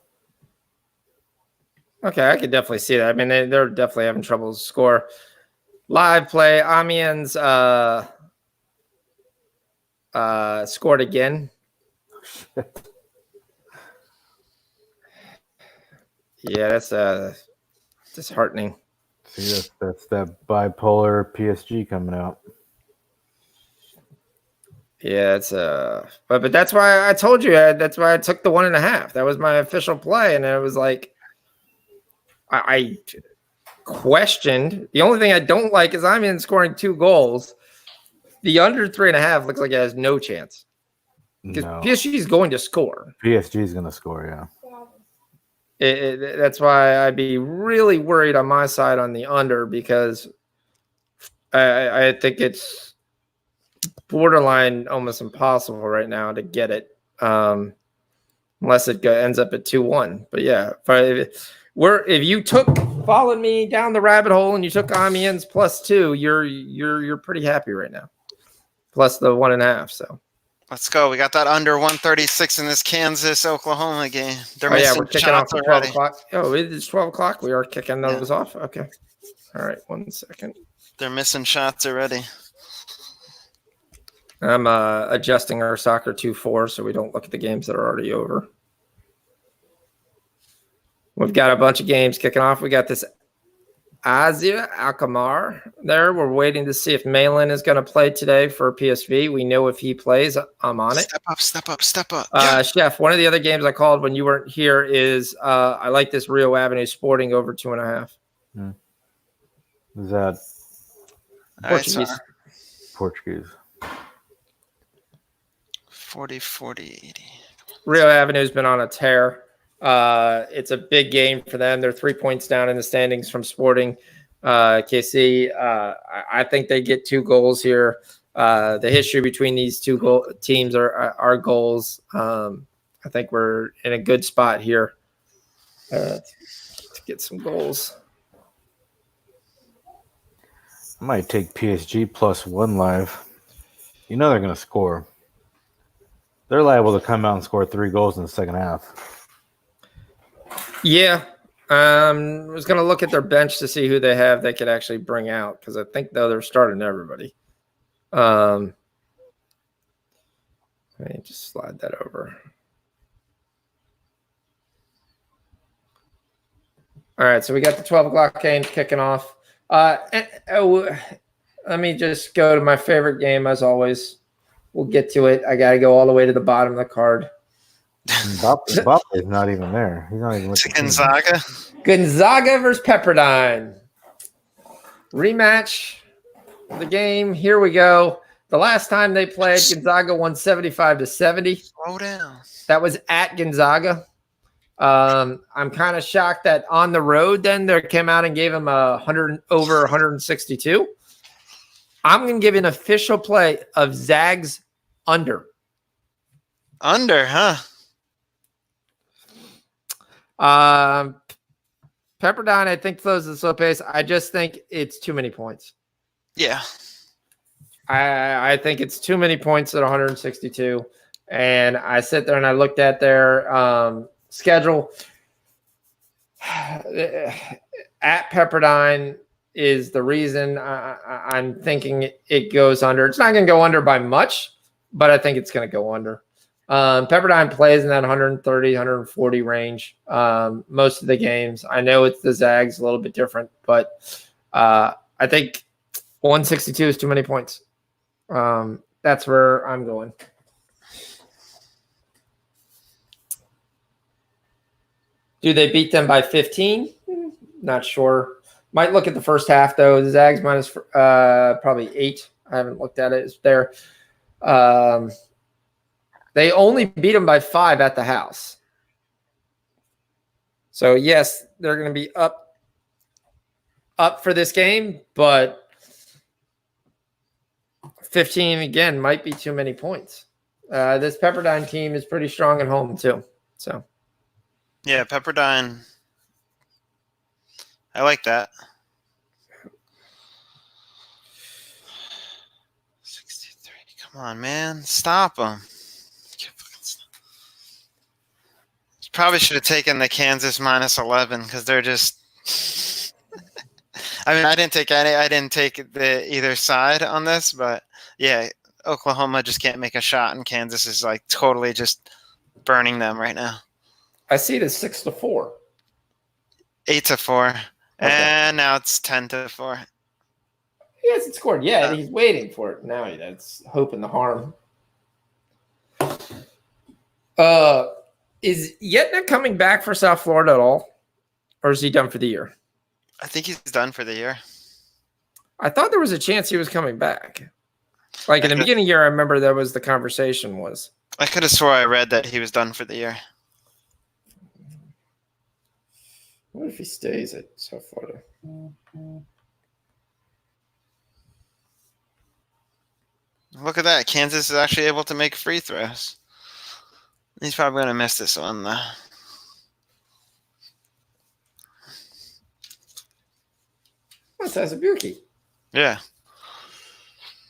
Okay, I could definitely see that. I mean, they're definitely having trouble to score. Live play, Amiens scored again. Yeah, that's disheartening. See, that's that bipolar PSG coming out. Yeah, it's but that's why I told you that's why I took the 1.5. That was my official play, and it was like I questioned. The only thing I don't like is I'm in scoring 2 goals. The under 3.5 looks like it has no chance because PSG is going to score. PSG is going to score, yeah. That's why I'd be really worried on my side on the under because I think it's borderline almost impossible right now to get it unless it ends up at 2-1. But yeah, if you followed me down the rabbit hole and you took Amiens +2, you're pretty happy right now. Plus the 1.5. So let's go. We got that under 136 in this Kansas-Oklahoma game. We're kicking off at 12 o'clock. Oh, it is 12 o'clock. We are kicking those off. Okay. All right. 1 second. They're missing shots already. I'm adjusting our soccer 2-4 so we don't look at the games that are already over. We've got a bunch of games kicking off. We got this Azia Alkmaar there. We're waiting to see if Malin is going to play today for PSV. We know if he plays, I'm on it. Step up. Yeah. Chef, one of the other games I called when you weren't here is I like this Rio Avenue Sporting over 2.5. Is that Portuguese? Portuguese. 40, 80. Rio Avenue's been on a tear. It's a big game for them. They're 3 points down in the standings from Sporting KC. I think they get 2 goals here. The history between these two teams are goals. I think we're in a good spot here to get some goals. I might take PSG +1 live. You know they're going to score. They're liable to come out and score 3 goals in the second half. Yeah. I was going to look at their bench to see who they have they could actually bring out because I think, though, they're starting everybody. Let me just slide that over. All right, so we got the 12 o'clock games kicking off. Let me just go to my favorite game, as always. We'll get to it. I got to go all the way to the bottom of the card. Mbappe is not even there. He's not even with Gonzaga. Gonzaga versus Pepperdine. Rematch of the game. Here we go. The last time they played, Gonzaga won 75-70. Slow down. That was at Gonzaga. I'm kind of shocked that on the road then they came out and gave him over 162. I'm going to give an official play of Zags under. Under, huh? Pepperdine, I think, flows at a slow pace. I just think it's too many points. Yeah. I think it's too many points at 162. And I sit there and I looked at their schedule. At Pepperdine is the reason I'm thinking it goes under. It's not going to go under by much, but I think it's going to go under. Pepperdine plays in that 130, 140 range most of the games. I know it's the Zags a little bit different, but I think 162 is too many points. That's where I'm going. Do they beat them by 15? Not sure. Might look at the first half, though. The Zags minus probably 8. I haven't looked at it. It's there. They only beat them by 5 at the house. So, yes, they're going to be up for this game, but 15, again, might be too many points. This Pepperdine team is pretty strong at home, too. So, yeah, Pepperdine. I like that. 63. Come on, man. Stop them. Probably should have taken the Kansas minus 11 because they're just. I mean, I didn't take the either side on this, but yeah, Oklahoma just can't make a shot, and Kansas is like totally just burning them right now. I see it as 6-4. 8-4, Okay. and now it's 10-4. He hasn't scored yet. He's waiting for it. Now that's hoping the harm. Is Yetna coming back for South Florida at all? Or is he done for the year? I think he's done for the year. I thought there was a chance he was coming back. Like in the beginning of the year, I remember there was the conversation was. I could have swore I read that he was done for the year. What if he stays at South Florida? Look at that. Kansas is actually able to make free throws. He's probably going to miss this one, though. That's Azubuike. Yeah.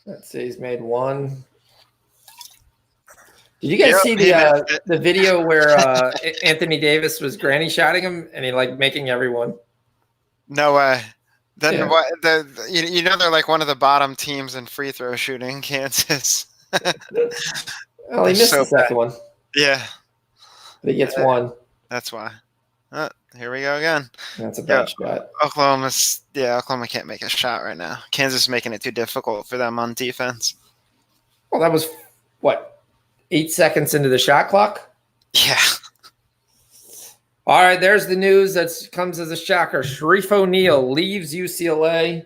Let's see. He's made one. Did you guys see the video where Anthony Davis was granny shotting him and he like making everyone? No way. Then Yeah. what? You know they're like one of the bottom teams in free throw shooting, Kansas. Well, he missed the second one. Yeah. But he gets one. That's why. Here we go again. That's a bad shot. Oklahoma can't make a shot right now. Kansas is making it too difficult for them on defense. Well, that was, what, 8 seconds into the shot clock? Yeah. All right, there's the news that comes as a shocker. Sharif O'Neal leaves UCLA,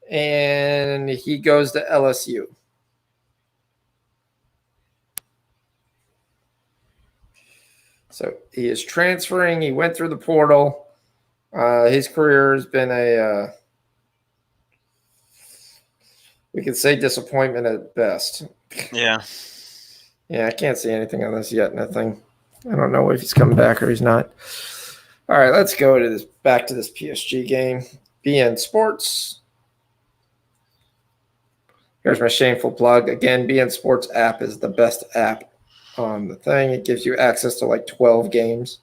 and he goes to LSU. So he is transferring. He went through the portal. His career has been we could say disappointment at best. Yeah. Yeah, I can't see anything on this yet. Nothing. I don't know if he's coming back or he's not. All right, let's go to back to this PSG game. BN Sports. Here's my shameful plug. Again, BN Sports app is the best app on the thing. It gives you access to like 12 games.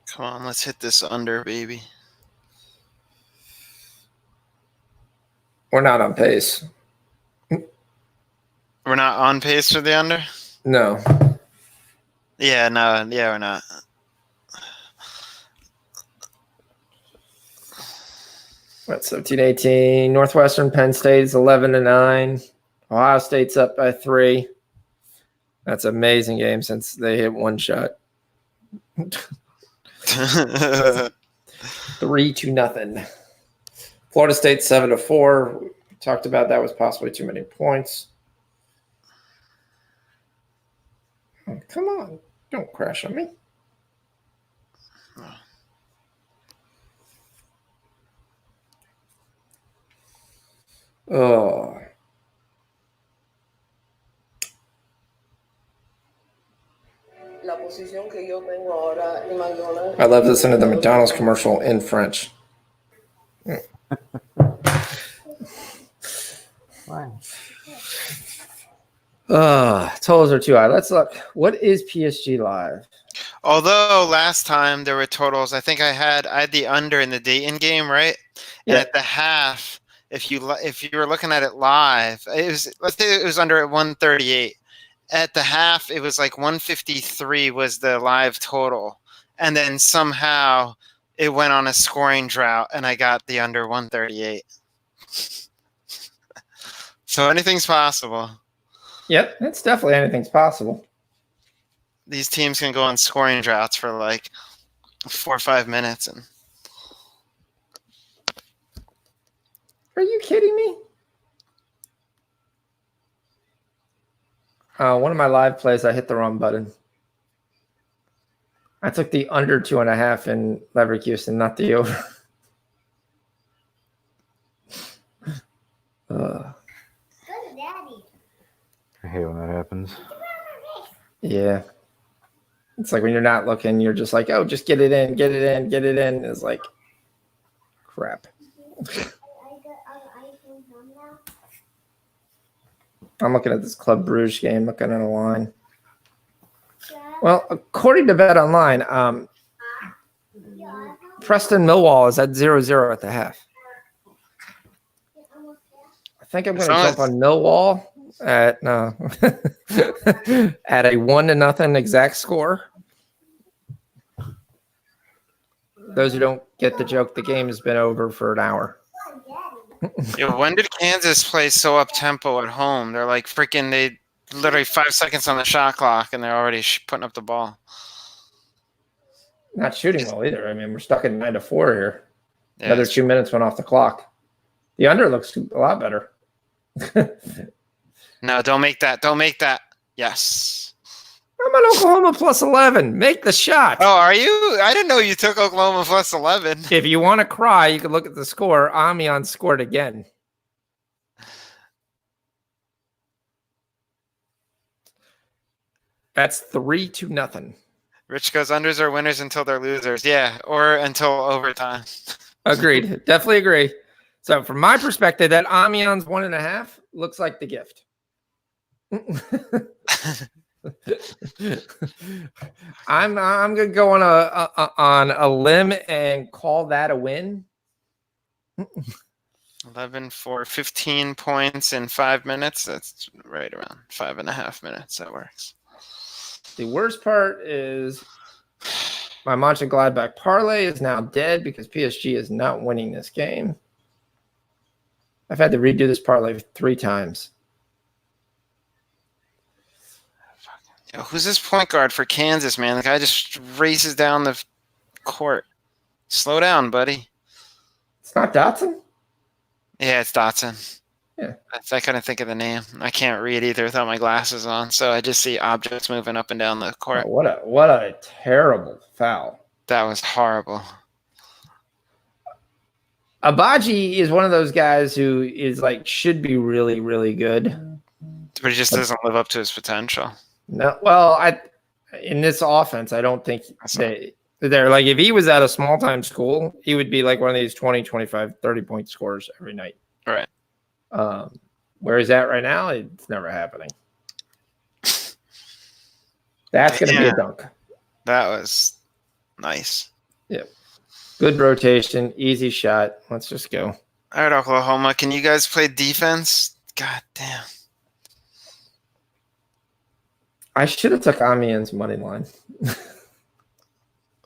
Come on, let's hit this under, baby. We're not on pace. We're not on pace for the under? No. Yeah, no. Yeah, we're not. What's 17-18? Northwestern Penn State is 11-9. Ohio State's up by 3. That's an amazing game since they hit one shot. 3-0. Florida State 7-4. We talked about that was possibly too many points. Oh, come on. Don't crash on me. Oh. I love listening to the McDonald's commercial in French. Totals are too high. Let's look. What is PSG Live? Although last time there were totals, I think I had the under in the Dayton game, right? Yeah. And at the half, if you were looking at it live, let's say it was under at 138. At the half, it was like 153 was the live total, and then somehow it went on a scoring drought, and I got the under 138. So anything's possible. Yep, it's definitely anything's possible. These teams can go on scoring droughts for like 4 or 5 minutes. And are you kidding me? One of my live plays, I hit the wrong button. I took the under 2.5 in Leverkusen, not the over. I hate when that happens. Yeah. It's like when you're not looking, you're just like, oh, just get it in, get it in, get it in. It's like, crap. I'm looking at this Club Brugge game, looking at a line. Well, according to Bet Online, Preston Millwall is at 0-0 at the half. I think I'm going to jump on Millwall at at a 1-0 exact score. Those who don't get the joke, the game has been over for an hour. Yo, when did Kansas play so up tempo at home? They're like freaking. They literally 5 seconds on the shot clock, and they're already putting up the ball. Not shooting well either. I mean, we're stuck at 9-4 here. Yeah, Another 2 minutes went off the clock. The under looks a lot better. No, don't make that. Don't make that. Yes. I'm on Oklahoma plus 11. Make the shot. Oh, are you? I didn't know you took Oklahoma plus 11. If you want to cry, you can look at the score. Amiens scored again. That's 3-0. Rich goes unders are winners until they're losers. Yeah, or until overtime. Agreed. Definitely agree. So from my perspective, that Amiens 1.5 looks like the gift. I'm gonna go on a limb and call that a win. 11 for 15 points in 5 minutes. That's right around 5.5 minutes. That works. The worst part is my Mönchengladbach parlay is now dead because PSG is not winning this game. I've had to redo this parlay 3 times. Yo, who's this point guard for Kansas, man? The guy just races down the court. Slow down, buddy. It's not Dotson? Yeah, it's Dotson. Yeah. I couldn't think of the name. I can't read either without my glasses on, so I just see objects moving up and down the court. Oh, what a terrible foul. That was horrible. Abaji is one of those guys who is like should be really, really good. But he just doesn't live up to his potential. No, well, in this offense, I don't think they're like if he was at a small time school, he would be like one of these 20, 25, 30-point scorers every night. Right. Where he's at right now, it's never happening. That's going to be a dunk. That was nice. Yeah. Good rotation, easy shot. Let's just go. All right, Oklahoma. Can you guys play defense? God damn. I should have took Amiens money line.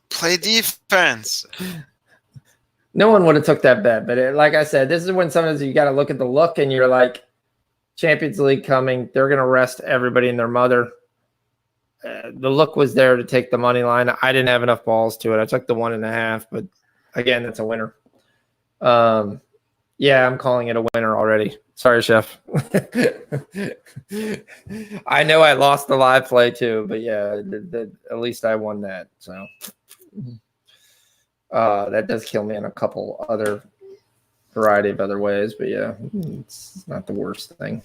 Play defense. No one would have took that bet, but like I said, this is when sometimes you got to look at the look and you're like, Champions League coming. They're going to rest everybody and their mother. The look was there to take the money line. I didn't have enough balls to it. I took the 1.5, but again, that's a winner. Yeah, I'm calling it a winner already. Sorry, Chef. I know I lost the live play too, but yeah, at least I won that. So that does kill me in a couple other variety of other ways, but yeah, it's not the worst thing.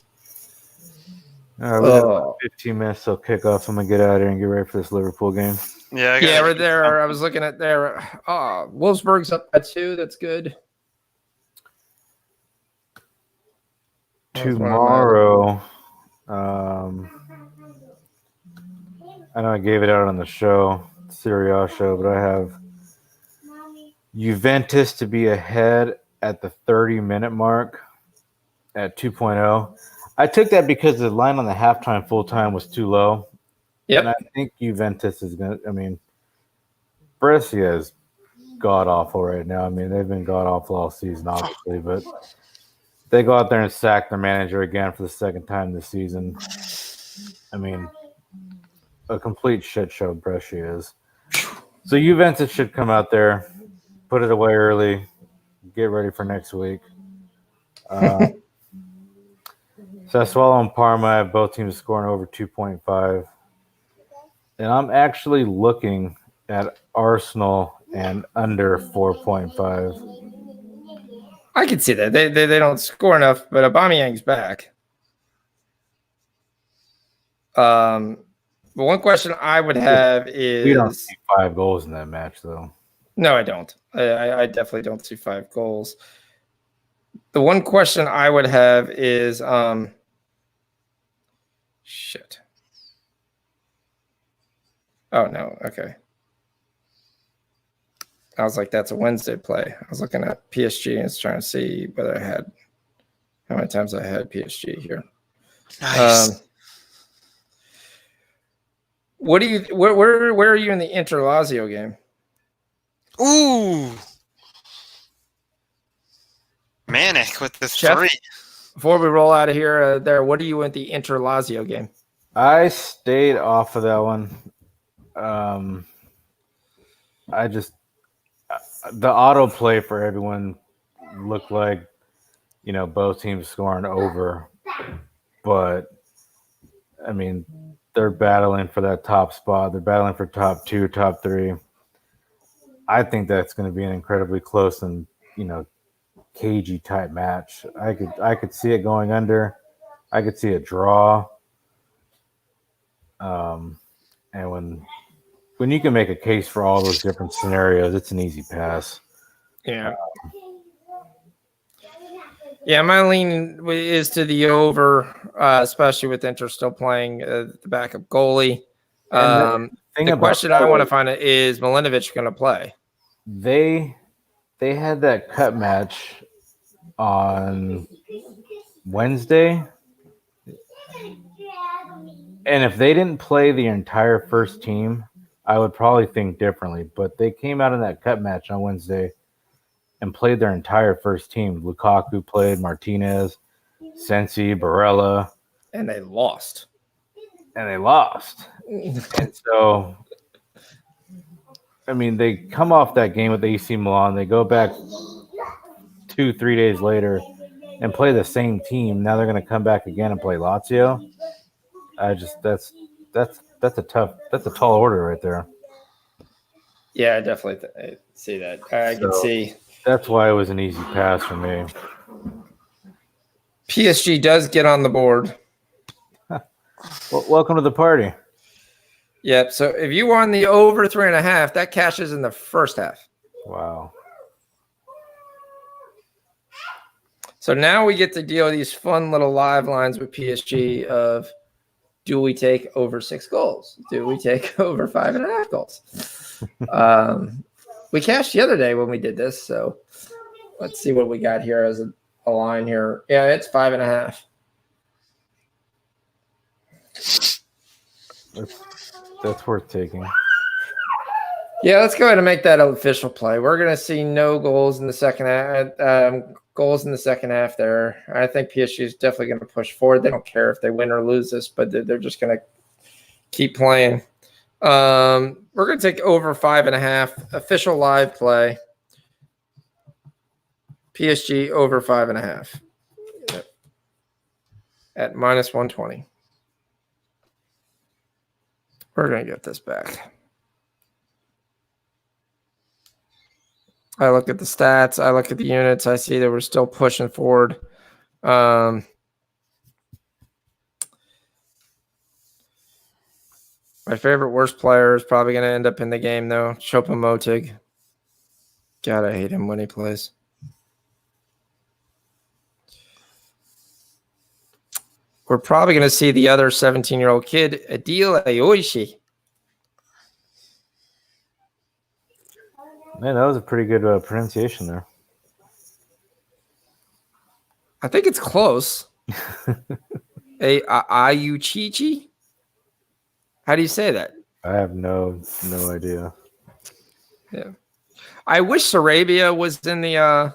We got about 15 minutes till kickoff. I'm gonna get out of here and get ready for this Liverpool game. Yeah, Yeah, right there. I was looking at there. Wolfsburg's up by 2. That's good. Tomorrow, I know I gave it out on the show, Serie A show, but I have Juventus to be ahead at the 30-minute mark at 2.0. I took that because the line on the halftime full time was too low. Yep. And I think Juventus is going to, I mean, Brescia is god awful right now. I mean, they've been god awful all season, obviously, but they go out there and sack their manager again for the second time this season. I mean, a complete shit show Brescia is. So Juventus should come out there, put it away early, get ready for next week. Sassuolo and Parma have both teams scoring over 2.5. And I'm actually looking at Arsenal and under 4.5. I can see that. They don't score enough, but Aubameyang's back. But one question I would have is... We don't see 5 goals in that match, though. No, I don't. I definitely don't see 5 goals. The one question I would have is... shit. Oh, no. Okay. I was like, that's a Wednesday play. I was looking at PSG and trying to see whether I had how many times I had PSG here. Nice. What do you where are you in the Inter Lazio game? Ooh. Manic with the Chef? 3. Before we roll out of here, what are you in the Inter Lazio game? I stayed off of that one. I just the autoplay for everyone looked like, both teams scoring over, but I mean, they're battling for that top spot. They're battling for top 2, top 3. I think that's going to be an incredibly close and cagey type match. I could see it going under. I could see a draw. And when you can make a case for all those different scenarios, it's an easy pass. Yeah. Yeah, my lean is to the over, especially with Inter still playing the backup goalie. The question I want to find out is Milinovic going to play? They had that cut match on Wednesday. And if they didn't play the entire first team, I would probably think differently. But they came out in that cut match on Wednesday and played their entire first team. Lukaku played, Martinez, Sensi, Barella. And they lost. And so, I mean, they come off that game with AC Milan. They go back 2-3 days later and play the same team. Now they're going to come back again and play Lazio. That's a tall order right there. Yeah, I definitely see that. I can see. That's why it was an easy pass for me. PSG does get on the board. Well, welcome to the party. Yep. So if you won the over 3.5, that cashes in the first half. Wow. So now we get to deal these fun little live lines with PSG of, do we take over 6 goals? Do we take over 5.5 goals? We cashed the other day when we did this. So let's see what we got here as a line here. Yeah, it's 5.5. That's worth taking. Yeah, let's go ahead and make that an official play. We're going to see no goals in the second half. Goals in the second half there. I think PSG is definitely going to push forward. They don't care if they win or lose this, but they're just going to keep playing. We're going to take over 5.5. Official live play. PSG over 5.5. Yep. At -120. We're going to get this back. I look at the stats. I look at the units. I see that we're still pushing forward. My favorite worst player is probably going to end up in the game, though. Choupo-Moting. God, I hate him when he plays. We're probably going to see the other 17-year-old kid, Adil Ayoshi. Man, that was a pretty good pronunciation there. I think it's close. Ayuchichi? How do you say that? I have no idea. Yeah. I wish Sarabia was in the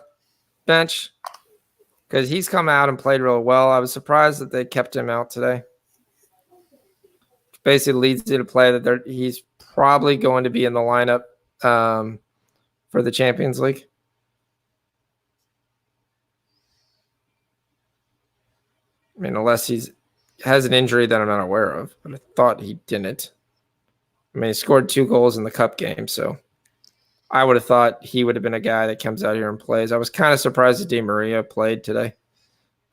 bench because he's come out and played real well. I was surprised that they kept him out today. Basically leads you to play that he's probably going to be in the lineup for the Champions League. I mean, unless he has an injury that I'm not aware of, but I thought he didn't. I mean, he scored 2 goals in the cup game, so I would have thought he would have been a guy that comes out here and plays. I was kind of surprised that Di Maria played today.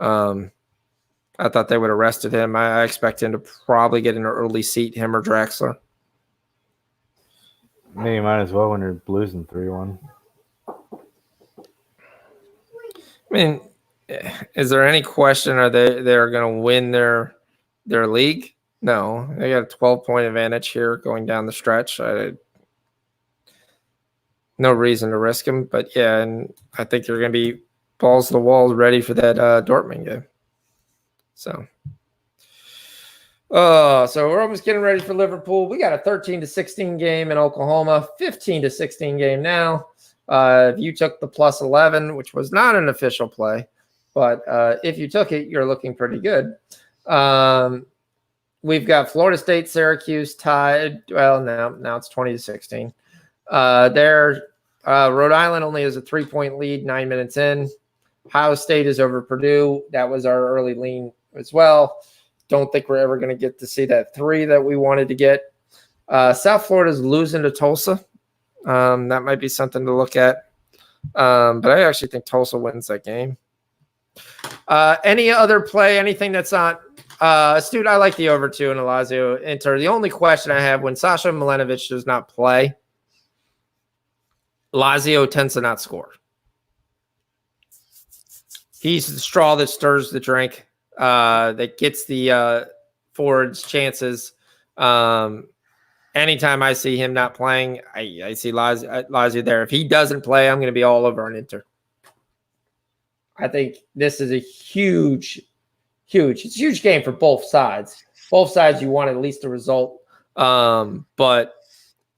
I thought they would have rested him. I expect him to probably get an early seat, him or Draxler. I mean, you might as well when you're losing 3-1. I mean, is there any question they're going to win their league? No, they got a 12-point advantage here going down the stretch. No reason to risk them, but yeah, and I think they're going to be balls to the wall ready for that Dortmund game. So we're almost getting ready for Liverpool. We got a 13-16 game in Oklahoma, 15-16 game now. If you took the plus 11, which was not an official play, but if you took it, you're looking pretty good. We've got Florida State, Syracuse tied. Well, now it's 20-16. Rhode Island only has a 3-point lead 9 minutes in. Ohio State is over Purdue. That was our early lean as well. Don't think we're ever going to get to see that 3 that we wanted to get. South Florida's losing to Tulsa. That might be something to look at. But I actually think Tulsa wins that game. Any other play, anything that's not astute? I like the over 2 in Lazio Inter. The only question I have, when Sasha Milanovic does not play, Lazio tends to not score. He's the straw that stirs the drink, that gets the forwards chances. Anytime I see him not playing, I see Lazio there. If he doesn't play, I'm going to be all over on Inter. I think this is a huge game for both sides. Both sides, you want at least a result. But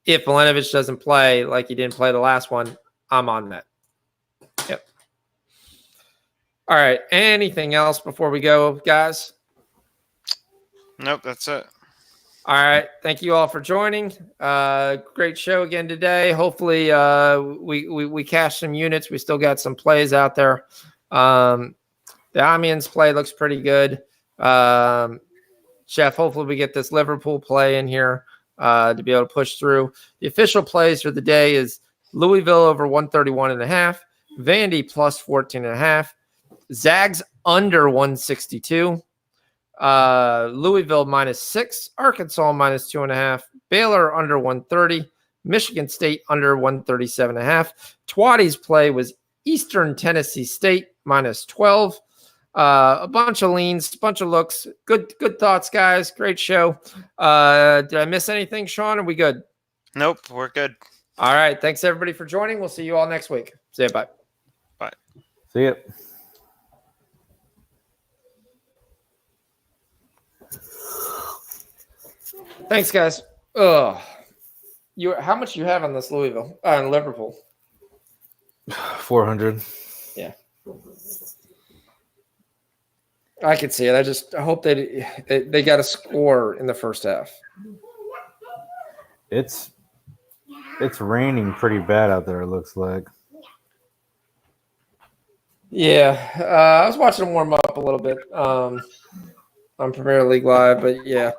if Milanovic doesn't play like he didn't play the last one, I'm on that. Yep. All right. Anything else before we go, guys? Nope, that's it. All right. Thank you all for joining. Great show again today. Hopefully we cashed some units. We still got some plays out there. The Amiens play looks pretty good. Chef, hopefully we get this Liverpool play in here to be able to push through. The official plays for the day is Louisville over 131.5, Vandy plus 14.5, Zags under 162, Louisville -6, Arkansas -2.5, Baylor under 130, Michigan State under 137.5. Twatty's play was Eastern Tennessee State -12. A bunch of leans, bunch of looks. Good thoughts, guys. Great show. Did I miss anything, Sean? Are we good? Nope, we're good. All right. Thanks, everybody, for joining. We'll see you all next week. See you. Bye. Bye. See ya. Thanks, guys. How much you have on this Louisville and Liverpool? 400. Yeah. I can see it. I hope they got a score in the first half. It's raining pretty bad out there, it looks like. Yeah. I was watching them warm up a little bit on Premier League Live, but yeah.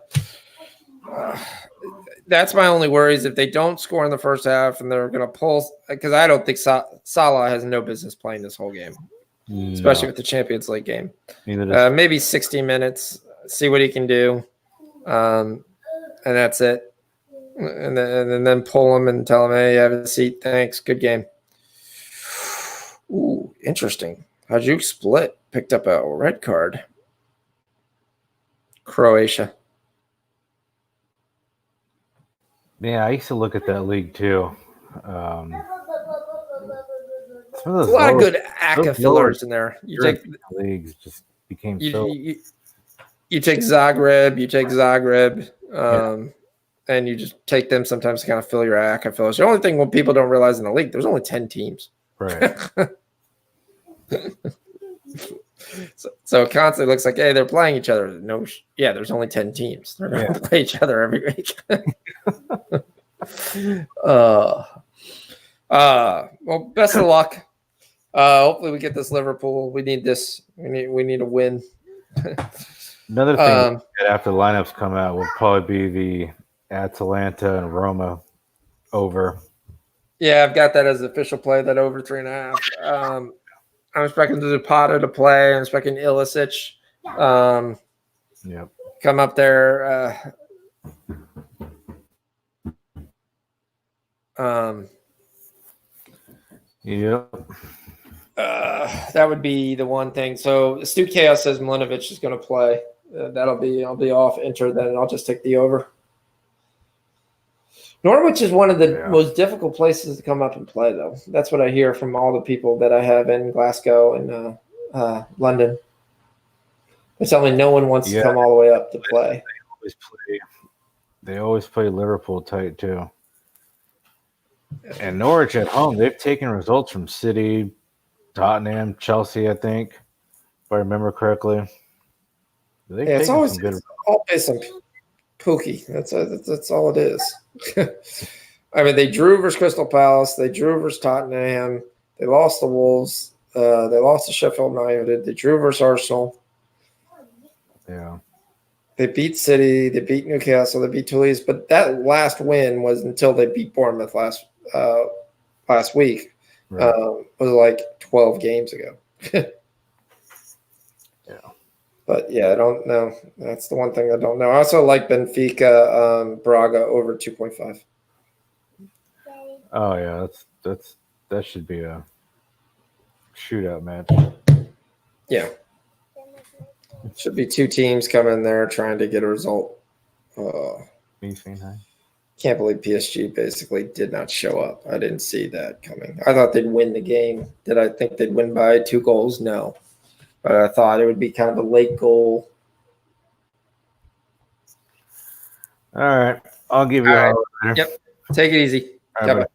That's my only worry is if they don't score in the first half and they're going to pull, because I don't think Salah has no business playing this whole game, especially with the Champions League game. Maybe 60 minutes, see what he can do, and that's it. and then pull them and tell them, hey, have a seat. Thanks. Good game. Ooh, interesting. Hajduk split. Picked up a red card. Croatia. Yeah, I used to look at that league too. There's a lot of good ACA fillers in there. You take leagues just became you take Zagreb, and you just take them sometimes to kind of fill your ACA fillers. The only thing what people don't realize in the league, there's only 10 teams. Right. So it constantly looks like, hey, they're playing each other. No, there's only 10 teams. They're going to play each other every week. Well, best of luck. Hopefully we get this Liverpool. We need this. We need a win. Another thing after the lineups come out will probably be the Atalanta and Roma over. Yeah, I've got that as the official play, that over 3.5. I'm expecting Zapata to play. I'm expecting Ilicic come up there. That would be the one thing. So Stu Chaos says Mlinovic is going to play. I'll be off Inter, then I'll just take the over. Norwich is one of the most difficult places to come up and play, though. That's what I hear from all the people that I have in Glasgow and London. They tell me no one wants to come all the way up to play. They always play Liverpool tight, too. And Norwich at home, they've taken results from City, Tottenham, Chelsea, I think, if I remember correctly. It's all based on Pookie. That's all it is. I mean, they drew versus Crystal Palace. They drew versus Tottenham. They lost to Wolves. They lost to Sheffield United. They drew versus Arsenal. Yeah. They beat City. They beat Newcastle. They beat Toulouse. But that last win was until they beat Bournemouth last week. Right. Was like 12 games ago. But yeah, I don't know. That's the one thing I don't know. I also like Benfica, Braga over 2.5. Oh yeah, that should be a shootout match. Yeah, should be two teams coming there trying to get a result. Can't believe PSG basically did not show up. I didn't see that coming. I thought they'd win the game. Did I think they'd win by 2 goals? No. But I thought it would be kind of a late goal. All right. I'll give you all right. Yep. Take it easy. All right,